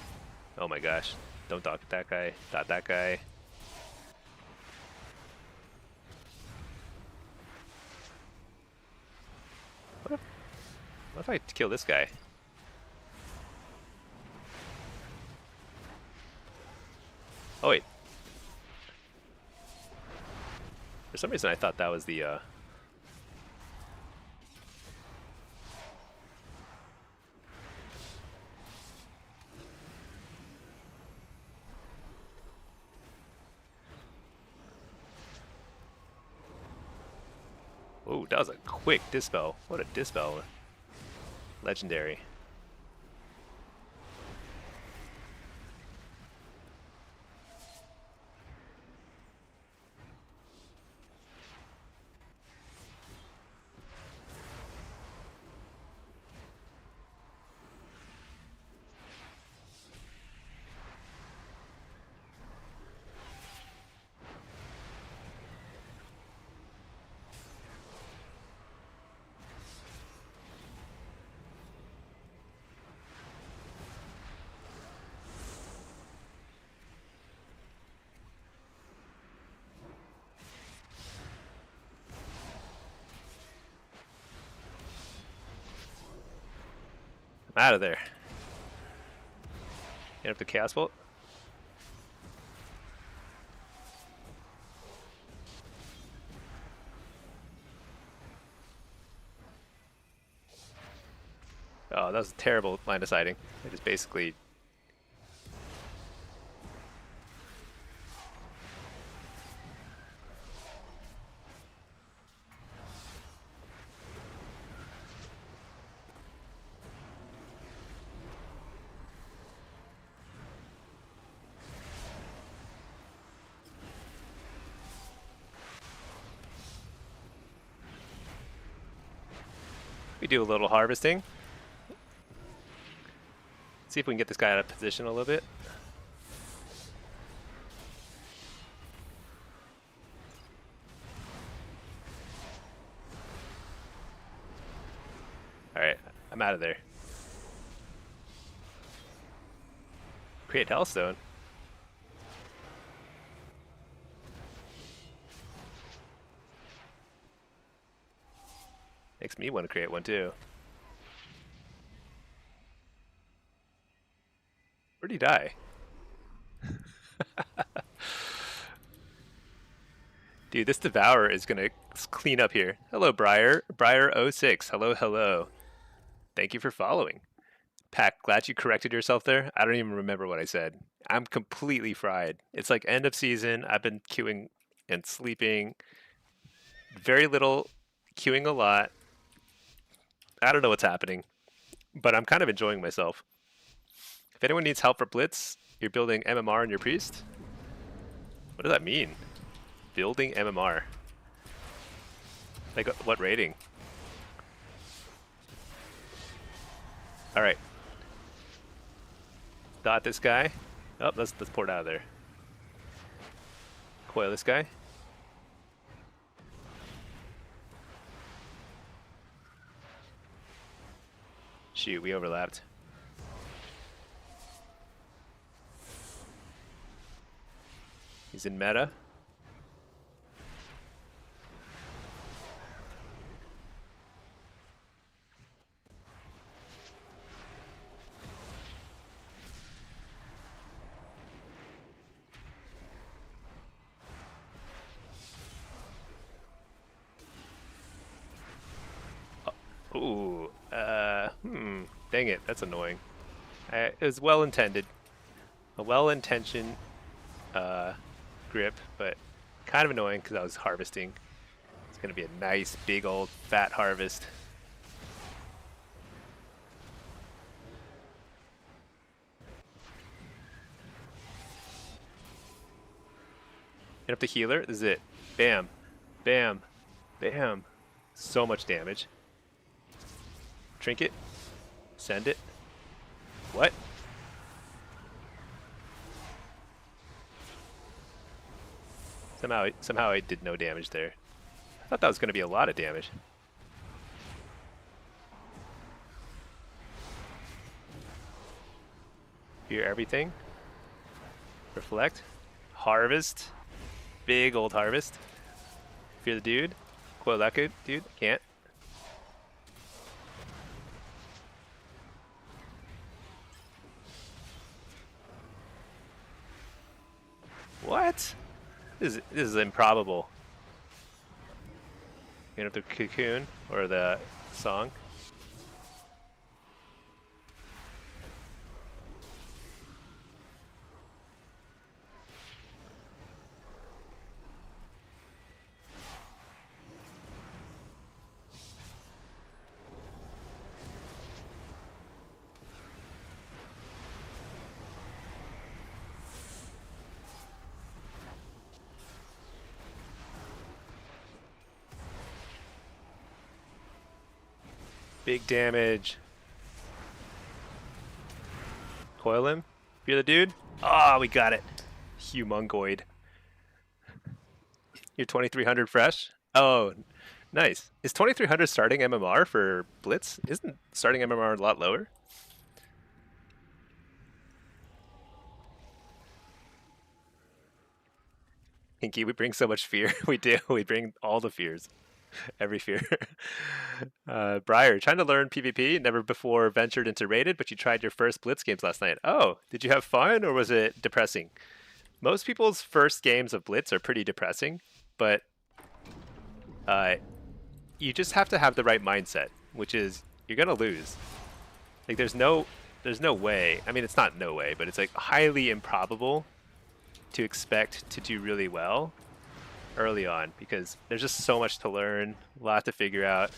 Oh my gosh. Don't dot that guy. Dot that guy. What if I kill this guy? Oh wait. For some reason I thought that was the Oh, that was a quick dispel. What a dispel. Legendary. I'm out of there. Get up the Chaos Bolt. Oh, that was a terrible line of sighting. I just basically... We do a little harvesting. See if we can get this guy out of position a little bit. Alright, I'm out of there. Create Hellstone. Makes me want to create one too. Where'd he die? Dude, this Devourer is gonna clean up here. Hello, Briar. Briar06. Hello, hello. Thank you for following. Pack, glad you corrected yourself there. I don't even remember what I said. I'm completely fried. It's like end of season. I've been queuing and sleeping. Very little, queuing a lot. I don't know what's happening, but I'm kind of enjoying myself. If anyone needs help for Blitz, you're building MMR in your Priest? What does that mean? Building MMR? Like, what rating? All right. Dot this guy. Oh, let's pour it out of there. Coil this guy. Shoot, we overlapped. He's in meta. Ooh, dang it, that's annoying. It was well intended, a well-intentioned grip, but kind of annoying because I was harvesting. It's gonna be a nice big old fat harvest. Hit up the healer. This is it. Bam, bam, bam. So much damage. Trinket. Send it. What? Somehow I did no damage there. I thought that was going to be a lot of damage. Fear everything. Reflect. Harvest. Big old harvest. Fear the dude. Coil that good dude. Can't. What? This is improbable. You know, the cocoon or the song. Big damage. Coil him. You're the dude? Ah, oh, we got it. Humongoid. You're 2300 fresh? Oh, nice. Is 2300 starting MMR for Blitz? Isn't starting MMR a lot lower? Hinky, we bring so much fear. We do. We bring all the fears. Every fear. Briar, trying to learn PvP, never before ventured into rated, but you tried your first Blitz games last night. Oh, did you have fun or was it depressing? Most people's first games of Blitz are pretty depressing, but you just have to have the right mindset, which is you're gonna lose. Like there's no way. I mean, it's not no way, but it's like highly improbable to expect to do really well early on because there's just so much to learn, a lot to figure out.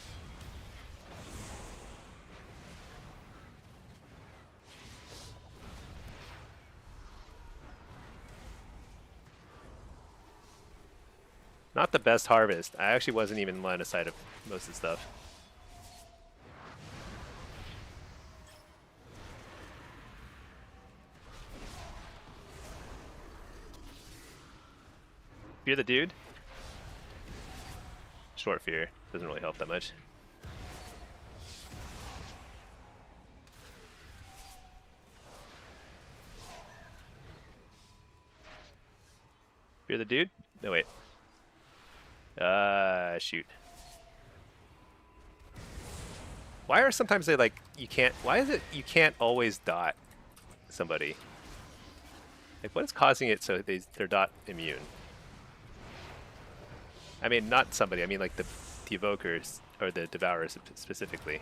Not the best harvest. I actually wasn't even in line of sight of most of the stuff. Fear the dude? Short fear. Doesn't really help that much. Fear the dude? No, wait. Shoot. Why are sometimes they like, you can't, why is it you can't always dot somebody? Like what is causing it so they're dot immune? I mean, not somebody, I mean like the evokers, or the devourers specifically.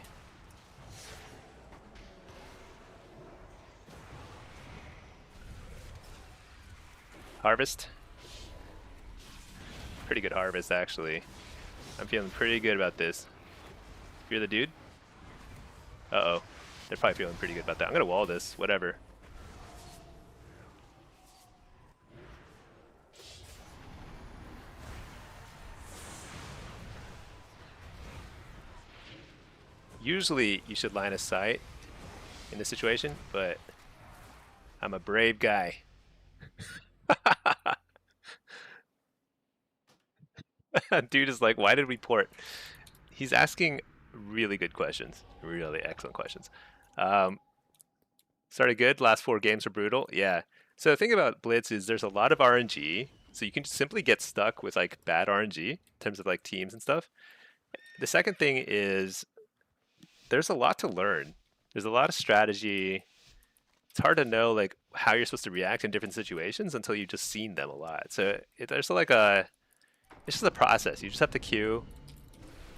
Harvest. Pretty good harvest, actually. I'm feeling pretty good about this. You're the dude? Uh-oh. They're probably feeling pretty good about that. I'm gonna wall this, whatever. Usually you should line of sight in this situation, but I'm a brave guy. Dude is like, why did we port? He's asking really good questions, really excellent questions. Um, Started good. Last 4 games are brutal. Yeah. So the thing about Blitz is there's a lot of RNG, so you can just simply get stuck with like bad RNG in terms of like teams and stuff. The second thing is there's a lot to learn. There's a lot of strategy. It's hard to know like how you're supposed to react in different situations until you've just seen them a lot. So there's like it's just a process. You just have to queue,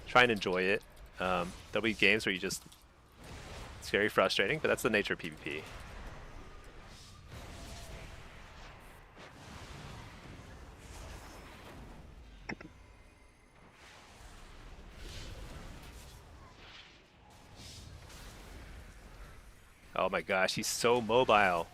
try and enjoy it. There'll be games where it's very frustrating, but that's the nature of PvP. Oh my gosh, he's so mobile.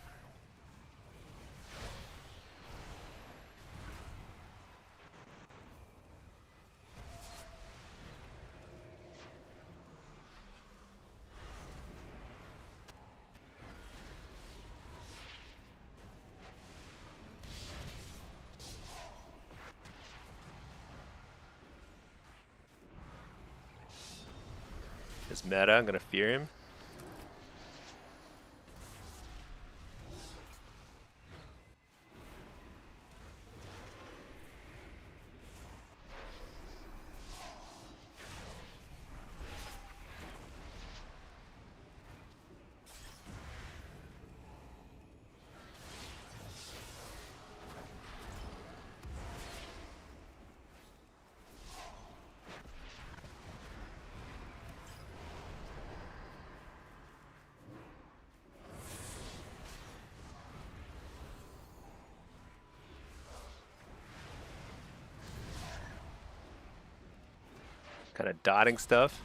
His meta, I'm gonna fear him. Kind of dotting stuff.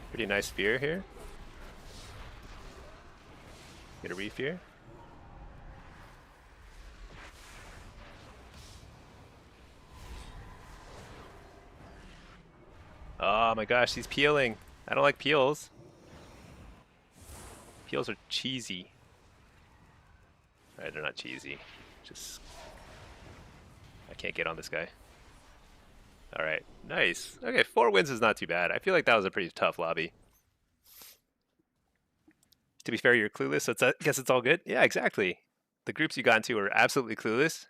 Pretty nice fear here. Get a re-fear. Oh my gosh, he's peeling. I don't like peels. Peels are cheesy. Alright, they're not cheesy. Just I can't get on this guy. Alright, nice. Okay, 4 wins is not too bad. I feel like that was a pretty tough lobby. To be fair, you're clueless, so I guess it's all good. Yeah, exactly. The groups you got into are absolutely clueless.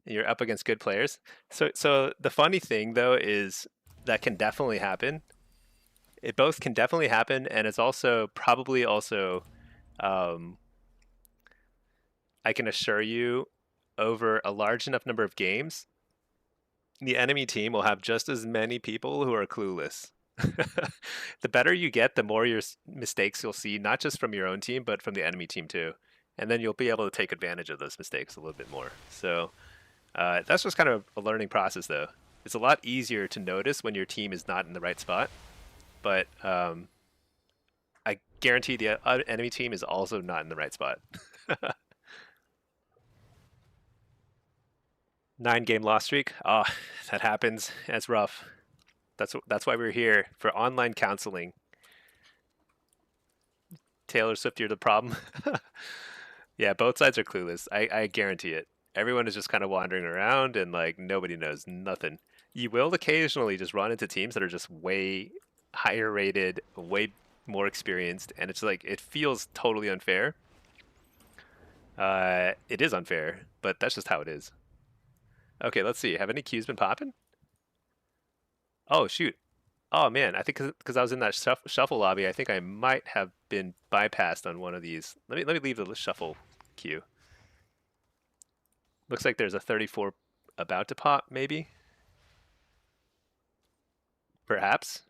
And you're up against good players. So the funny thing though is that can definitely happen. It both can definitely happen, and it's also probably also, um, I can assure you, over a large enough number of games, the enemy team will have just as many people who are clueless. The better you get, the more your mistakes you'll see, not just from your own team, but from the enemy team too. And then you'll be able to take advantage of those mistakes a little bit more. So that's just kind of a learning process, though. It's a lot easier to notice when your team is not in the right spot, but I guarantee the enemy team is also not in the right spot. 9 game loss streak. Oh, that happens. That's rough. That's why we're here for online counseling. Taylor Swift, you're the problem. Yeah, both sides are clueless. I guarantee it. Everyone is just kind of wandering around and like nobody knows nothing. You will occasionally just run into teams that are just way higher rated, way more experienced, and it's like it feels totally unfair. It is unfair, but that's just how it is. Okay, let's see. Have any queues been popping? Oh shoot. Oh man, I think because I was in that shuffle lobby, I think I might have been bypassed on one of these. Let me leave the shuffle queue. Looks like there's a 34 about to pop, maybe. perhaps.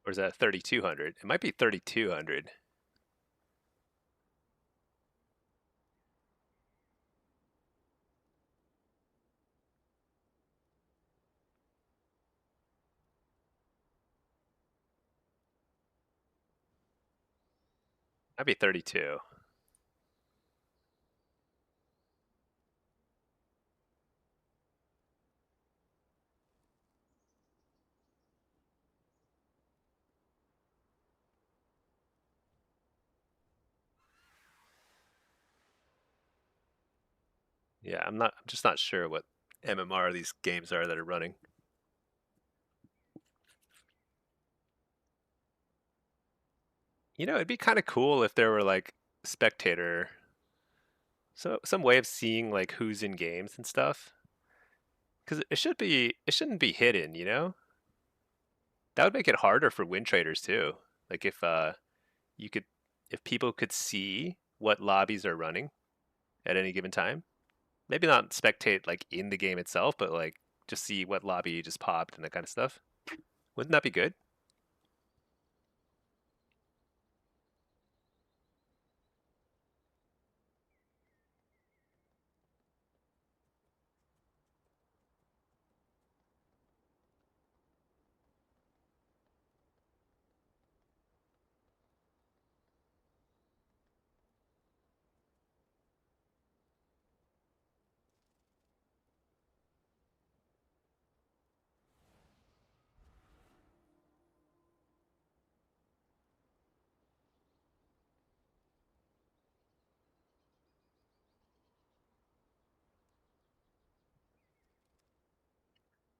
Or is that 3,200? It might be 3,200. Might be 32. Yeah, I'm just not sure what MMR these games are that are running. It'd be kind of cool if there were like spectator, so some way of seeing like who's in games and stuff. Because it shouldn't be hidden. That would make it harder for win traders too. Like if you could, if people could see what lobbies are running at any given time. Maybe not spectate like in the game itself, but like just see what lobby you just popped and that kind of stuff. Wouldn't that be good?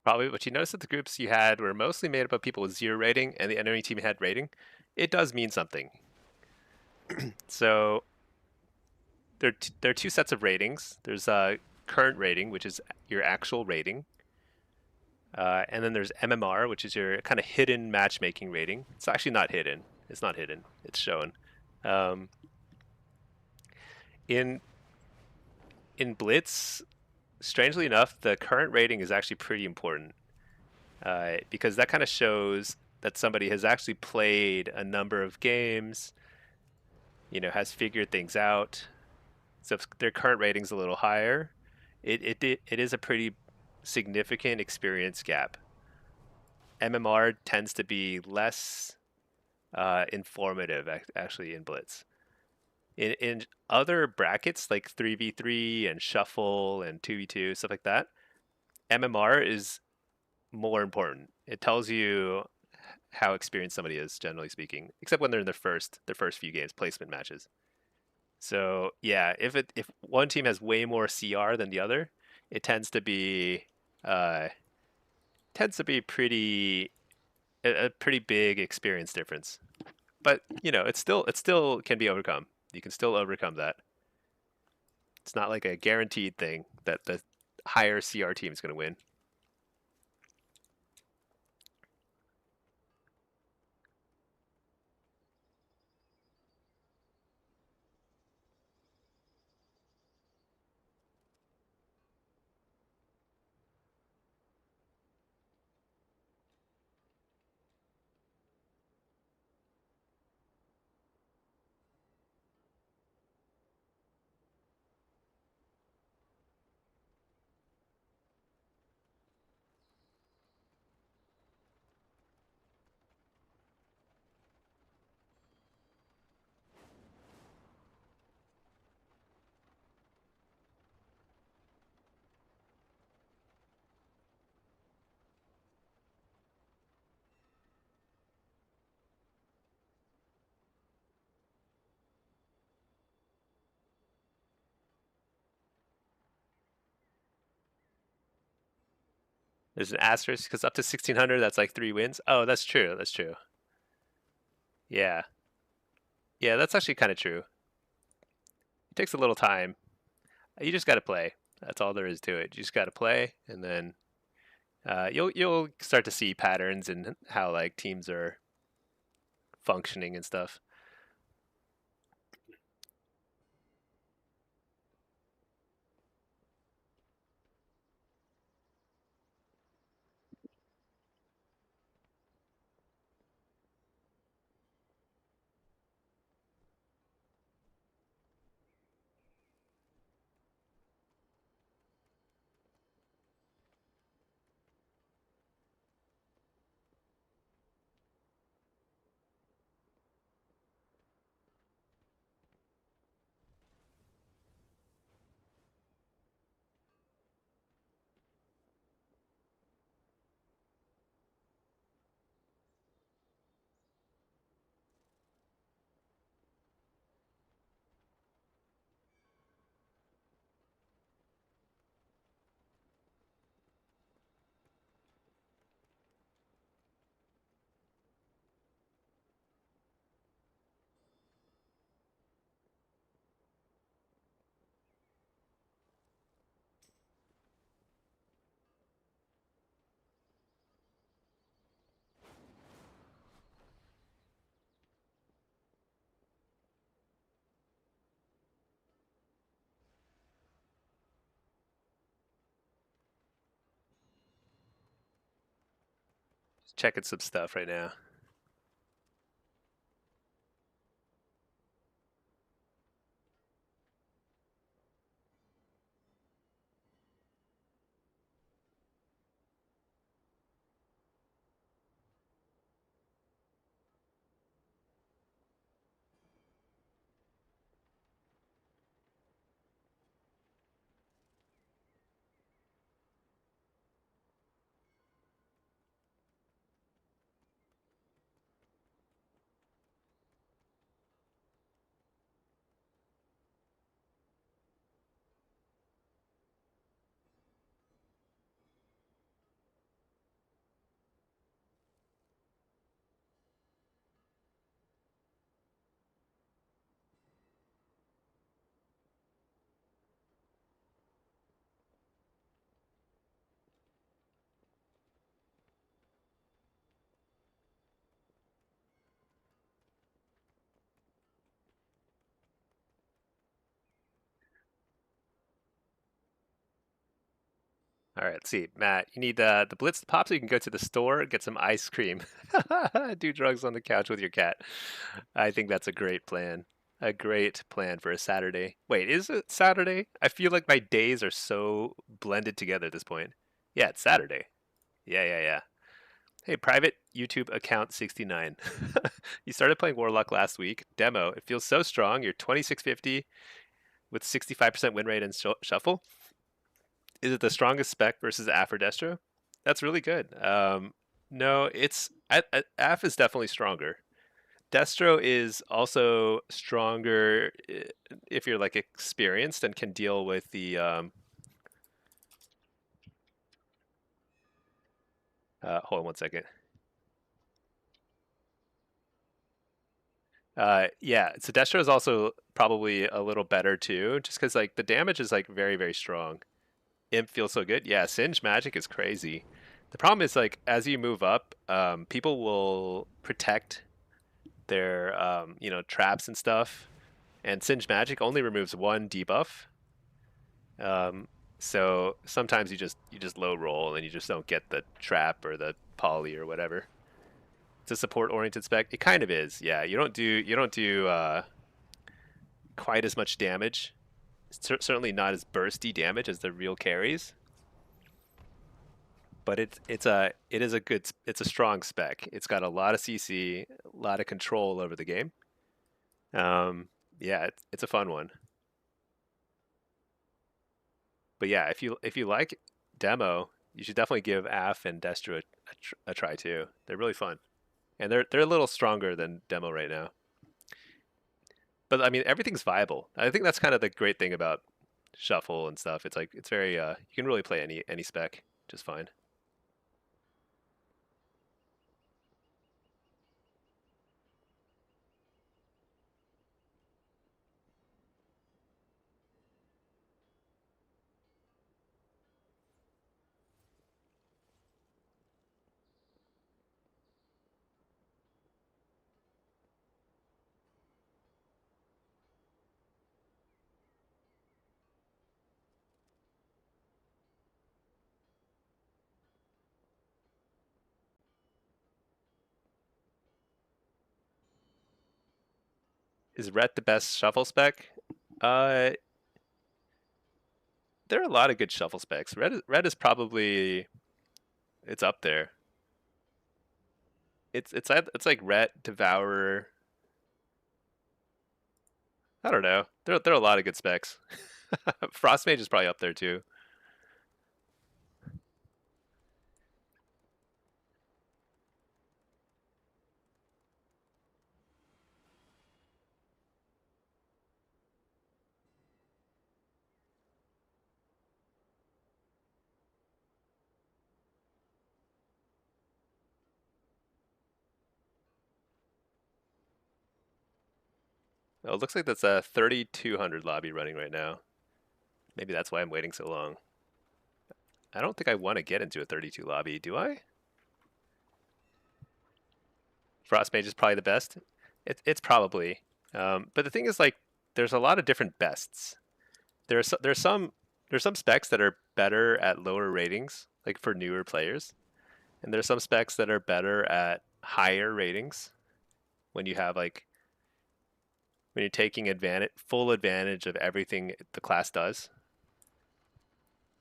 Probably, but you notice that the groups you had were mostly made up of people with zero rating, and the enemy team had rating. It does mean something. So there are two sets of ratings. There's current rating, which is your actual rating, and then there's MMR, which is your kind of hidden matchmaking rating. It's actually not hidden. It's not hidden. It's shown. Um, in in Blitz, strangely enough, the current rating is actually pretty important because that kind of shows that somebody has actually played a number of games, has figured things out. So if their current rating's a little higher, it is a pretty significant experience gap. MMR tends to be less informative actually in Blitz. In other brackets like 3v3 and shuffle and 2v2 stuff like that, MMR is more important. It tells you how experienced somebody is, generally speaking, except when they're in their first few games, placement matches. So yeah, if one team has way more CR than the other, it uh, tends to be pretty a pretty big experience difference. But it still can be overcome. You can still overcome that. It's not like a guaranteed thing that the higher CR team is going to win. There's an asterisk because up to 1600, that's like 3 wins. Oh, that's true. That's true. Yeah, yeah, that's actually kind of true. It takes a little time. You just got to play. That's all there is to it. You just got to play, and then you'll start to see patterns in how like teams are functioning and stuff. checking some stuff right now. All right, let's see, Matt. You need the Blitz to pop so you can go to the store, get some ice cream, do drugs on the couch with your cat. I think that's a great plan. A great plan for a Saturday. Wait, is it Saturday? I feel like my days are so blended together at this point. Yeah, it's Saturday. Yeah. Hey, private YouTube account 69. You started playing Warlock last week. Demo. It feels so strong. You're 2650 with 65% win rate and shuffle. Is it the strongest spec versus AF or Destro? That's really good. No, it's AF is definitely stronger. Destro is also stronger if you're like experienced and can deal with the. Hold on one second. Yeah, so Destro is also probably a little better too, just because like the damage is like very strong. Imp feels so good. Yeah, Singe magic is crazy. The problem is like as you move up, people will protect their traps and stuff, and Singe magic only removes one debuff. Um, so sometimes you just low roll and you just don't get the trap or the poly or whatever. It's a support oriented spec. It kind of is. Yeah, you don't do quite as much damage. Certainly not as bursty damage as the real carries, but it's a strong spec. It's got a lot of CC, a lot of control over the game. Yeah, it's a fun one. But yeah, if you like demo, you should definitely give AF and Destro a try too. They're really fun, and they're a little stronger than demo right now. But I mean, everything's viable. I think that's kind of the great thing about shuffle and stuff. It's like it's very you can really play any spec just fine. Is Ret the best shuffle spec? Uh, there are a lot of good shuffle specs. Red is probably it's up there. It's like Ret, Devourer. I don't know. There are a lot of good specs. Frostmage is probably up there too. Oh, it looks like that's a 3200 lobby running right now. Maybe that's why I'm waiting so long. I don't think I want to get into a 32 lobby, do I? Frostmage is probably the best. It's probably. But the thing is, like, there's a lot of different bests. There's some specs that are better at lower ratings, like for newer players, And there's some specs that are better at higher ratings when you have like when you're taking full advantage of everything the class does.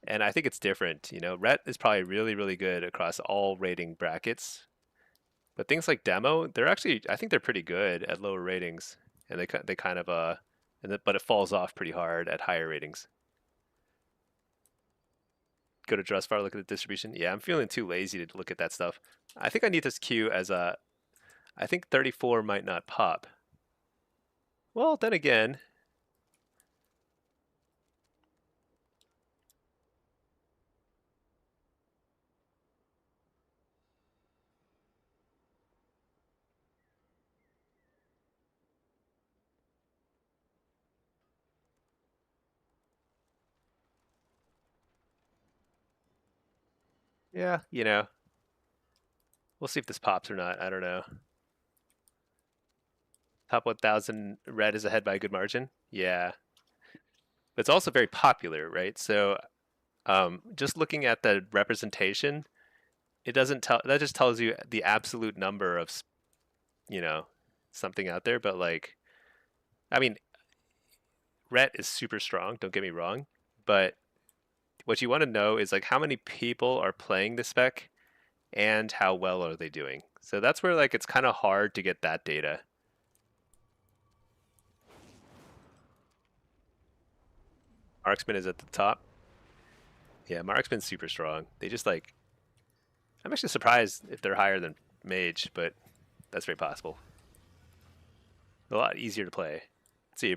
And I think it's different. You know, Ret is probably really, really good across all rating brackets. But things like Demo, they're actually, I think they're pretty good at lower ratings, and they kind of but it falls off pretty hard at higher ratings. Go to Dressbar, look at the distribution. Yeah, I'm feeling too lazy to look at that stuff. I think I need this queue as a. I think 34 might not pop. Well, then again, yeah, you know, we'll see if this pops or not. I don't know. Top 1,000 red is ahead by a good margin. Yeah, but it's also very popular, right? So just looking at the representation, it doesn't tell. That just tells you the absolute number of, you know, something out there. But like, I mean, ret is super strong. Don't get me wrong, but what you want to know is like how many people are playing the spec and how well are they doing. So that's where like it's kind of hard to get that data. Marksman is at the top. Yeah, Marksman's super strong. They just like I'm actually surprised if they're higher than Mage, but that's very possible. A lot easier to play. Let's see.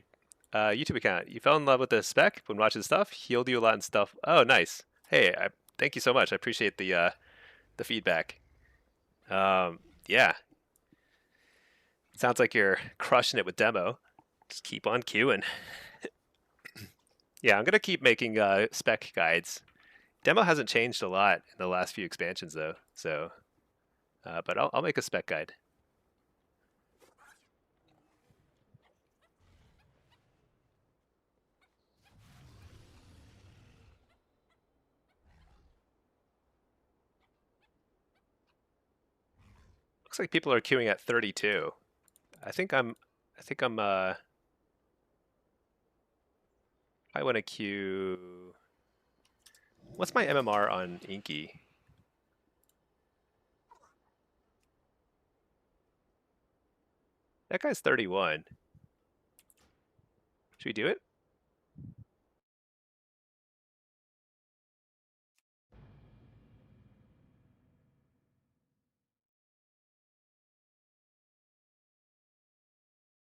YouTube account. You fell in love with the spec when watching stuff. Healed you a lot and stuff. Oh, nice. Hey, thank you so much. I appreciate the feedback. Yeah, sounds like you're crushing it with demo. Just keep on queuing. Yeah, I'm gonna keep making spec guides. Demo hasn't changed a lot in the last few expansions though, so but I'll make a spec guide. Looks like people are queuing at 32. I think I'm I think I'm I want to queue. What's my MMR on Inky? That guy's 31. Should we do it?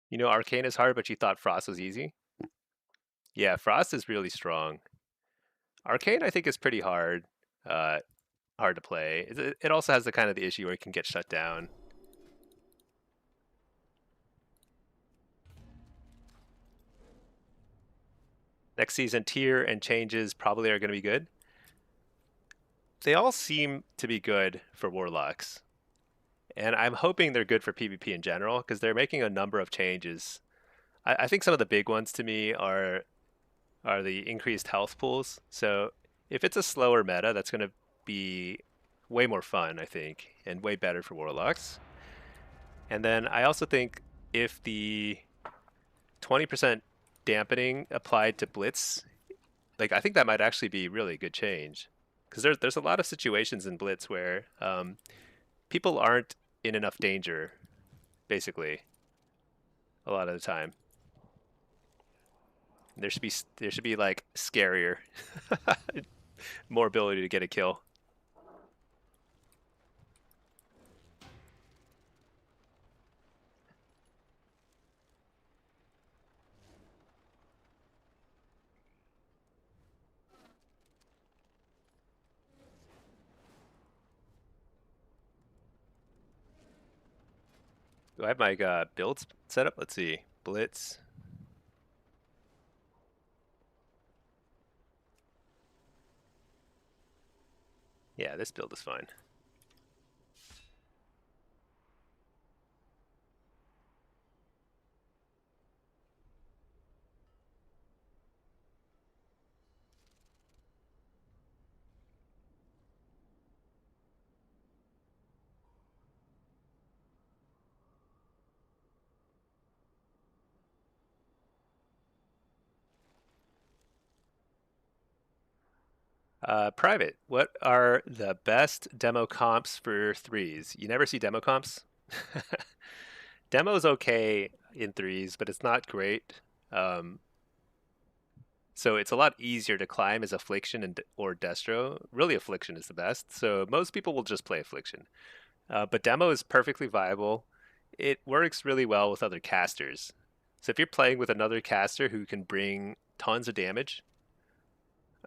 You know, Arcane is hard, but you thought Frost was easy. Yeah, Frost is really strong. Arcane, I think, is pretty hard. Uh, hard to play. It also has the kind of the issue where it can get shut down. Next season, tier and changes probably are going to be good. They all seem to be good for Warlocks. And I'm hoping they're good for PvP in general because they're making a number of changes. I think some of the big ones to me are the increased health pools. So if it's a slower meta, that's going to be way more fun, I think, and way better for Warlocks. And then I also think if the 20% dampening applied to Blitz, like I think that might actually be really a good change. Because there's a lot of situations in Blitz where people aren't in enough danger, basically, a lot of the time. There should be like scarier, more ability to get a kill. Do I have my builds set up? Let's see. Blitz. Yeah, this build is fine. Private, what are the best demo comps for threes? You never see demo comps? Demo's okay in threes, but it's not great. Um, so it's a lot easier to climb as Affliction or Destro. Really, Affliction is the best. So most people will just play Affliction. But demo is perfectly viable. It works really well with other casters. So if you're playing with another caster who can bring tons of damage,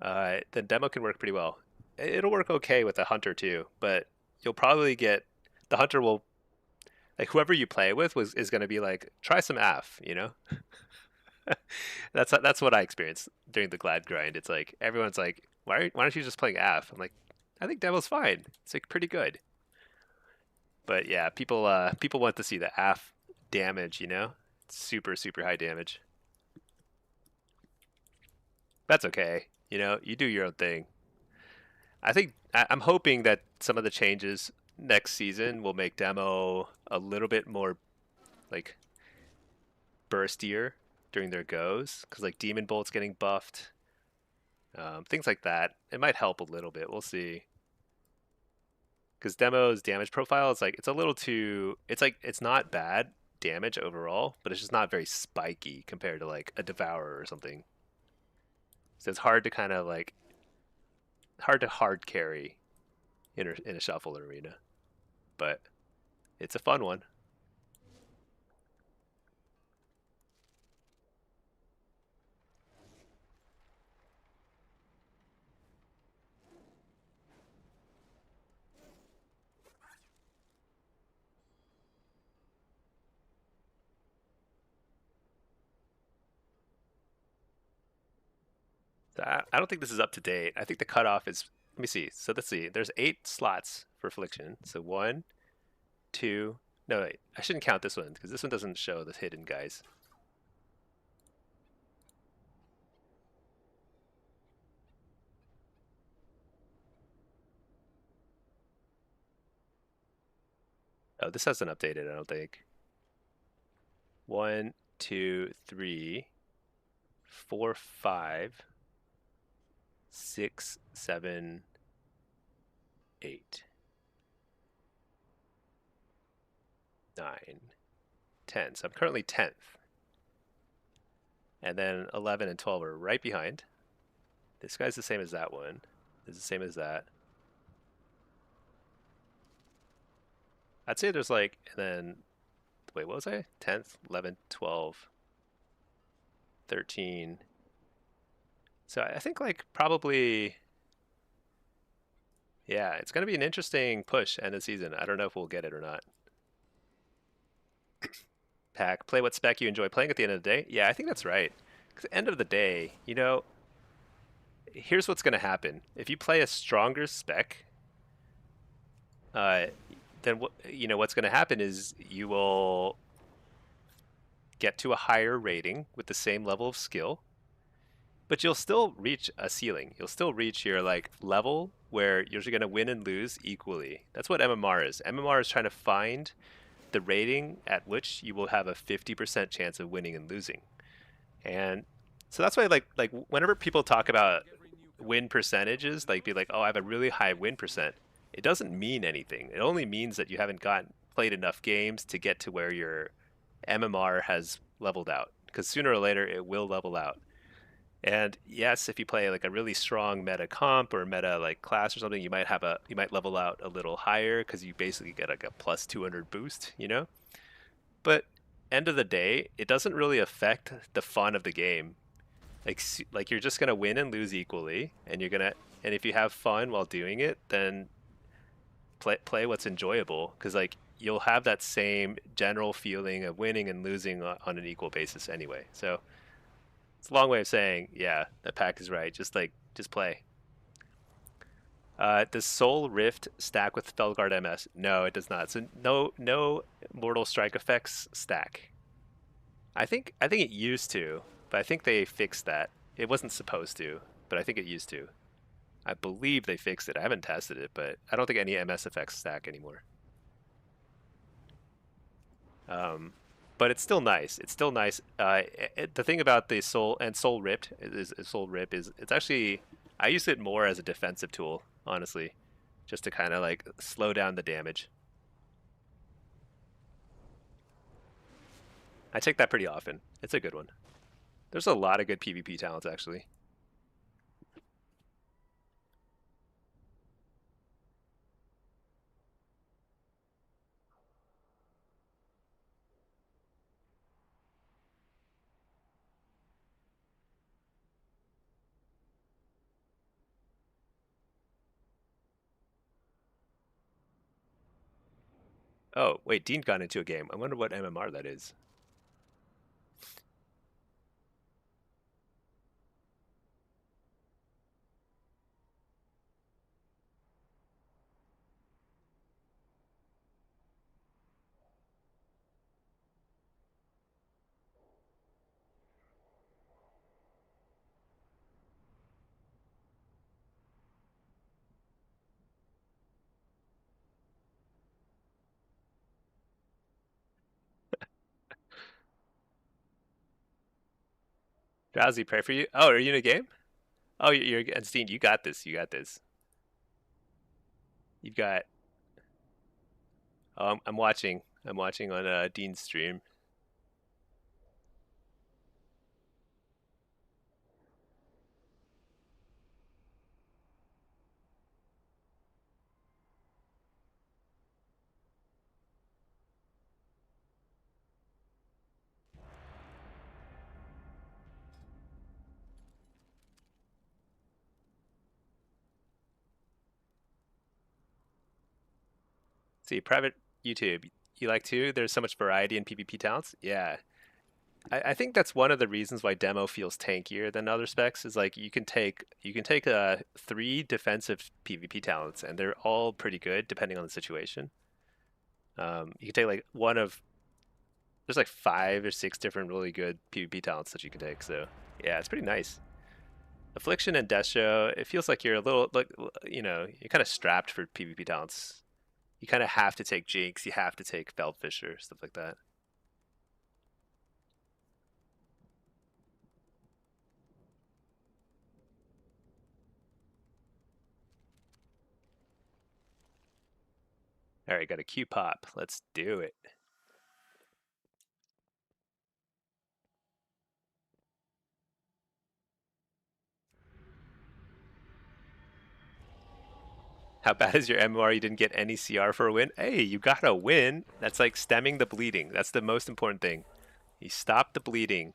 then demo can work pretty well. It'll work okay with a hunter too, but you'll probably get the hunter will like whoever you play with is going to be like try some AF, you know. That's what I experienced during the Glad grind. It's like everyone's like, why aren't you just playing AF? I'm like, I think demo's fine. It's like pretty good. But yeah, people want to see the AF damage, you know? It's super high damage. That's okay. You know, you do your own thing. I'm hoping that some of the changes next season will make demo a little bit more like burstier during their goes because like Demon Bolt's getting buffed, things like that. It might help a little bit. We'll see. Because demo's damage profile is like it's a little too. It's like it's not bad damage overall, but it's just not very spiky compared to like a Devourer or something. So it's hard to kind of like hard carry in a shuffle arena, but it's a fun one. I don't think this is up to date. I think the cutoff is. Let me see. So let's see. There's 8 slots for Affliction. So one, two. No, wait. I shouldn't count this one because this one doesn't show the hidden guys. Oh, this hasn't updated. I don't think. 1, 2, 3, 4, 5, 6, 7, 8, 9, 10. So I'm currently 10th. And then 11 and 12 are right behind. This guy's the same as that one. This is the same as that. I'd say there's like, and then, wait, what was I? 10th, 11th, 12, 13. So I think like probably, yeah, it's going to be an interesting push end of season. I don't know if we'll get it or not. Pack, play what spec you enjoy playing at the end of the day. Yeah, I think that's right. Because at the end of the day, you know, here's what's going to happen. If you play a stronger spec, then you know what's going to happen is you will get to a higher rating with the same level of skill, but you'll still reach a ceiling. You'll still reach your like level where you're going to win and lose equally. That's what MMR is. MMR is trying to find the rating at which you will have a 50% chance of winning and losing. And so that's why like whenever people talk about win percentages, like be like, oh, I have a really high win percent. It doesn't mean anything. It only means that you haven't played enough games to get to where your MMR has leveled out. Because sooner or later it will level out. And yes, if you play like a really strong meta comp or meta like class or something, you might level out a little higher because you basically get like a plus 200 boost, you know? But end of the day, it doesn't really affect the fun of the game. Like you're just gonna win and lose equally, and and if you have fun while doing it, then play what's enjoyable because like you'll have that same general feeling of winning and losing on an equal basis anyway. So it's a long way of saying, yeah, that pack is right. Just play. Does Soul Rift stack with Felguard MS? No, it does not. So no Mortal Strike effects stack. I think it used to, but I think they fixed that. It wasn't supposed to, but I think it used to. I believe they fixed it. I haven't tested it, but I don't think any MS effects stack anymore. But it's still nice. It's still nice. The thing about the Soul Ripped is Soul Rip is it's actually I use it more as a defensive tool, honestly, just to kind of like slow down the damage. I take that pretty often. It's a good one. There's a lot of good PvP talents, actually. Oh, wait, Dean got into a game. I wonder what MMR that is. Drowsy, pray for you. Oh, are you in a game? Oh, you're against Dean. You got this. You got this. You've got. Oh, I'm watching. I'm watching on Dean's stream. See, private YouTube. You like to? There's so much variety in PvP talents. Yeah, I think that's one of the reasons why demo feels tankier than other specs. Is like you can take three defensive PvP talents, and they're all pretty good depending on the situation. You can take like one of there's like 5 or 6 different really good PvP talents that you can take. So yeah, it's pretty nice. Affliction and Death Show. It feels like you're a little like you're kind of strapped for PvP talents. You kind of have to take Jinx. You have to take Feldfisher, stuff like that. All right, got a Q pop. Let's do it. How bad is your MMR? You didn't get any CR for a win? Hey, you got a win. That's like stemming the bleeding. That's the most important thing. You stopped the bleeding.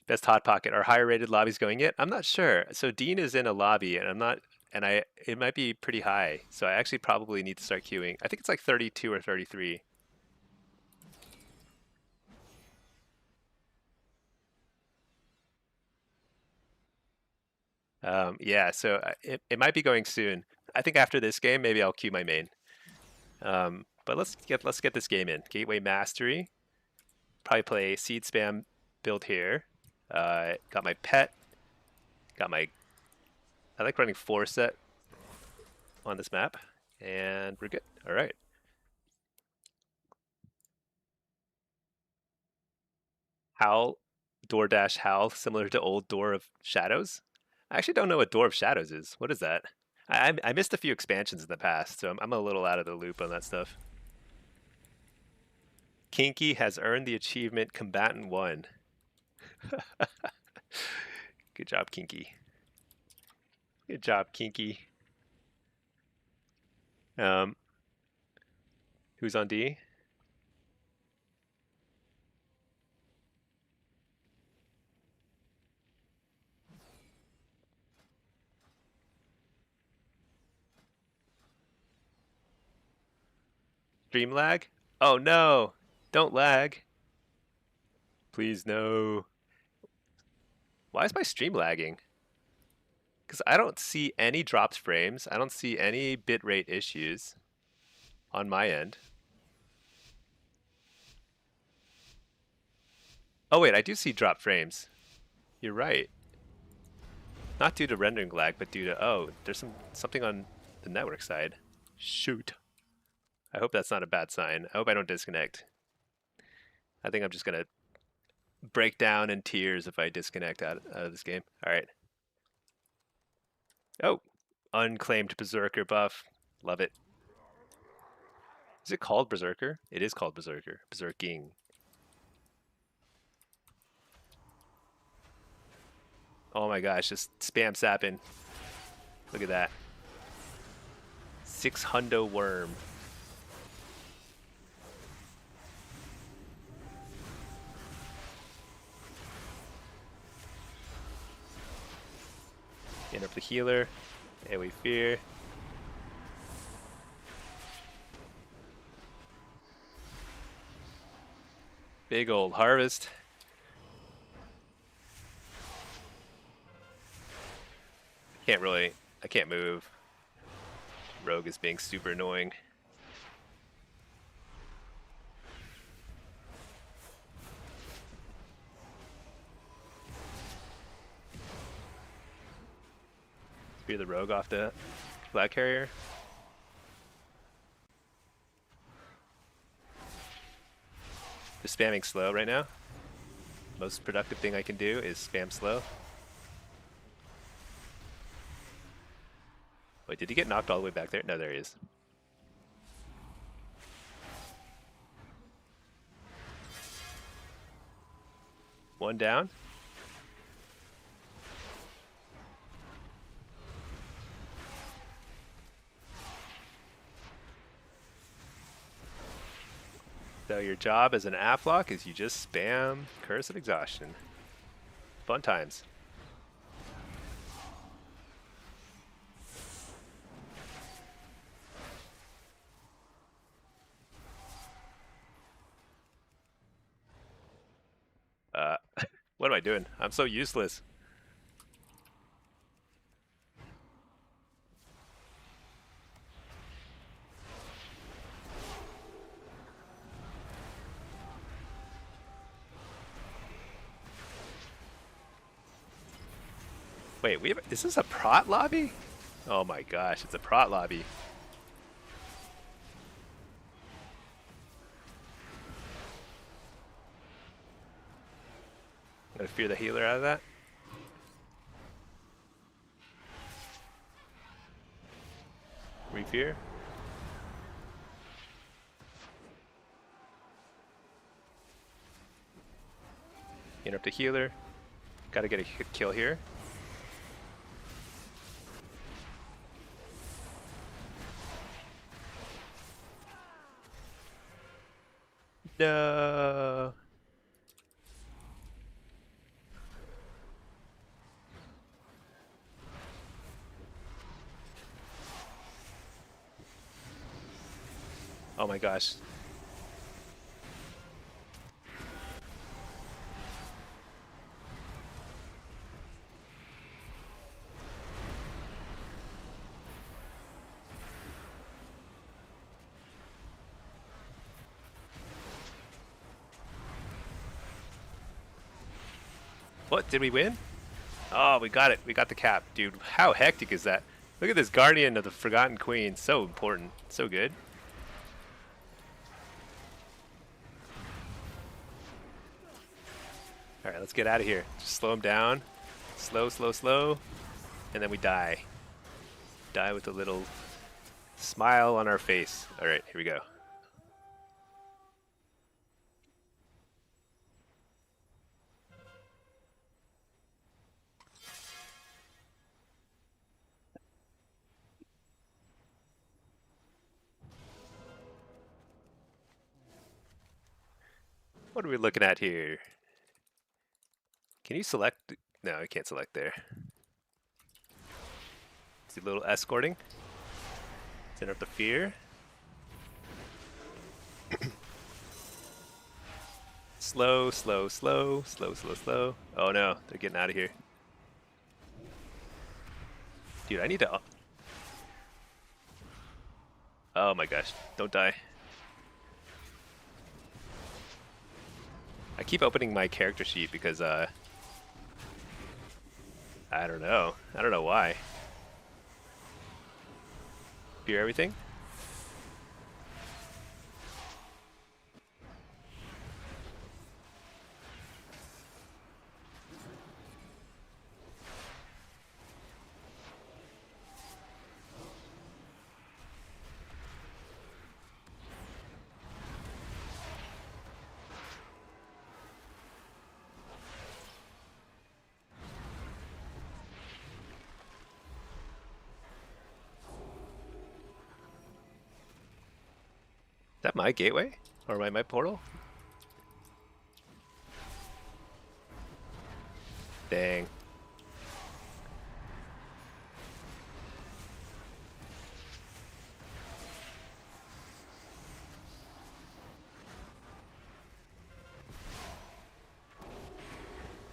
Best hot pocket. Are higher rated lobbies going yet? I'm not sure. So Dean is in a lobby, and I'm not. And it might be pretty high. So I actually probably need to start queuing. I think it's like 32 or 33. Yeah, so it might be going soon. I think after this game, maybe I'll queue my main. But let's get this game in. Gateway Mastery. Probably play Seed Spam build here. Got my pet. Got my. I like running 4-set on this map, and we're good. All right. Howl, DoorDash Howl, similar to old Door of Shadows. I actually don't know what Door of Shadows is. What is that? I missed a few expansions in the past, so I'm a little out of the loop on that stuff. Kinky has earned the achievement Combatant 1. Good job, Kinky. Good job, Kinky. Um, who's on D? Stream lag? Oh no! Don't lag. Please no. Why is my stream lagging? Because I don't see any dropped frames. I don't see any bitrate issues on my end. Oh wait, I do see drop frames. You're right. Not due to rendering lag, but due to there's something on the network side. Shoot. I hope that's not a bad sign. I hope I don't disconnect. I think I'm just gonna break down in tears if I disconnect out of this game. All right. Oh, unclaimed Berserker buff. Love it. Is it called Berserker? It is called Berserker. Berserking. Oh my gosh, just spam sapping. Look at that. 600 worm. Interrupt the healer. AoE fear. Big old harvest. I can't move. Rogue is being super annoying. Spear the rogue off the flag carrier. Just spamming slow right now. Most productive thing I can do is spam slow. Wait, did he get knocked all the way back there? No, there he is. One down. So your job as an afflock is you just spam Curse of Exhaustion. Fun times. What am I doing? I'm so useless. Wait, is this a prot lobby? Oh my gosh, it's a prot lobby. I'm gonna fear the healer out of that. Refear. Interrupt the healer. Gotta get a kill here. No. Oh my gosh. What? Did we win? Oh, we got it. We got the cap. Dude, how hectic is that? Look at this Guardian of the Forgotten Queen. So important. So good. Alright, let's get out of here. Just slow him down. Slow, slow, slow. And then we die. Die with a little smile on our face. Alright, here we go. What are we looking at here? Can you select? No, I can't select there. See a little escorting. Send up the fear. Slow, slow, slow, slow, slow, slow. Oh no, they're getting out of here. Dude, I need to... Oh my gosh, don't die. I keep opening my character sheet because, I don't know. I don't know why. Fear everything? that my gateway? Or my portal? Dang.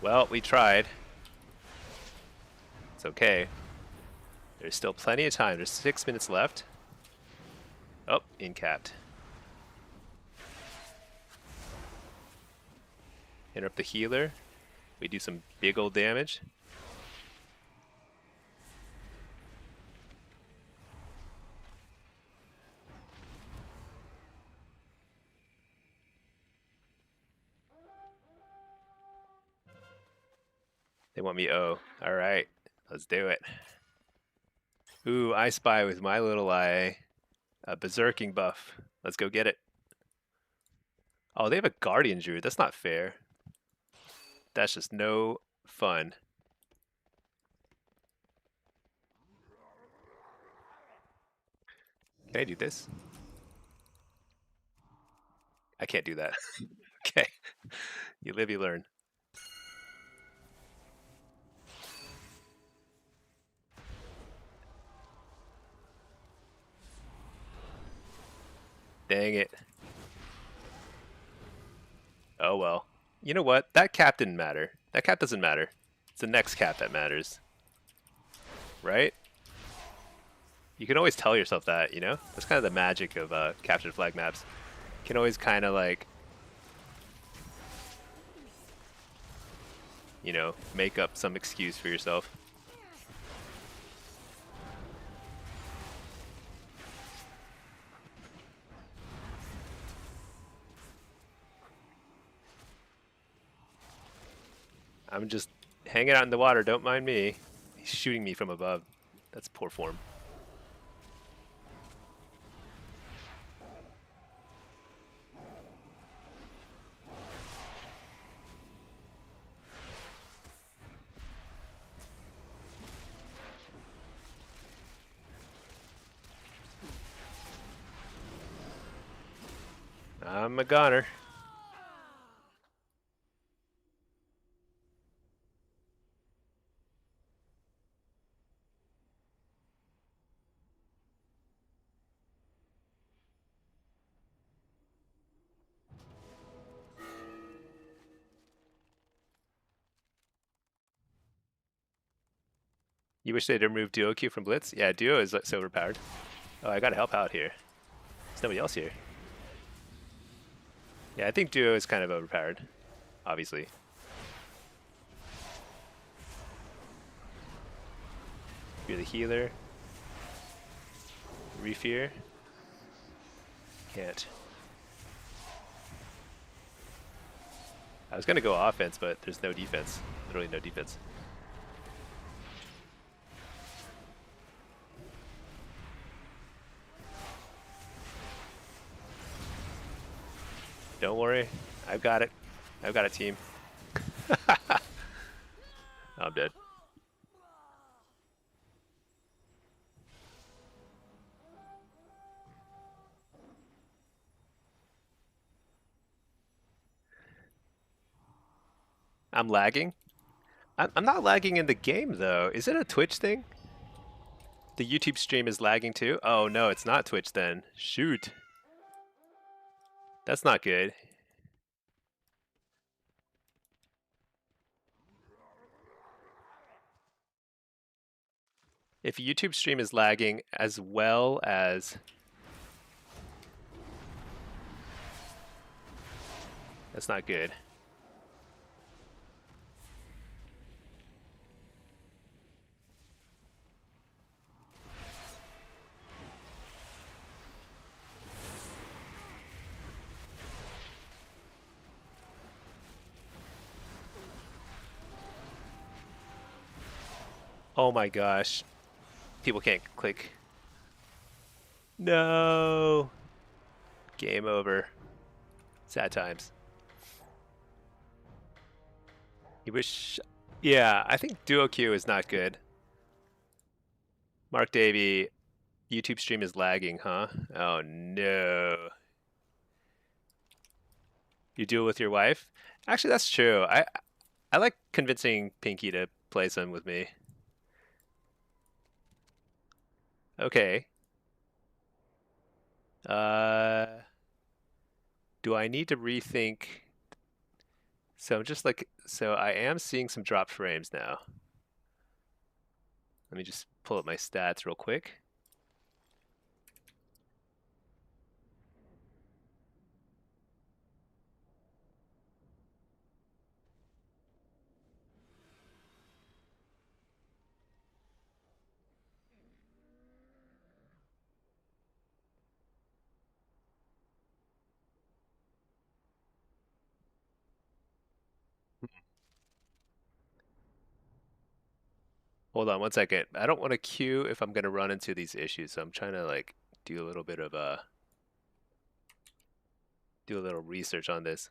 Well, we tried. It's okay. There's still plenty of time. There's 6 minutes left. Oh, incapped. Interrupt the healer. We do some big old damage. They want me oh. Alright, let's do it. Ooh, I spy with my little eye. A berserking buff. Let's go get it. Oh, they have a guardian druid. That's not fair. That's just no fun. Can I do this? I can't do that. Okay. You live, you learn. Dang it. Oh well. You know what? That cap didn't matter. That cap doesn't matter. It's the next cap that matters. Right? You can always tell yourself that, you know? That's kind of the magic of captured flag maps. You can always kind of like, you know, make up some excuse for yourself. I'm just hanging out in the water, don't mind me. He's shooting me from above. That's poor form. I'm a goner. You wish they'd remove Duo Q from Blitz? Yeah, Duo is so overpowered. Oh, I gotta help out here. There's nobody else here. Yeah, I think Duo is kind of overpowered, obviously. You're the healer. Refear. Can't. I was gonna go offense, but there's no defense. Literally no defense. Don't worry, I've got it. I've got a team. I'm dead. I'm lagging. I'm not lagging in the game though. Is it a Twitch thing? The YouTube stream is lagging too? Oh no, it's not Twitch then. Shoot. That's not good. If YouTube stream is lagging as well as... That's not good. Oh my gosh. People can't click. No. Game over. Sad times. You wish... Yeah, I think Duo Q is not good. Mark Davey, YouTube stream is lagging, huh? Oh no. You duel with your wife? Actually, that's true. I like convincing Pinky to play some with me. Okay. Uh, do I need to rethink? So I'm just like, so I am seeing some drop frames now. Let me just pull up my stats real quick. Hold on one second. I don't want to queue if I'm gonna run into these issues, so I'm trying to like do a little bit of do a little research on this.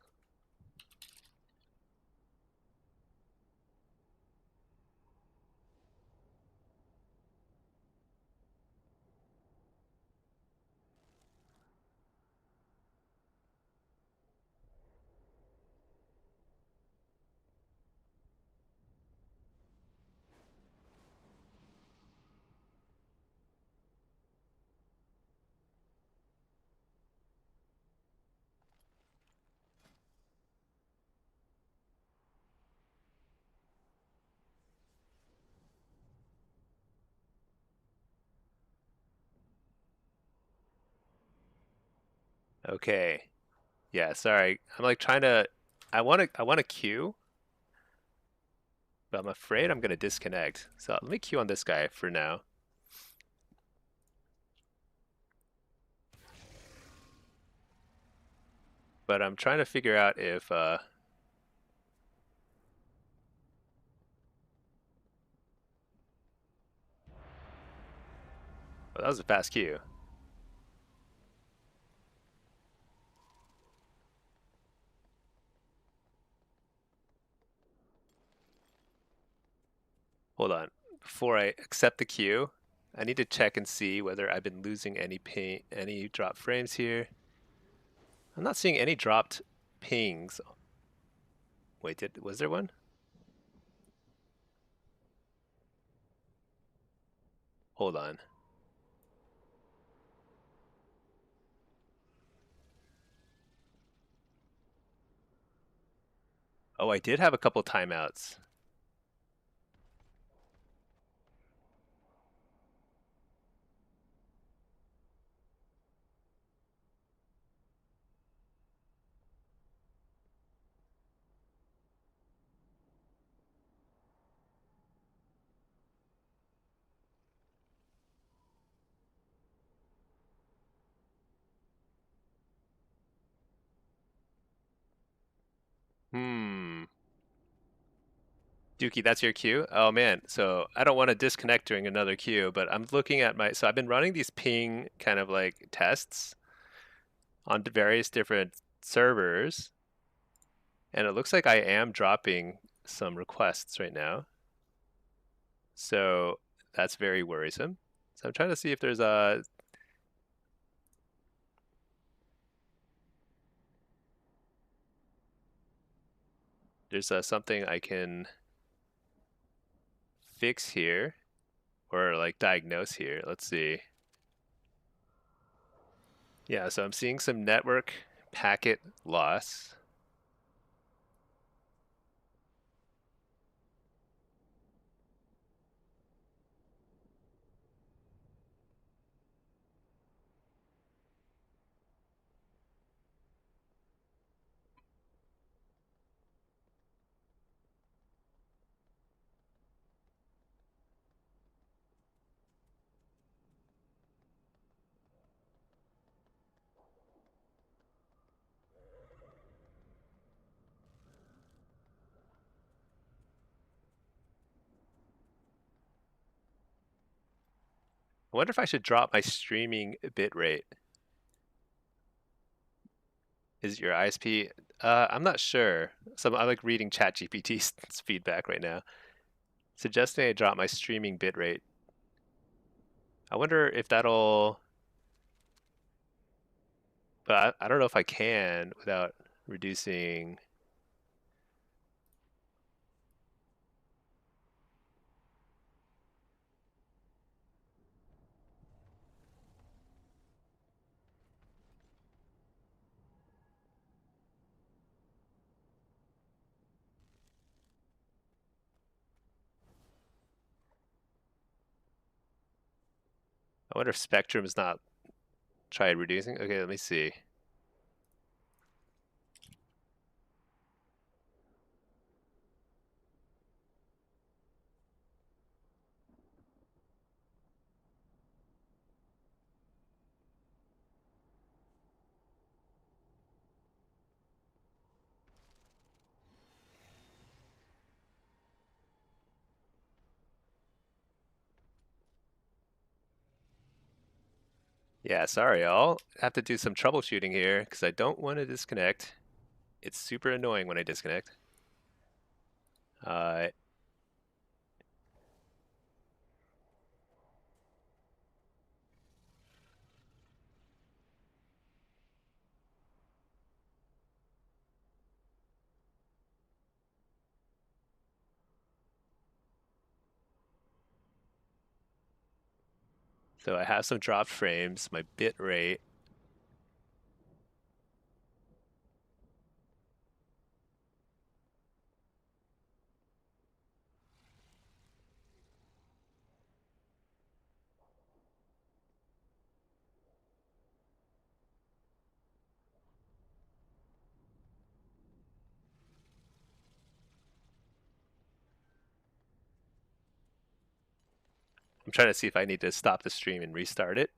Okay. Yeah, sorry. I'm like trying to I want to queue, but I'm afraid I'm gonna disconnect. So let me queue on this guy for now. But I'm trying to figure out if well, that was a fast queue. Hold on. Before I accept the queue, I need to check and see whether I've been losing any drop frames here. I'm not seeing any dropped pings. Wait, was there one? Hold on. Oh, I did have a couple timeouts. Hmm. Dookie, that's your queue? Oh man, so I don't want to disconnect during another queue, but I'm looking at so I've been running these ping kind of like tests on various different servers, and it looks like I am dropping some requests right now. So that's very worrisome. So I'm trying to see if there's something I can fix here or like diagnose here. Let's see. Yeah, so I'm seeing some network packet loss. I wonder if I should drop my streaming bitrate. Is your ISP? I'm not sure. I'm like reading ChatGPT's feedback right now, suggesting I drop my streaming bitrate. I wonder if that'll. But I don't know if I can without. reducing. I wonder if spectrum is not tried reducing. Okay, let me see. Yeah, sorry, I'll have to do some troubleshooting here because I don't want to disconnect. It's super annoying when I disconnect. Uh, so I have some dropped frames, my bit rate. I'm trying to see if I need to stop the stream and restart it.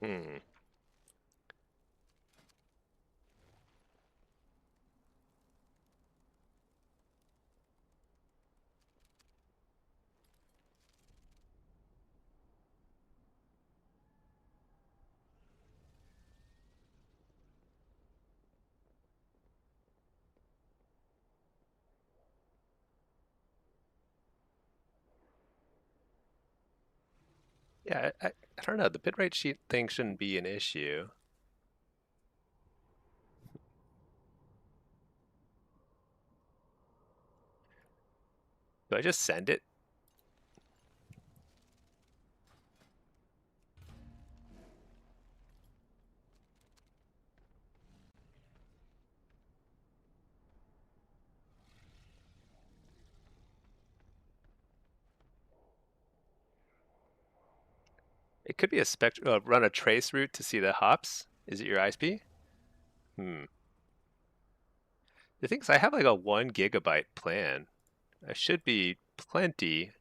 Hmm. Yeah, I don't know. The bitrate sheet thing shouldn't be an issue. Do I just send it? It could be a run a trace route to see the hops. Is it your ISP? Hmm. The thing is, I have like a 1 GB plan. I should be plenty.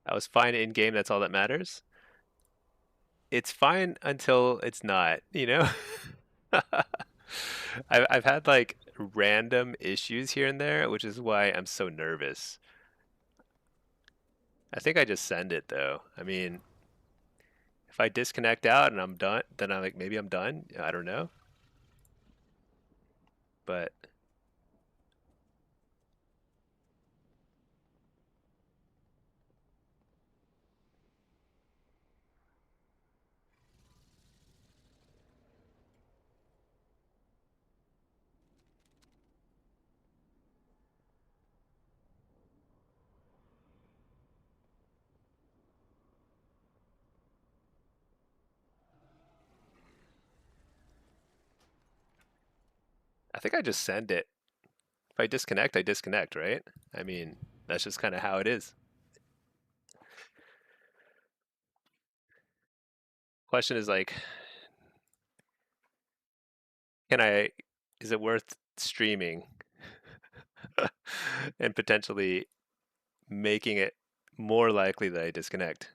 I was fine in game. That's all that matters. It's fine until it's not, you know? I've had like random issues here and there, which is why I'm so nervous. I think I just send it though. I mean, if I disconnect out and I'm done, then I'm like, maybe I'm done. I don't know. But I think I just send it. If I disconnect, right? I mean, that's just kind of how it is. Question is like, can I, is it worth streaming and potentially making it more likely that I disconnect.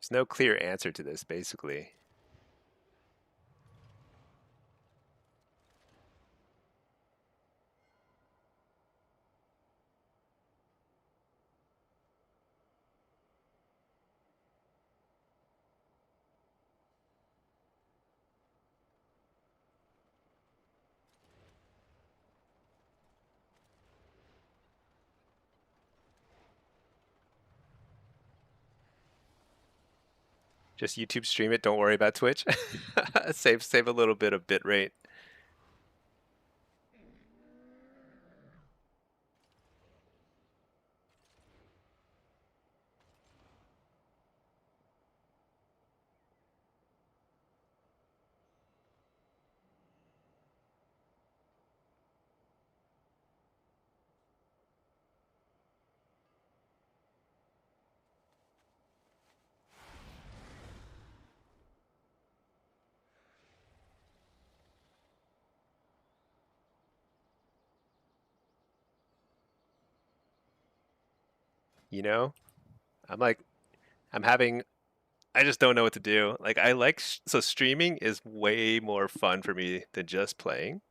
There's no clear answer to this, basically. Just YouTube stream it. Don't worry about Twitch. Save a little bit of bit rate. You know, I'm like, I'm having. I just don't know what to do. Like, I like so streaming is way more fun for me than just playing.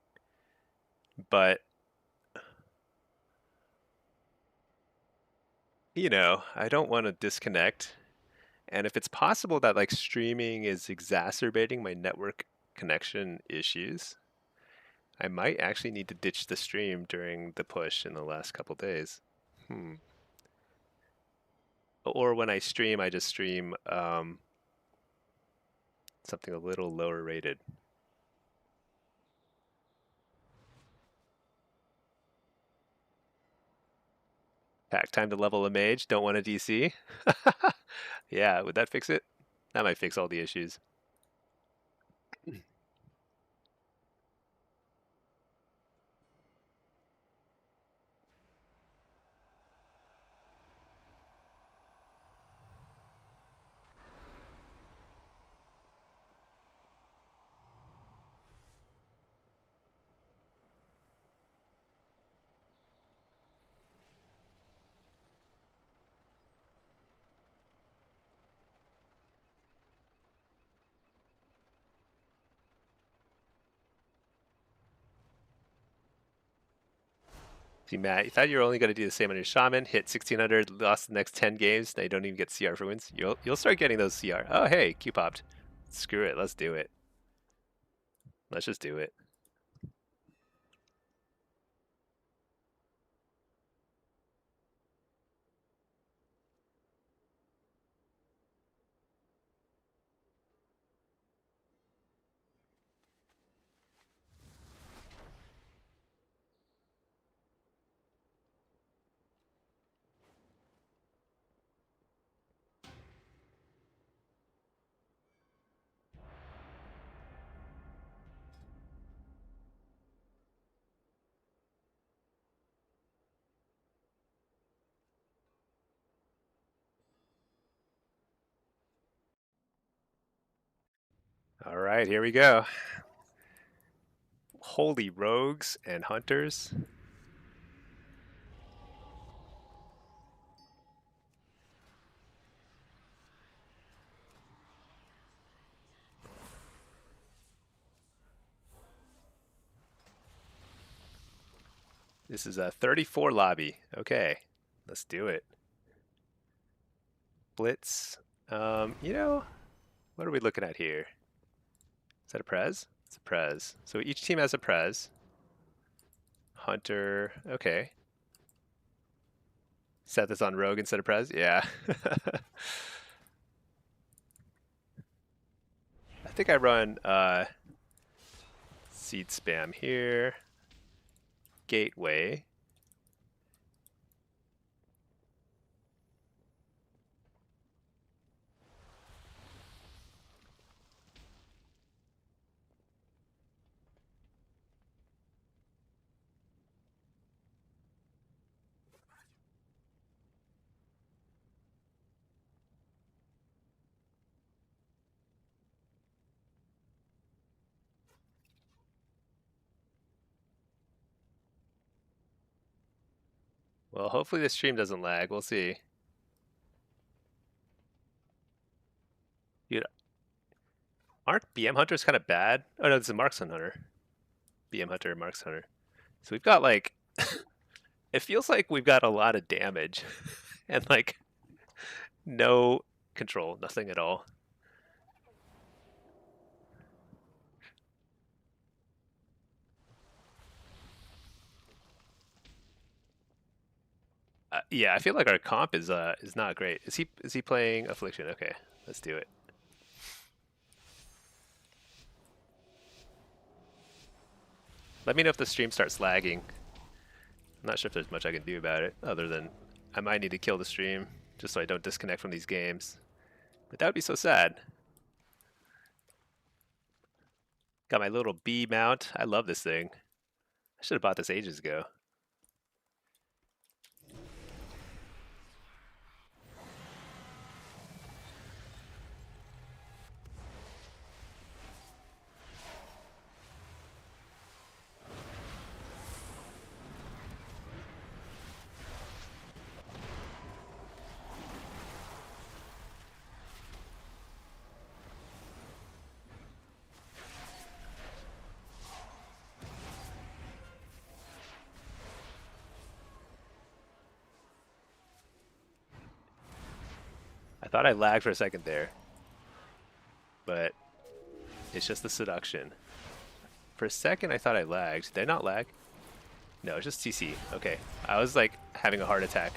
But I don't want to disconnect. And if it's possible that like streaming is exacerbating my network connection issues, I might actually need to ditch the stream during the push in the last couple days. Or when I stream, I just stream something a little lower rated. Pack time to level a mage. Don't want a DC. Yeah, would that fix it? That might fix all the issues. See, Matt, you thought you were only going to do the same on your shaman, hit 1600, lost the next 10 games, now you don't even get CR for wins. You'll start getting those CR. Oh, hey, Q popped. Screw it, let's do it. Let's just do it. All right, here we go. Holy rogues and hunters. This is a 34 lobby. Okay, let's do it. Blitz. What are we looking at here? Is that a prez? It's a prez. So each team has a prez. Hunter. Okay. Set this on rogue instead of prez? Yeah. I think I run seed spam here. Gateway. Well, hopefully the stream doesn't lag. We'll see. Dude, aren't BM Hunters kind of bad? Oh no, this is Marksman Hunter. BM Hunter, Marksman Hunter. So we've got like, it feels like we've got a lot of damage and like no control, nothing at all. Yeah, I feel like our comp is not great. Is he playing Affliction? Okay, let's do it. Let me know if the stream starts lagging. I'm not sure if there's much I can do about it, other than I might need to kill the stream just so I don't disconnect from these games. But that would be so sad. Got my little bee mount. I love this thing. I should have bought this ages ago. I thought I lagged for a second there, but it's just the seduction. For a second, I thought I lagged. Did I not lag? No, it's just CC. Okay. I was like having a heart attack.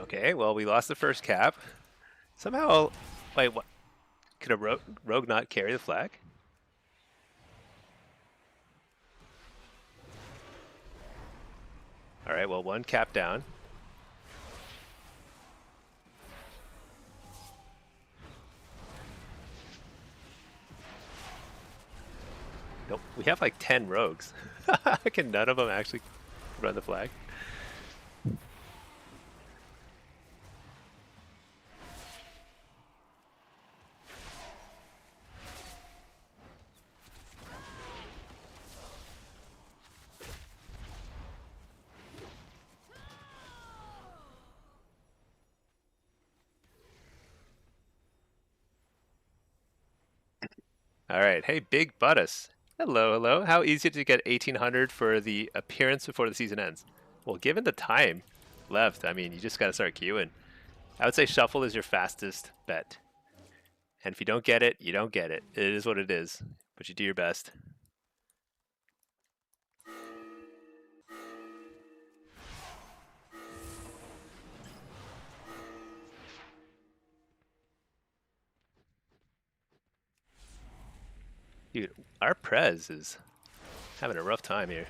Okay, well, we lost the first cap. Somehow, wait, what? Could a rogue not carry the flag? All right, well, one cap down. Nope, we have like 10 rogues. Can none of them actually run the flag? All right, hey, Big Buttus. Hello, hello. How easy to get 1800 for the appearance before the season ends? Well, given the time left, I mean, you just got to start queuing. I would say shuffle is your fastest bet. And if you don't get it, you don't get it. It is what it is. But you do your best. Dude, our Prez is having a rough time here.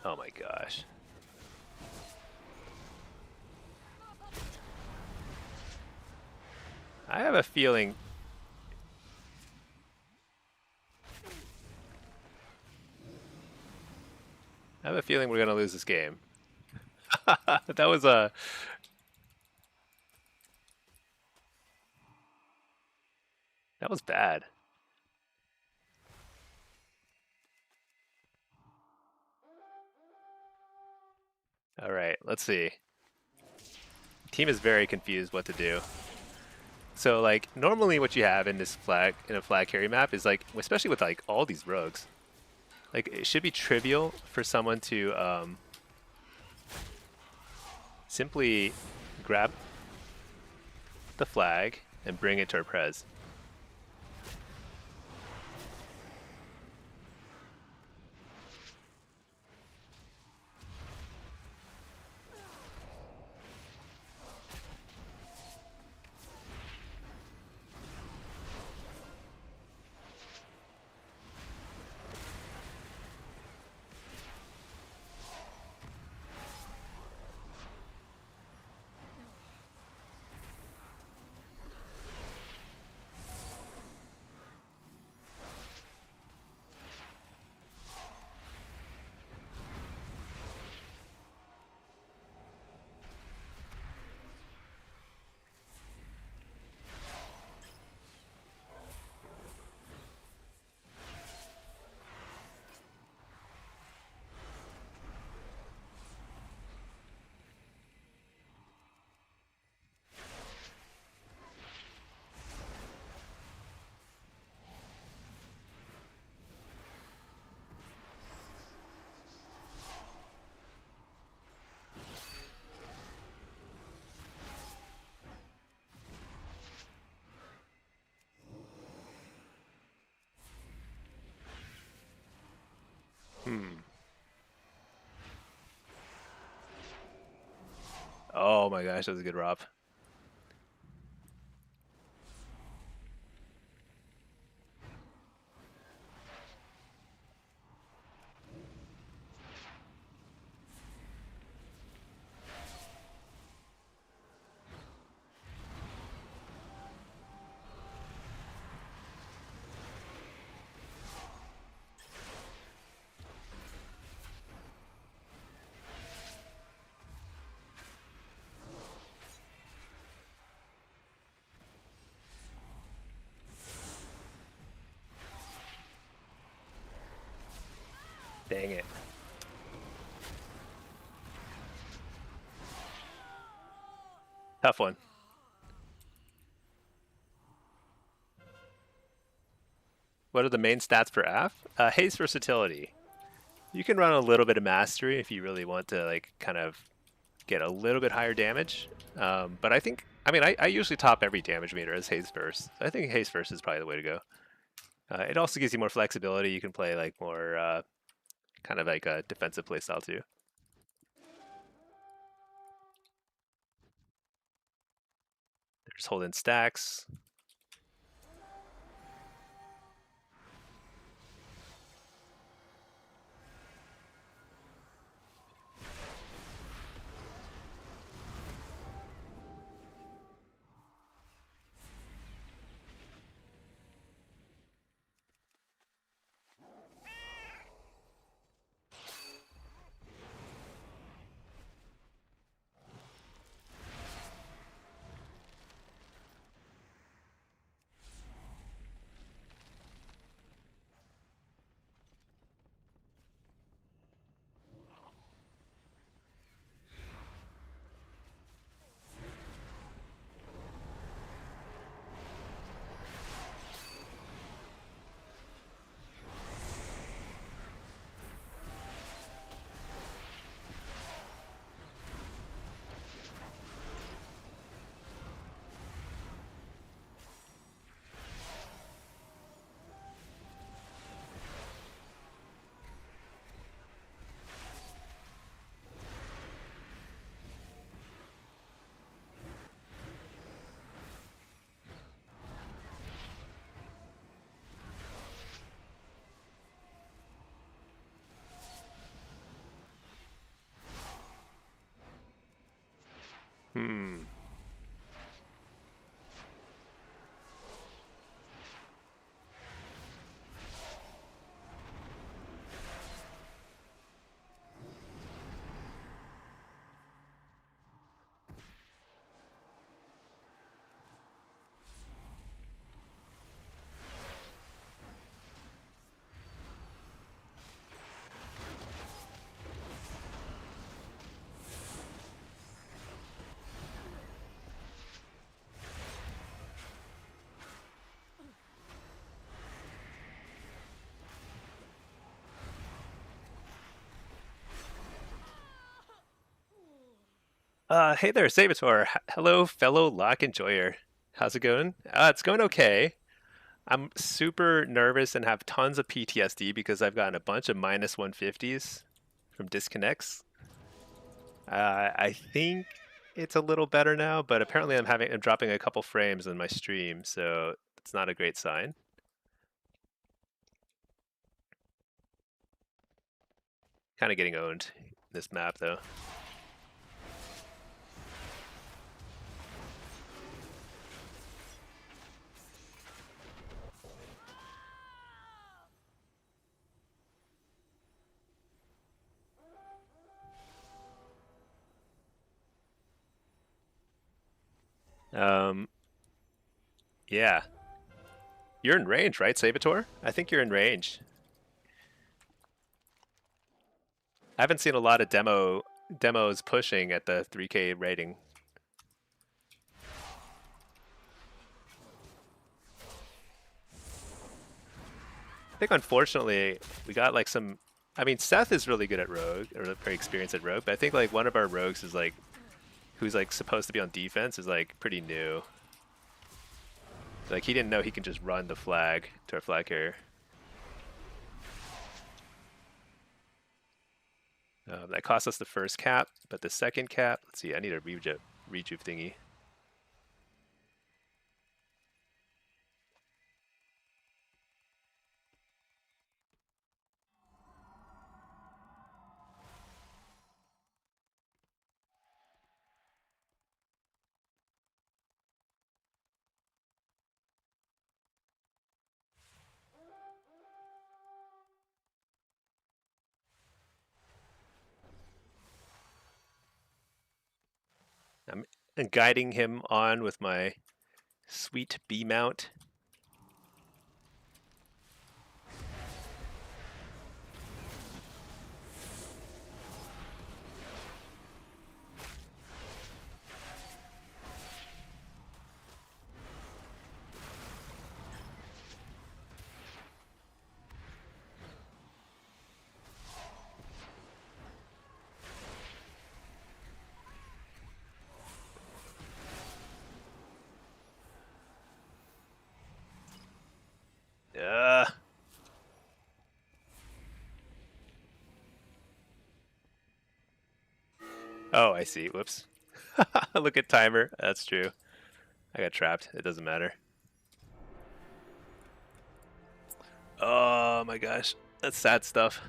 Oh my gosh. I have a feeling... I have a feeling we're going to lose this game. That was a... That was bad. All right, let's see. Team is very confused what to do. So like normally what you have in this flag in a flag carry map is like, especially with like all these rogues, like it should be trivial for someone to simply grab the flag and bring it to our Prez. Oh my gosh, that was a good rob. Dang it. Tough one. What are the main stats for Aff? Haste versatility. You can run a little bit of mastery if you really want to like kind of get a little bit higher damage. But I usually top every damage meter as haste verse. I think haste verse is probably the way to go. It also gives you more flexibility. You can play like more kind of like a defensive playstyle too. There's holding stacks. Hmm. Hey there, Savitor. Hello, fellow lock enjoyer. How's it going? It's going okay. I'm super nervous and have tons of PTSD because I've gotten a bunch of minus 150s from disconnects. I think it's a little better now, but apparently I'm dropping a couple frames in my stream, so it's not a great sign. Kind of getting owned in this map though. Um, yeah. You're in range, right, Savitor? I think you're in range. I haven't seen a lot of demos pushing at the 3K rating. I think unfortunately we got like some. I mean, Seth is really good at rogue, or very experienced at rogue. But I think like one of our rogues is like, who's like supposed to be on defense, is like pretty new. Like he didn't know he can just run the flag to our flag carrier. That cost us the first cap, but the second cap. Let's see. I need a reject. rejuve thingy. I'm guiding him on with my sweet B mount. Oh, I see. Whoops. Look at timer. That's true. I got trapped. It doesn't matter. Oh my gosh. That's sad stuff.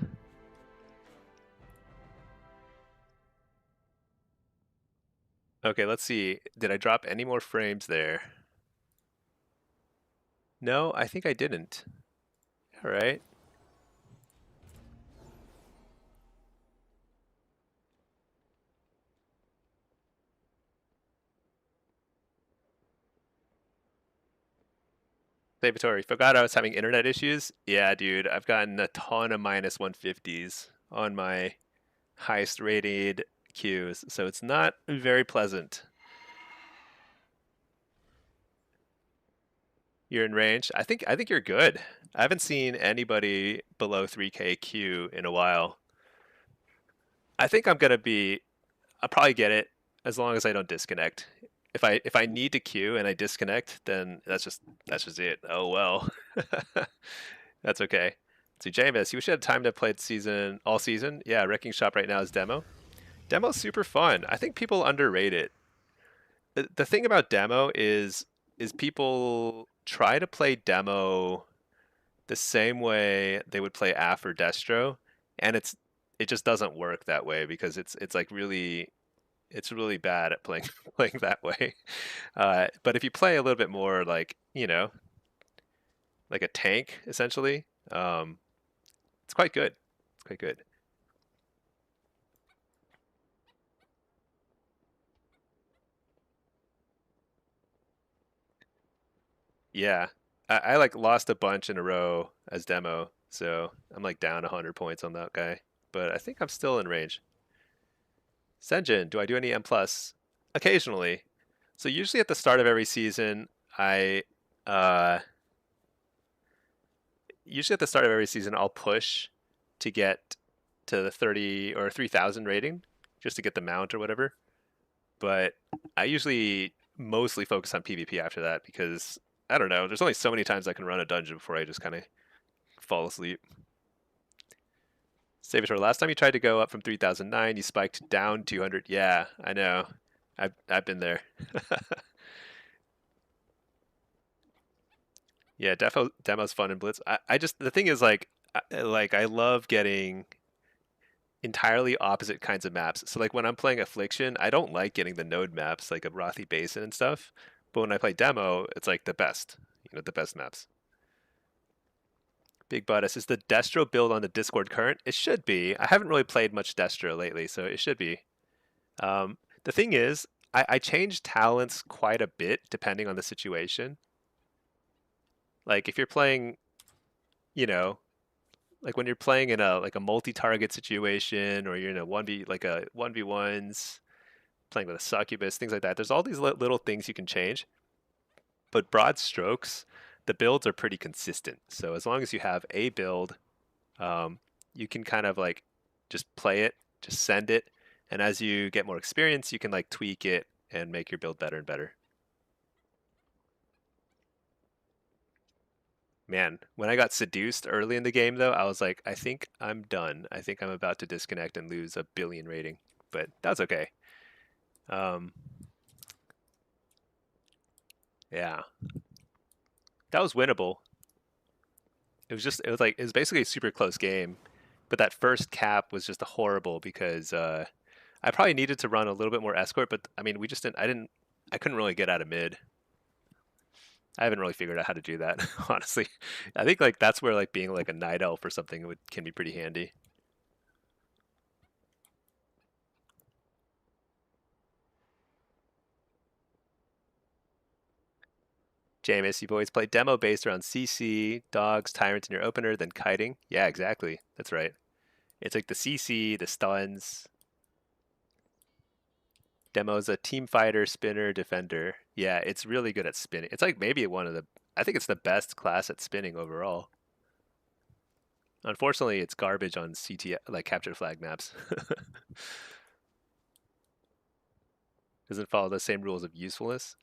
Okay, let's see. Did I drop any more frames there? No, I think I didn't. All right. Salvatore, forgot I was having internet issues. Yeah, dude, I've gotten a ton of minus 150s on my highest rated queues, so it's not very pleasant. You're in range. I think you're good. I haven't seen anybody below 3K queue in a while. I think I'll probably get it as long as I don't disconnect. If I need to queue and I disconnect, then that's just it. Oh well. That's okay. So Jameis, you wish you had time to play the season all season. Yeah, Wrecking Shop right now is demo. Demo's super fun. I think people underrate it. The thing about demo is people try to play demo the same way they would play AF or Destro, and it just doesn't work that way because it's like really bad at playing playing that way. But if you play a little bit more like like a tank essentially, it's quite good. It's quite good. Yeah, I like lost a bunch in a row as demo, so I'm like down 100 points on that guy. But I think I'm still in range. Senjin, do I do any M plus? Occasionally. So usually at the start of every season, I uh, usually at the start of every season I'll push to get to the 30 or 3000 rating just to get the mount or whatever. But I usually mostly focus on PvP after that because I don't know. There's only so many times I can run a dungeon before I just kind of fall asleep. Savitor, last time you tried to go up from 3009, you spiked down 200. Yeah, I know. I've been there. Yeah, demo's fun in Blitz. I just the thing is I love getting entirely opposite kinds of maps. So like when I'm playing Affliction, I don't like getting the node maps like a Rothi Basin and stuff. But when I play demo, it's like the best. The best maps. Big Buttus, is the Destro build on the Discord current? It should be. I haven't really played much Destro lately, so it should be. The thing is, I change talents quite a bit depending on the situation. Like if you're playing, you know, like when you're playing in a multi-target situation, or you're in a 1v1s, playing with a succubus, things like that. There's all these little things you can change, but broad strokes, the builds are pretty consistent. So as long as you have a build, um, you can kind of like just play it, just send it, and as you get more experience, you can like tweak it and make your build better and better. Man, when I got seduced early in the game, though, I was like, I think I'm done. I think I'm about to disconnect and lose a billion rating, but that's okay. Um, Yeah, that was winnable. It was basically a super close game, but that first cap was just horrible because I probably needed to run a little bit more escort, but I mean, we just didn't. I couldn't really get out of mid. I haven't really figured out how to do that, honestly. I think like that's where like being like a night elf or something can be pretty handy. Jameis, you've always played demo based around CC, dogs, tyrants in your opener, then kiting. Yeah, exactly. That's right. It's like the CC, the stuns. Demo's a team fighter, spinner, defender. Yeah, it's really good at spinning. It's like maybe one of the. I think it's the best class at spinning overall. Unfortunately, it's garbage on CT like capture flag maps. Doesn't follow the same rules of usefulness.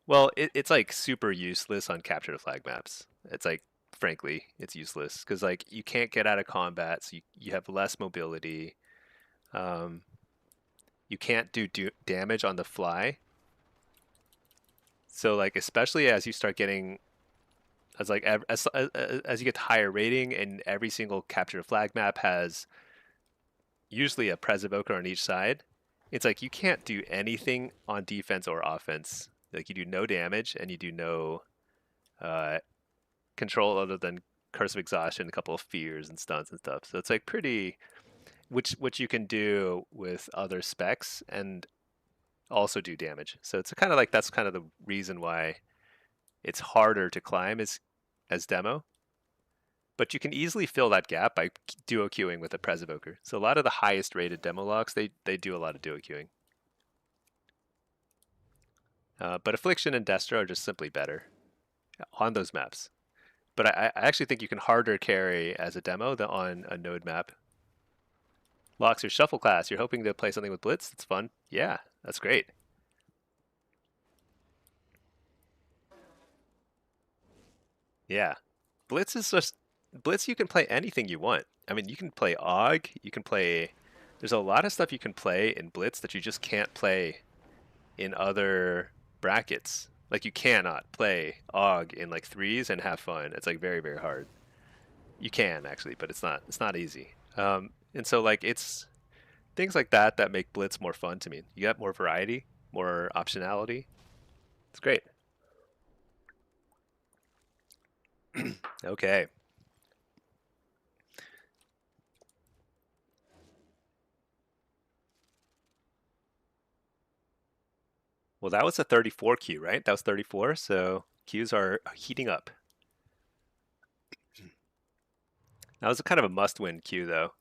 Well, it's like super useless on capture the flag maps. It's like, frankly, it's useless because like you can't get out of combat, so you have less mobility. Um, you can't do damage on the fly. So like especially as you start getting as like as you get to higher rating, and every single capture the flag map has usually a pres evoker on each side. It's like you can't do anything on defense or offense. Like you do no damage and you do no uh, control other than curse of exhaustion, a couple of fears and stuns and stuff. So it's like pretty, which you can do with other specs and also do damage. So it's kind of like that's kind of the reason why it's harder to climb as demo. But you can easily fill that gap by duo queuing with a pres evoker. So a lot of the highest rated demo locks they do a lot of duo queuing. But affliction and Destra are just simply better on those maps. But I actually think you can harder carry as a demo than on a node map. Locks your shuffle class. You're hoping to play something with Blitz. That's fun. Yeah, that's great. Yeah. Blitz is just Blitz you can play anything you want. I mean, you can play Og, you can play there's a lot of stuff you can play in Blitz that you just can't play in other brackets. Like you cannot play Og in like threes and have fun. It's like very, very hard. You can actually, but it's not easy. And so like it's things like that that make Blitz more fun to me. You got more variety, more optionality. It's great. Okay. Well, that was a 34 queue, right? That was 34, so queues are heating up. That was a kind of a must-win queue, though.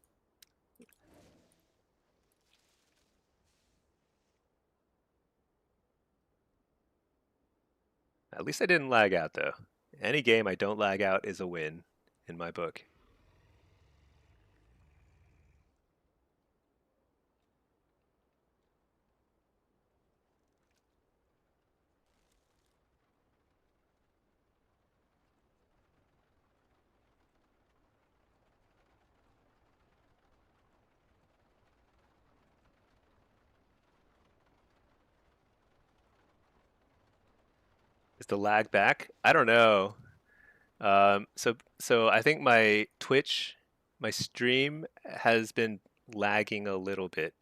At least I didn't lag out, though. Any game I don't lag out is a win in my book. Is the lag back? I don't know. So I think my Twitch, my stream has been lagging a little bit,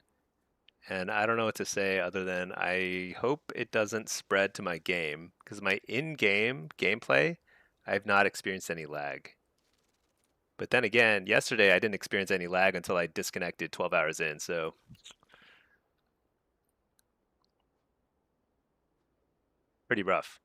and I don't know what to say other than I hope it doesn't spread to my game because my in-game gameplay, I've not experienced any lag. But then again, yesterday I didn't experience any lag until I disconnected 12 hours in, so pretty rough.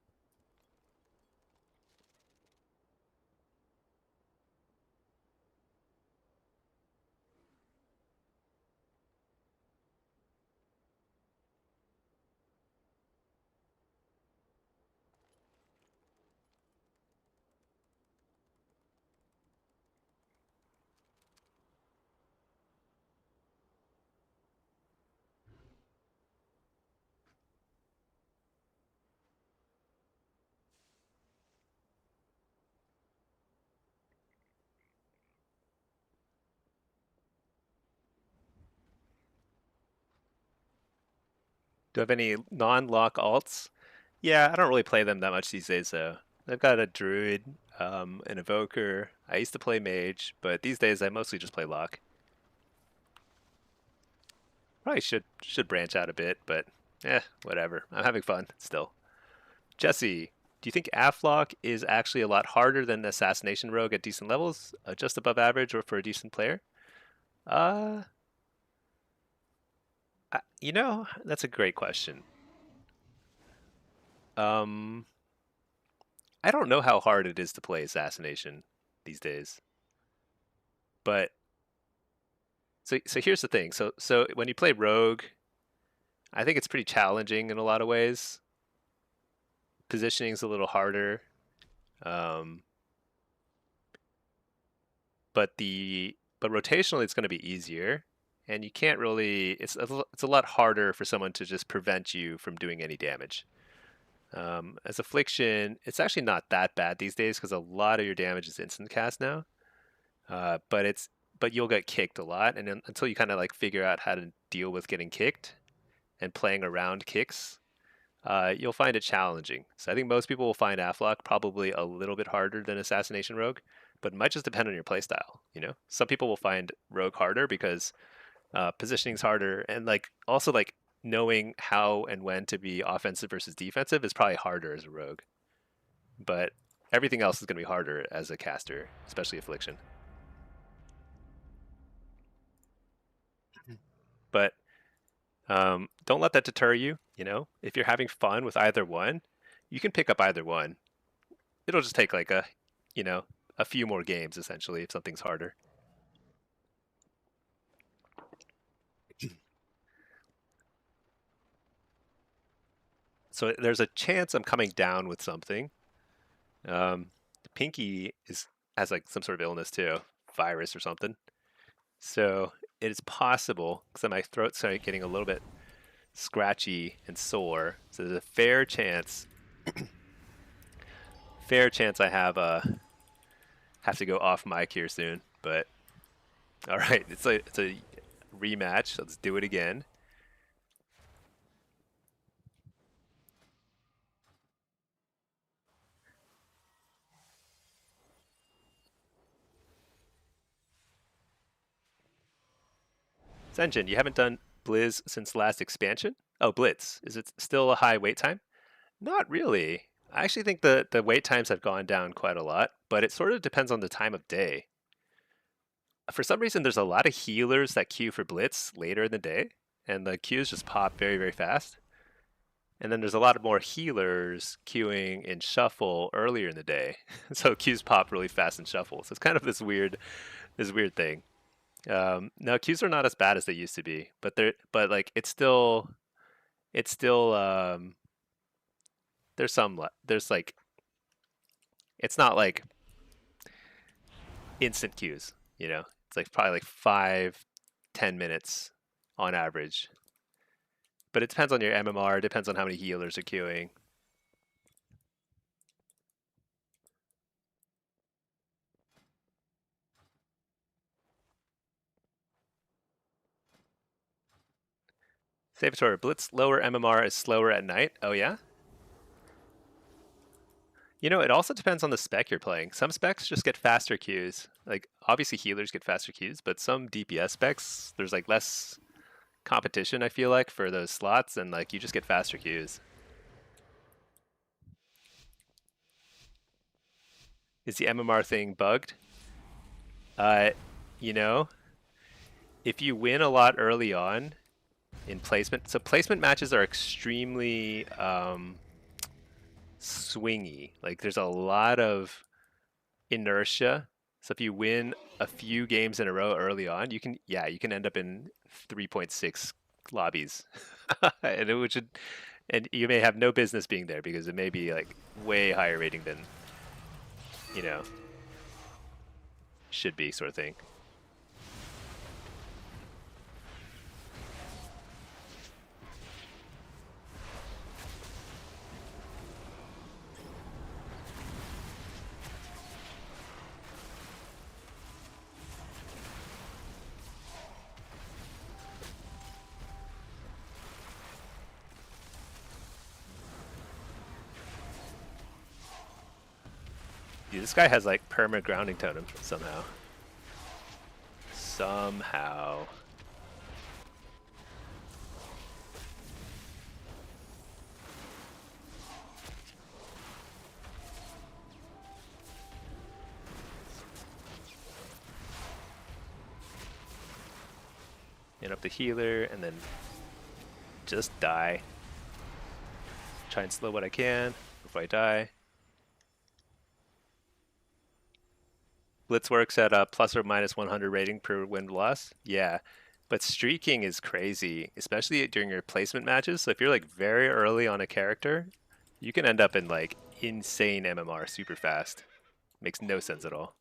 Do you have any non-lock alts? Yeah, I don't really play them that much these days, though. I've got a druid, an evoker. I used to play mage, but these days I mostly just play lock. Probably should branch out a bit, but whatever. I'm having fun still. Jesse, do you think Afflock is actually a lot harder than Assassination Rogue at decent levels, just above average, or for a decent player? Uh, that's a great question. Um, I don't know how hard it is to play Assassination these days, but so here's the thing. So when you play Rogue, I think it's pretty challenging in a lot of ways. Positioning is a little harder, um, but rotationally it's going to be easier, and you can't really. It's a lot harder for someone to just prevent you from doing any damage. As affliction, it's actually not that bad these days because a lot of your damage is instant cast now. But you'll get kicked a lot, and until you kind of like figure out how to deal with getting kicked and playing around kicks, you'll find it challenging. So I think most people will find Afflock probably a little bit harder than Assassination Rogue, but it might just depend on your playstyle. Some people will find Rogue harder because positioning's harder, and like also like knowing how and when to be offensive versus defensive is probably harder as a Rogue. But everything else is going to be harder as a caster, especially Affliction. But don't let that deter you. If you're having fun with either one, you can pick up either one. It'll just take like you know, a few more games essentially if something's harder. So there's a chance I'm coming down with something. Pinky has like some sort of illness too, virus or something. So it is possible because my throat started getting a little bit scratchy and sore. So there's a fair chance I have to go off mic here soon. But all right, it's a rematch. Let's do it again. Zenjin, you haven't done Blizz since last expansion? Oh, Blitz. Is it still a high wait time? Not really. I actually think the wait times have gone down quite a lot, but it sort of depends on the time of day. For some reason, there's a lot of healers that queue for Blitz later in the day, and the queues just pop very, very fast. And then there's a lot of more healers queuing in Shuffle earlier in the day, so queues pop really fast in Shuffle. So it's kind of this weird thing. Now queues are not as bad as they used to be, but like it's still there's like it's not like instant queues. It's like probably like 5-10 minutes on average. But it depends on your MMR. It depends on how many healers are queuing. Saboteur, Blitz lower MMR is slower at night. Oh yeah. It also depends on the spec you're playing. Some specs just get faster queues. Like obviously healers get faster queues, but some DPS specs there's like less competition. I feel like for those slots, and like you just get faster queues. Is the MMR thing bugged? Uh, you know, if you win a lot early on in placement, so placement matches are extremely swingy. Like there's a lot of inertia. So if you win a few games in a row early on, you can end up in 3.6 lobbies, and and you may have no business being there because it may be like way higher rating than you know should be, sort of thing. Dude, this guy has like permanent grounding totem somehow. Somehow. Hit up the healer and then just die. Try and slow what I can before I die. Blitz works at a plus or minus 100 rating per win loss. Yeah, but streaking is crazy, especially during your placement matches. So if you're like very early on a character, you can end up in like insane MMR super fast. Makes no sense at all.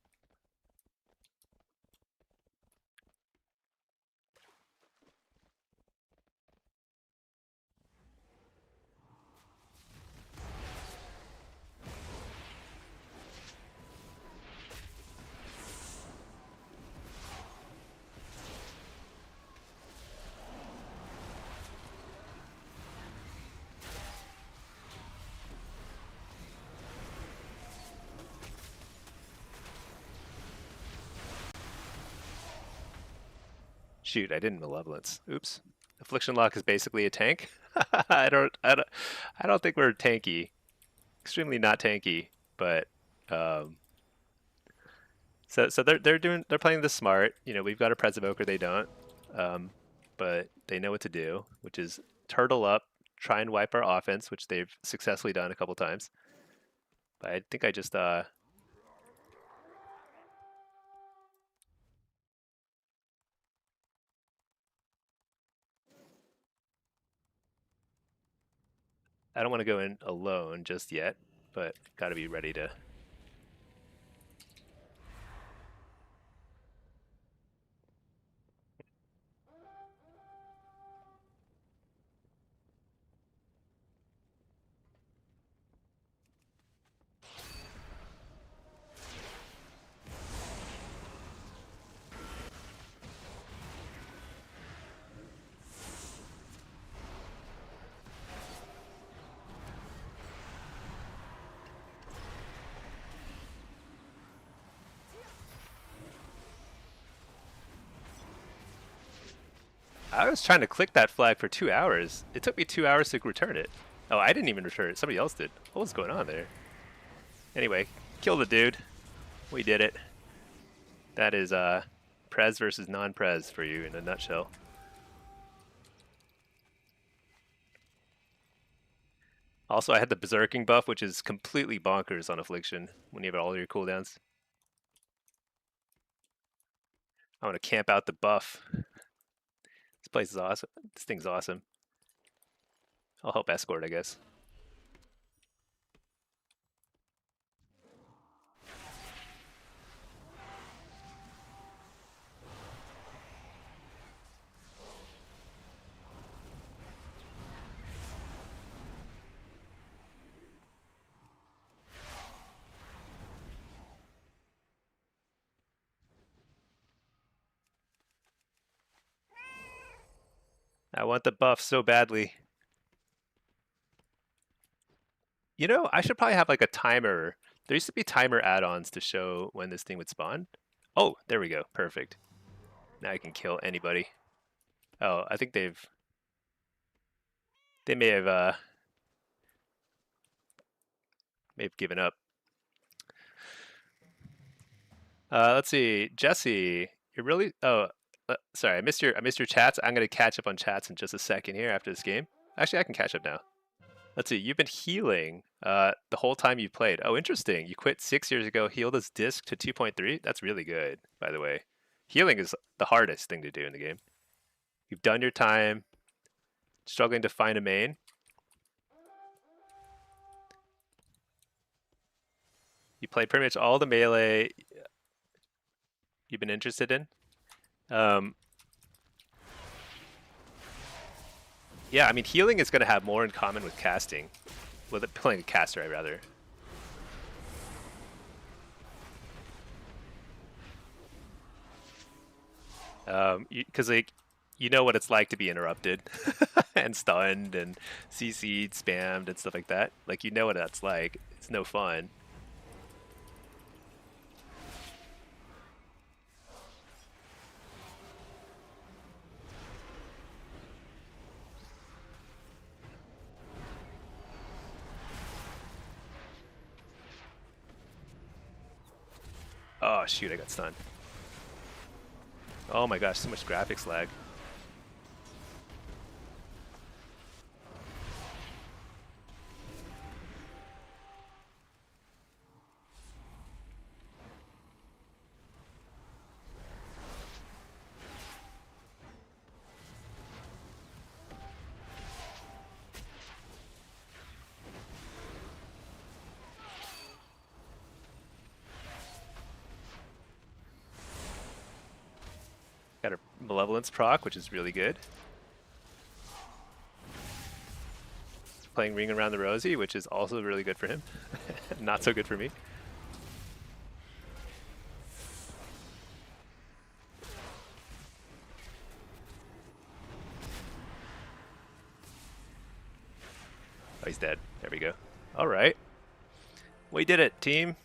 Shoot, I didn't malevolence. Oops. Affliction lock is basically a tank. I don't think we're tanky. Extremely not tanky, but um, so they're playing this smart. You know, we've got a Pres Evoker, they don't, um, but they know what to do, which is turtle up, try and wipe our offense, which they've successfully done a couple times. But I think I just I don't want to go in alone just yet, but got to be ready to. I was trying to click that flag for 2 hours. It took me 2 hours to return it. Oh, I didn't even return it. Somebody else did. What was going on there? Anyway, kill the dude. We did it. That is Prez versus non-Prez for you in a nutshell. Also, I had the Berserking buff, which is completely bonkers on Affliction when you have all your cooldowns. I want to camp out the buff. This place is awesome. This thing's awesome. I'll help escort, I guess. I want the buff so badly. You know, I should probably have like a timer. There used to be timer add-ons to show when this thing would spawn. Oh, there we go. Perfect. Now I can kill anybody. Oh, I think they may have given up. Let's see, Jesse, you're really. Oh, sorry, I missed your chats. I'm gonna catch up on chats in just a second here after this game. Actually, I can catch up now. Let's see. You've been healing the whole time you played. Oh, interesting. You quit 6 years ago. Healed his disc to 2.3. That's really good, by the way. Healing is the hardest thing to do in the game. You've done your time. Struggling to find a main. You play pretty much all the melee you've been interested in. Yeah, I mean, healing is going to have more in common with casting. With playing a caster, I'd rather. Because like, you know what it's like to be interrupted and stunned and CC'd, spammed, and stuff like that. Like, you know what that's like. It's no fun. Oh shoot, I got stunned. Oh my gosh, so much graphics lag. Got a Malevolence proc, which is really good. Playing Ring Around the Rosie, which is also really good for him. Not so good for me. Oh, he's dead. There we go. All right. We did it, team.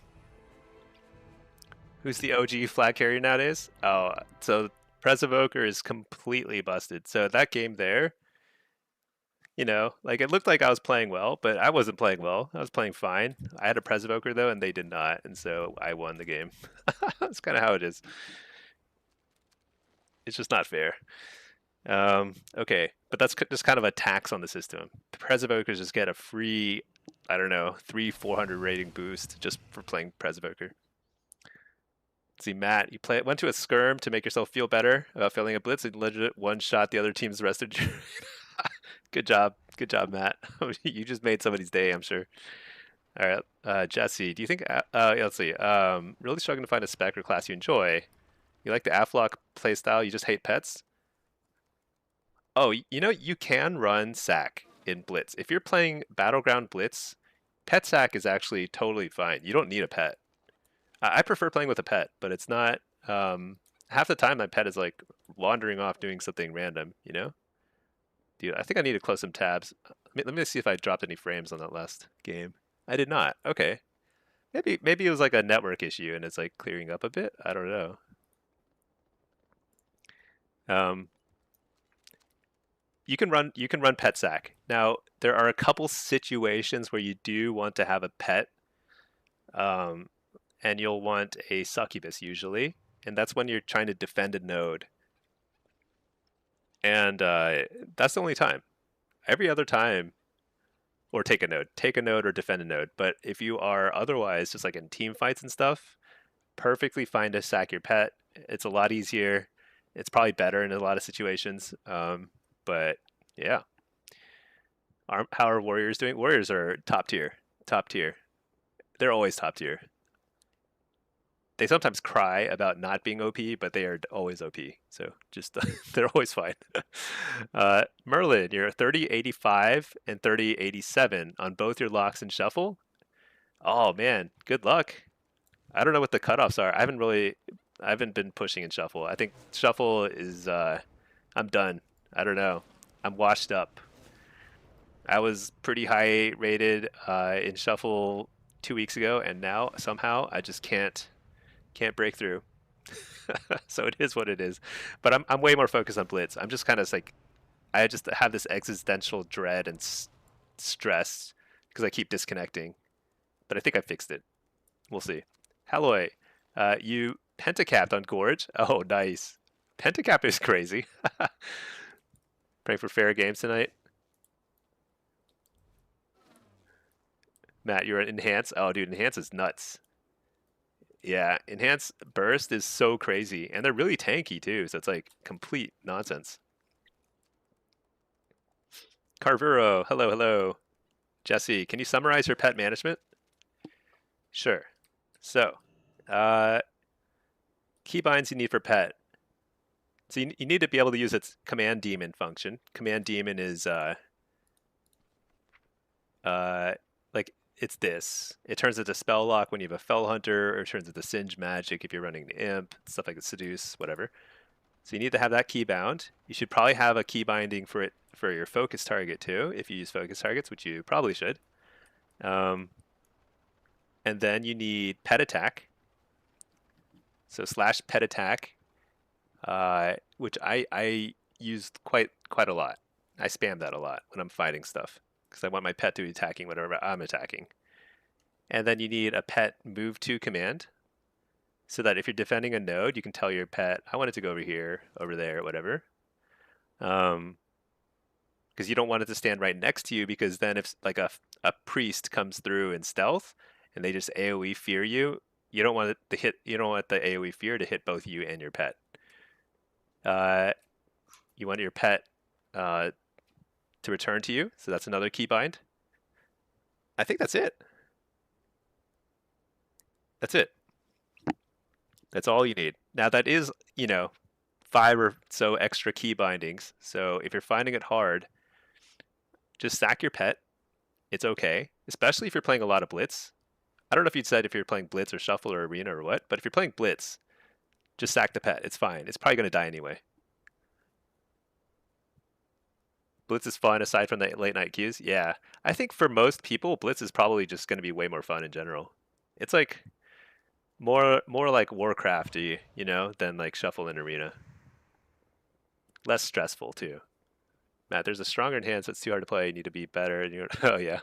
Who's the OG flag carrier nowadays? Oh, so Presovoker is completely busted. So that game there, you know, like it looked like I was playing well, but I wasn't playing well. I was playing fine. I had a Presovoker though, and they did not, and so I won the game. That's kind of how it is. It's just not fair. Okay, but that's just kind of a tax on the system. The Presevokers just get a free, I don't know, 400 rating boost just for playing Presovoker. See, Matt, you went to a skirm to make yourself feel better about failing a blitz and legit one-shot the other team's rested. Good job, Matt. You just made somebody's day, I'm sure. All right, Jesse, do you think? Yeah, let's see. Really struggling to find a spec or class you enjoy. You like the Afflock playstyle? You just hate pets? Oh, you know, you can run sack in Blitz. If you're playing Battleground Blitz, pet sack is actually totally fine. You don't need a pet. I prefer playing with a pet, but it's not. Half the time, my pet is like wandering off doing something random. You know, dude. I think I need to close some tabs. Let me see if I dropped any frames on that last game. I did not. Okay, maybe it was like a network issue and it's like clearing up a bit. I don't know. Um, you can run pet sack. Now there are a couple situations where you do want to have a pet, um, and you'll want a succubus usually, and that's when you're trying to defend a node, and that's the only time. Every other time, or take a node or defend a node. But if you are otherwise just like in team fights and stuff, perfectly fine to sack your pet. It's a lot easier. It's probably better in a lot of situations. But yeah, how are Warriors doing? Warriors are top tier. Top tier. They're always top tier. They sometimes cry about not being OP, but they are always OP. So just they're always fine. Merlin, you're 3085 and 3087 on both your locks and shuffle. Oh man, good luck. I don't know what the cutoffs are. I haven't been pushing in shuffle. I think shuffle is I'm done. I don't know. I'm washed up. I was pretty high rated in shuffle 2 weeks ago, and now somehow I just can't break through. So it is what it is. But I'm way more focused on blitz. I'm just kind of like I just have this existential dread and stress because I keep disconnecting. But I think I fixed it. We'll see. Halloy, you pentacapped on Gorge. Oh, nice. Pentacap is crazy. Praying for fair games tonight. Matt, you're an enhance. Oh, dude, enhance is nuts. Yeah, enhance burst is so crazy, and they're really tanky too. So it's like complete nonsense. Carvuro, hello, hello. Jesse, can you summarize your pet management? Sure. So, uh, keybinds you need for pet. So you need to be able to use its command daemon function. Command daemon is like it's this. It turns into spell lock when you have a fell hunter, or it turns into singe magic if you're running the imp, stuff like the seduce, whatever. So you need to have that key bound. You should probably have a key binding for it for your focus target too, if you use focus targets, which you probably should. Um, and then you need pet attack. So slash pet attack, which I used quite a lot. I spam that a lot when I'm fighting stuff because I want my pet to be attacking whatever I'm attacking. And then you need a pet move to command. so that if you're defending a node, you can tell your pet, I want it to go over here, over there, whatever. Because you don't want it to stand right next to you, because then if like a priest comes through in stealth and they just AoE fear you, you don't want it to hit. You don't want the AoE fear to hit both you and your pet. You want your pet to return to you, so that's another keybind. I think that's it. That's it. That's all you need. Now that is, 5 or so extra key bindings. So if you're finding it hard, just sack your pet. It's okay, especially if you're playing a lot of Blitz. I don't know if you'd said if you're playing Blitz or Shuffle or Arena or what, but if you're playing Blitz, just sack the pet. It's fine. It's probably going to die anyway. Blitz is fun aside from the late night queues. Yeah, I think for most people, Blitz is probably just going to be way more fun in general. It's like more like Warcrafty, than like Shuffle and Arena. Less stressful too. Matt, there's a stronger enhance that's too hard to play. You need to be better. And you're, oh yeah,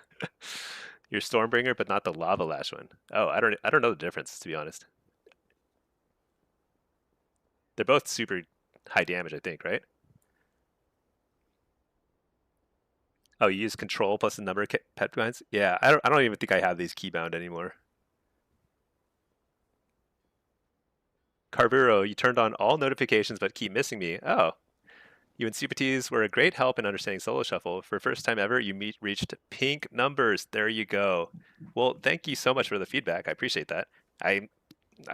you're Stormbringer, but not the Lava Lash one. Oh, I don't know the difference, to be honest. They're both super high damage, I think, right? Oh, you use control plus the number of pet binds? Yeah, I don't even think I have these keybound anymore. Carvuro, you turned on all notifications but keep missing me. Oh. You and Supatees were a great help in understanding Solo Shuffle. For first time ever, you reached pink numbers. There you go. Well, thank you so much for the feedback. I appreciate that. I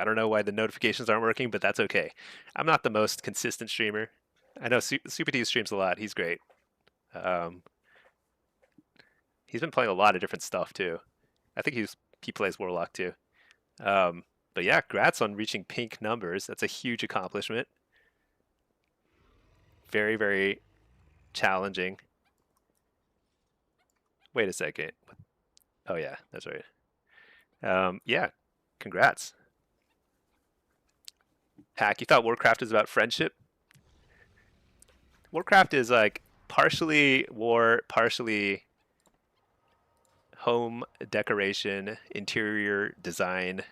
don't know why the notifications aren't working, but that's okay. I'm not the most consistent streamer. I know Supatees streams a lot. He's great. He's been playing a lot of different stuff too. I think he plays Warlock too. But yeah, congrats on reaching pink numbers. That's a huge accomplishment. Very, very challenging. Wait a second. Oh yeah, that's right. Yeah, congrats. Hack, you thought Warcraft is about friendship? Warcraft is like partially war, partially home decoration, interior design.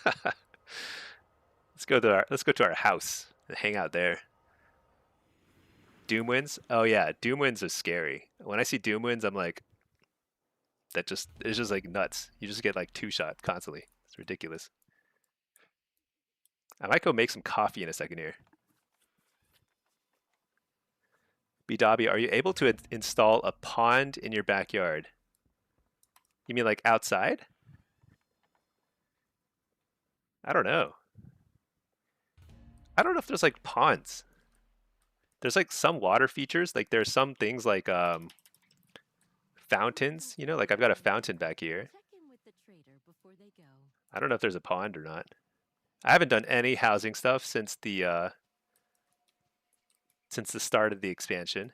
Let's go to our house and hang out there. Doomwinds? Oh yeah, Doomwinds are scary. When I see Doomwinds, I'm like, it's just like nuts. You just get like 2-shot constantly. It's ridiculous. I might go make some coffee in a second here. B Dobby, are you able to install a pond in your backyard? You mean like outside? I don't know. I don't know if there's like ponds. There's like some water features. Like there's some things like fountains. Like I've got a fountain back here. I don't know if there's a pond or not. I haven't done any housing stuff since the start of the expansion.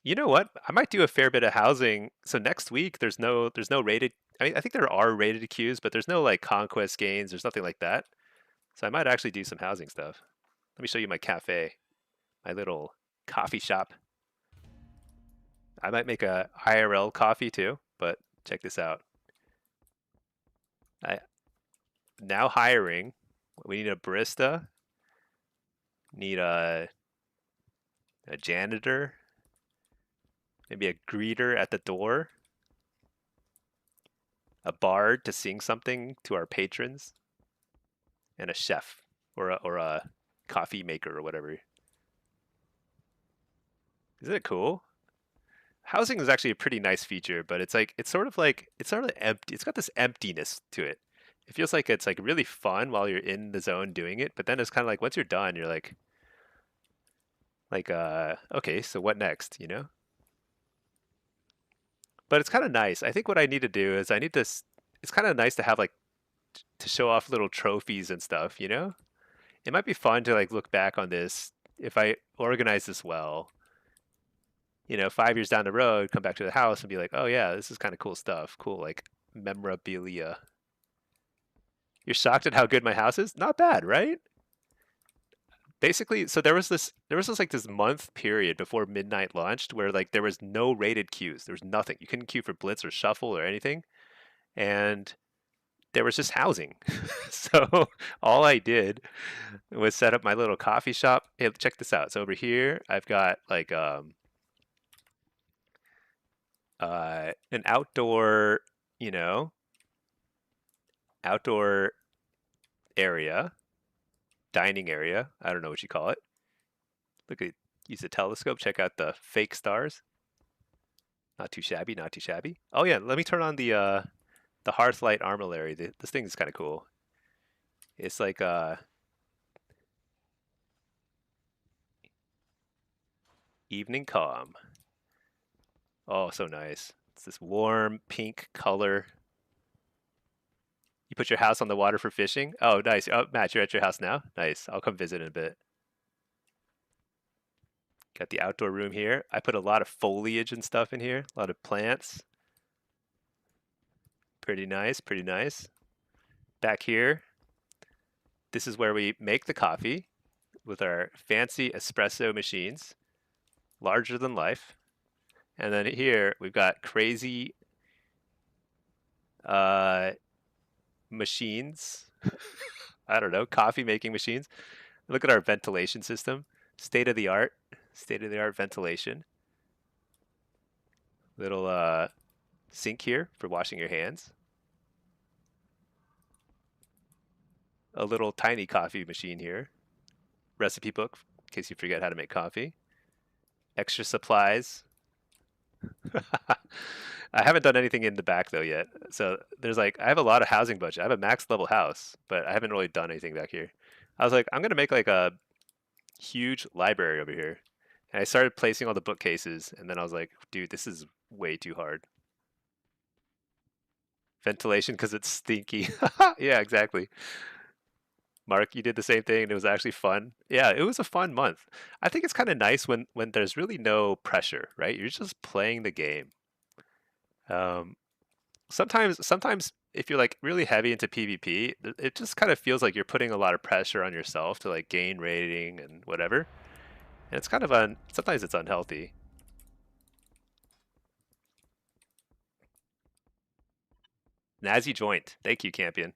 You know what? I might do a fair bit of housing. So next week there's no rated. I think there are rated queues, but there's no like conquest gains. There's nothing like that. So I might actually do some housing stuff. Let me show you my cafe, my little coffee shop. I might make a IRL coffee too, but check this out. Now hiring. We need a barista. Need a janitor. Maybe a greeter at the door. A bard to sing something to our patrons. And a chef or a coffee maker or whatever. Isn't it cool? Housing is actually a pretty nice feature, but it's sort of empty. It's got this emptiness to it. It feels like it's like really fun while you're in the zone doing it, but then it's kind of like once you're done, you're like okay, so what next, But it's kind of nice. I think what I need to do is it's kind of nice to have like to show off little trophies and stuff, It might be fun to like look back on this if I organize this well. 5 years down the road, come back to the house and be like, oh yeah, this is kind of cool stuff. Cool, like memorabilia. You're shocked at how good my house is? Not bad, right? Basically, so there was this like this month period before midnight launched where like there was no rated queues. There was nothing. You couldn't queue for Blitz or Shuffle or anything. And there was just housing. So all I did was set up my little coffee shop. Hey, check this out. So over here, I've got like an outdoor, you know, outdoor area, dining area. I don't know what you call it. Look at use a telescope. Check out the fake stars. Not too shabby. Not too shabby. Oh yeah, let me turn on the Hearthlight armillary. This thing is kind of cool. It's like evening calm. Oh, so nice. It's this warm pink color. You put your house on the water for fishing? Oh, nice. Oh, Matt, you're at your house now? Nice. I'll come visit in a bit. Got the outdoor room here. I put a lot of foliage and stuff in here, a lot of plants. Pretty nice, pretty nice. Back here, this is where we make the coffee with our fancy espresso machines, larger than life. And then here we've got crazy uh, machines. I don't know, coffee making machines. Look at our ventilation system. State of the art. State of the art ventilation. Little sink here for washing your hands. A little tiny coffee machine here. Recipe book in case you forget how to make coffee. Extra supplies. I haven't done anything in the back though yet. So there's like I have a lot of housing budget. I have a max level house, but I haven't really done anything back here. I was like, I'm gonna make like a huge library over here. And I started placing all the bookcases, and then I was like, dude, this is way too hard. Ventilation because it's stinky. Yeah, exactly. Mark, you did the same thing, and it was actually fun. Yeah, it was a fun month. I think it's kind of nice when there's really no pressure, right? You're just playing the game. Um, sometimes if you're like really heavy into PvP, it just kind of feels like you're putting a lot of pressure on yourself to like gain rating and whatever. And it's kind of sometimes it's unhealthy. Nazi joint. Thank you, Campion.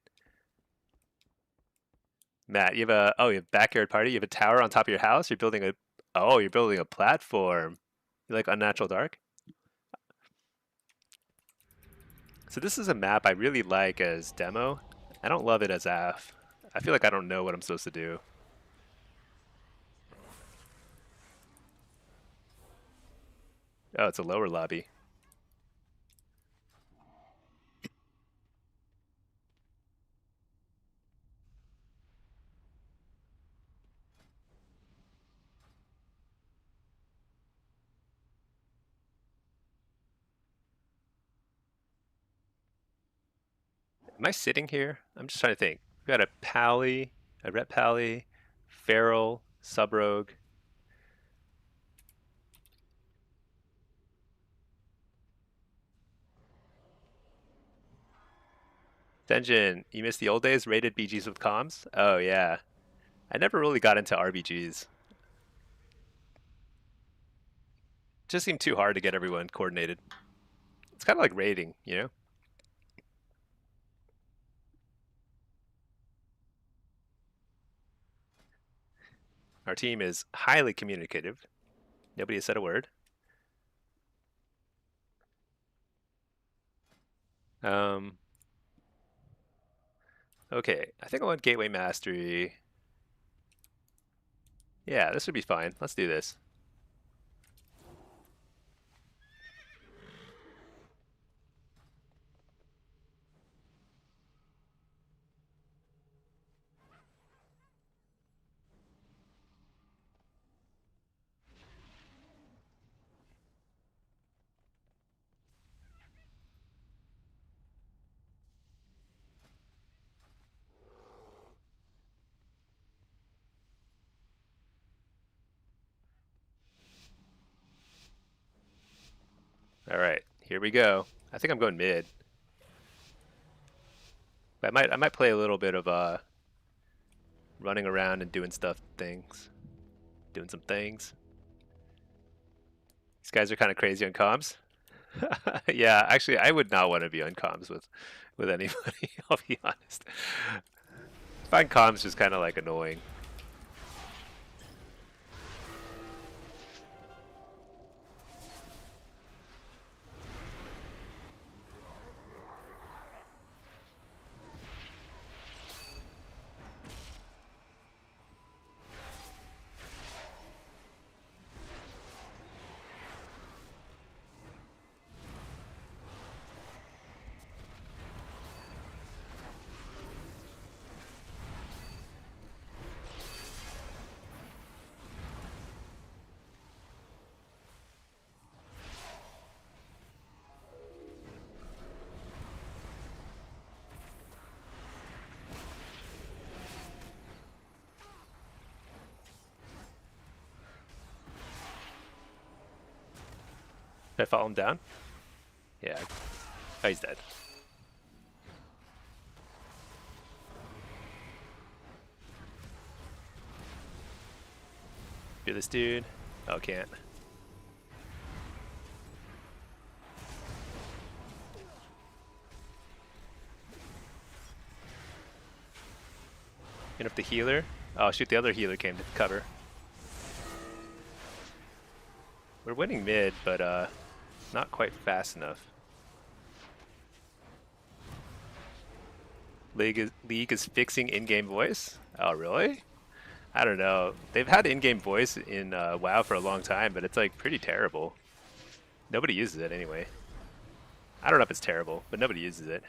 Matt, you have a backyard party. You have a tower on top of your house. You're building a platform. You like Unnatural Dark? So this is a map I really like as demo. I don't love it as AF. I feel like I don't know what I'm supposed to do. Oh, it's a lower lobby. Am I sitting here? I'm just trying to think. We've got a Pally, a Ret Pally, Feral, Subrogue. Denjin, you missed the old days, rated BGs with comms? Oh yeah. I never really got into RBGs. Just seemed too hard to get everyone coordinated. It's kind of like raiding, you know? Our team is highly communicative. Nobody has said a word. Um, okay, I think I want Gateway Mastery. Yeah, this would be fine. Let's do this. All right, here we go. I think I'm going mid. I might play a little bit of running around and doing some things. These guys are kind of crazy on comms. Yeah, actually, I would not want to be on comms with anybody. I'll be honest. I find comms just kind of like annoying. Did I follow him down? Yeah. Oh, he's dead. Do this dude. Oh, can't. And if the healer... Oh, shoot, the other healer came to cover. We're winning mid, but not quite fast enough. League is fixing in-game voice? Oh, really? I don't know. They've had in-game voice in WoW for a long time, but it's like pretty terrible. Nobody uses it anyway. I don't know if it's terrible, but nobody uses it.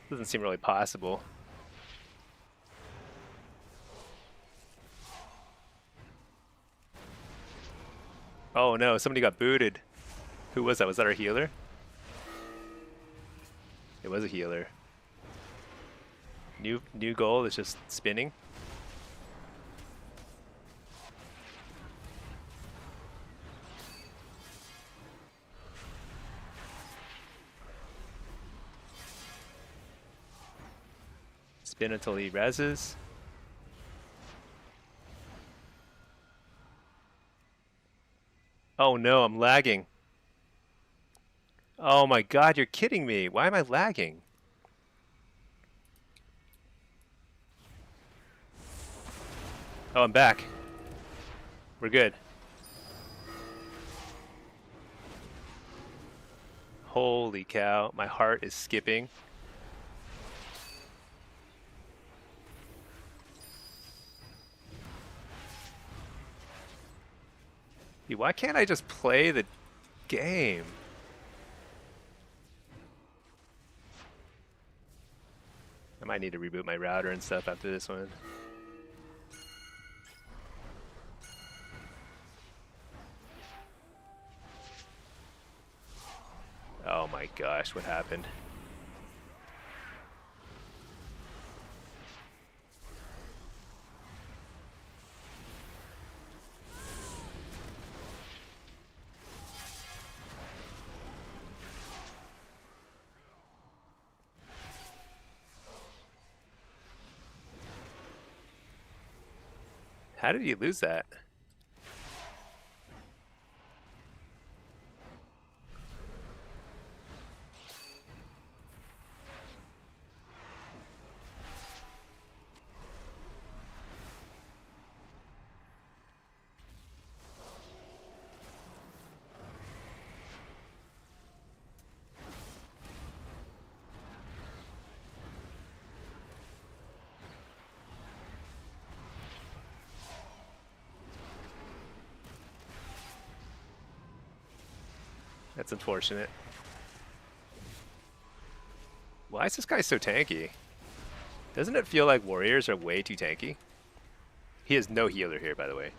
Doesn't seem really possible. Oh no, somebody got booted. Who was that? Was that our healer? It was a healer. New goal is just spinning. Spin until he reses. Oh no, I'm lagging. Oh my god, you're kidding me. Why am I lagging? Oh, I'm back. We're good. Holy cow, my heart is skipping. Dude, why can't I just play the game? I might need to reboot my router and stuff after this one. Oh my gosh, what happened? How did you lose that? That's unfortunate. Why is this guy so tanky? Doesn't it feel like warriors are way too tanky? He has no healer here, by the way.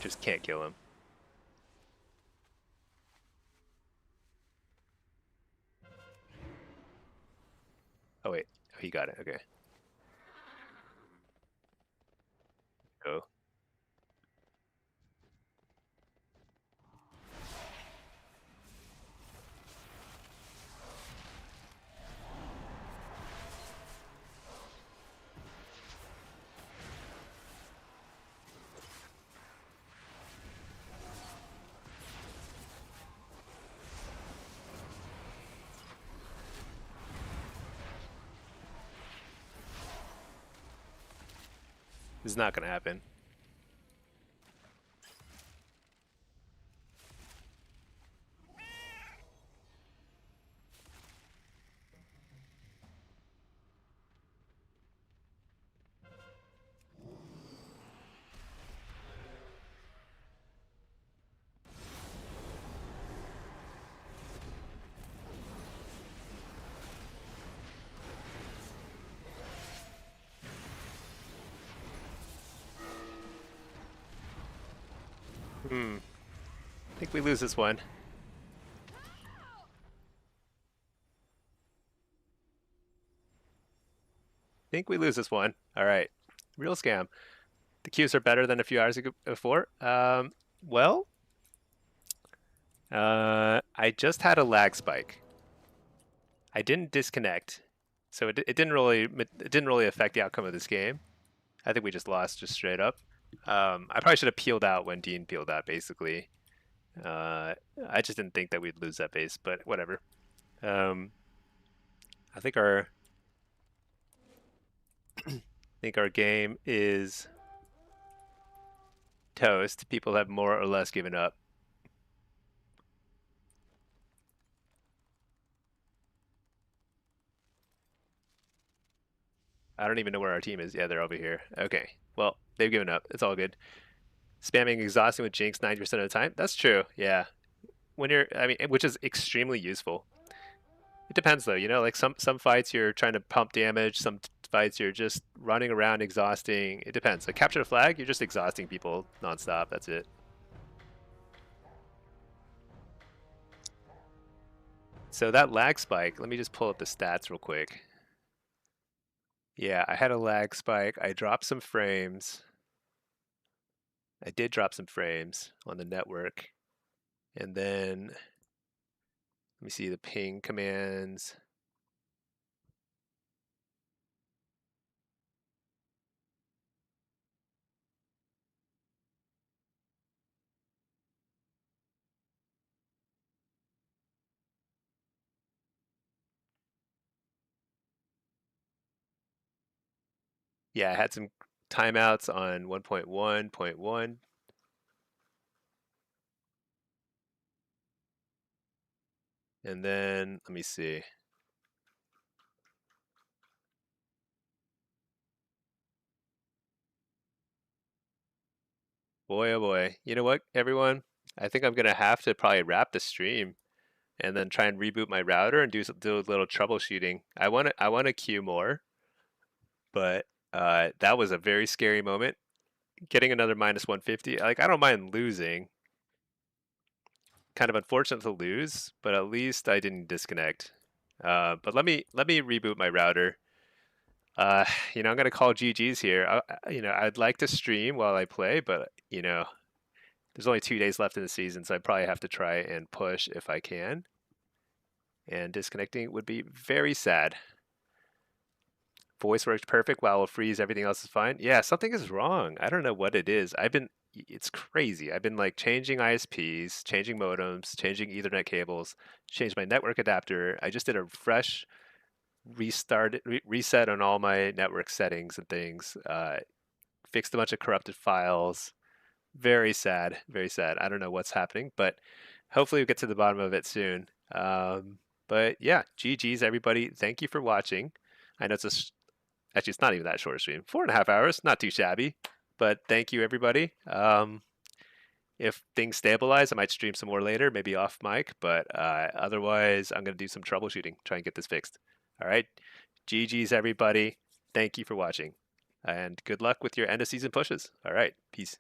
Just can't kill him. Oh wait, oh, he got it, okay. Go. This is not gonna happen. I think we lose this one. Think we lose this one. All right. Real scam. The queues are better than a few hours ago before. Well, I just had a lag spike. I didn't disconnect, so it didn't really affect the outcome of this game. I think we just lost just straight up. I probably should have peeled out when Dean peeled out. Basically, I just didn't think that we'd lose that base, but whatever. I think our game is toast. People have more or less given up. I don't even know where our team is. Yeah, they're over here. Okay. Well, they've given up. It's all good. Spamming exhausting with Jinx 90% of the time. That's true. Yeah. I mean, which is extremely useful. It depends though, like some fights you're trying to pump damage, some fights you're just running around exhausting. It depends. Like capture the flag, you're just exhausting people nonstop. That's it. So that lag spike, let me just pull up the stats real quick. Yeah, I had a lag spike. I dropped some frames. I did drop some frames on the network. And then let me see the ping commands. Yeah, I had some timeouts on 1.1.1. And then let me see. Boy, oh boy. You know what, everyone? I think I'm gonna have to probably wrap the stream and then try and reboot my router and do a little troubleshooting. I want to queue more, but that was a very scary moment. Getting another minus 150. Like I don't mind losing. Kind of unfortunate to lose, but at least I didn't disconnect. But let me reboot my router. I'm gonna call GG's here. I'd like to stream while I play, but there's only 2 days left in the season, so I probably have to try and push if I can. And disconnecting would be very sad. Voice works perfect while it'll freeze, everything else is fine. Yeah, something is wrong. I don't know what it is. It's crazy. I've been like changing ISPs, changing modems, changing Ethernet cables, changed my network adapter. I just did a fresh reset on all my network settings and things. Fixed a bunch of corrupted files. Very sad, very sad. I don't know what's happening, but hopefully we'll get to the bottom of it soon. But yeah, GG's everybody. Thank you for watching. I know actually it's not even that short a stream. 4.5 hours, not too shabby. But thank you everybody. If things stabilize, I might stream some more later, maybe off mic. But otherwise, I'm gonna do some troubleshooting, try and get this fixed. All right, GG's everybody. Thank you for watching, and good luck with your end of season pushes. All right, peace.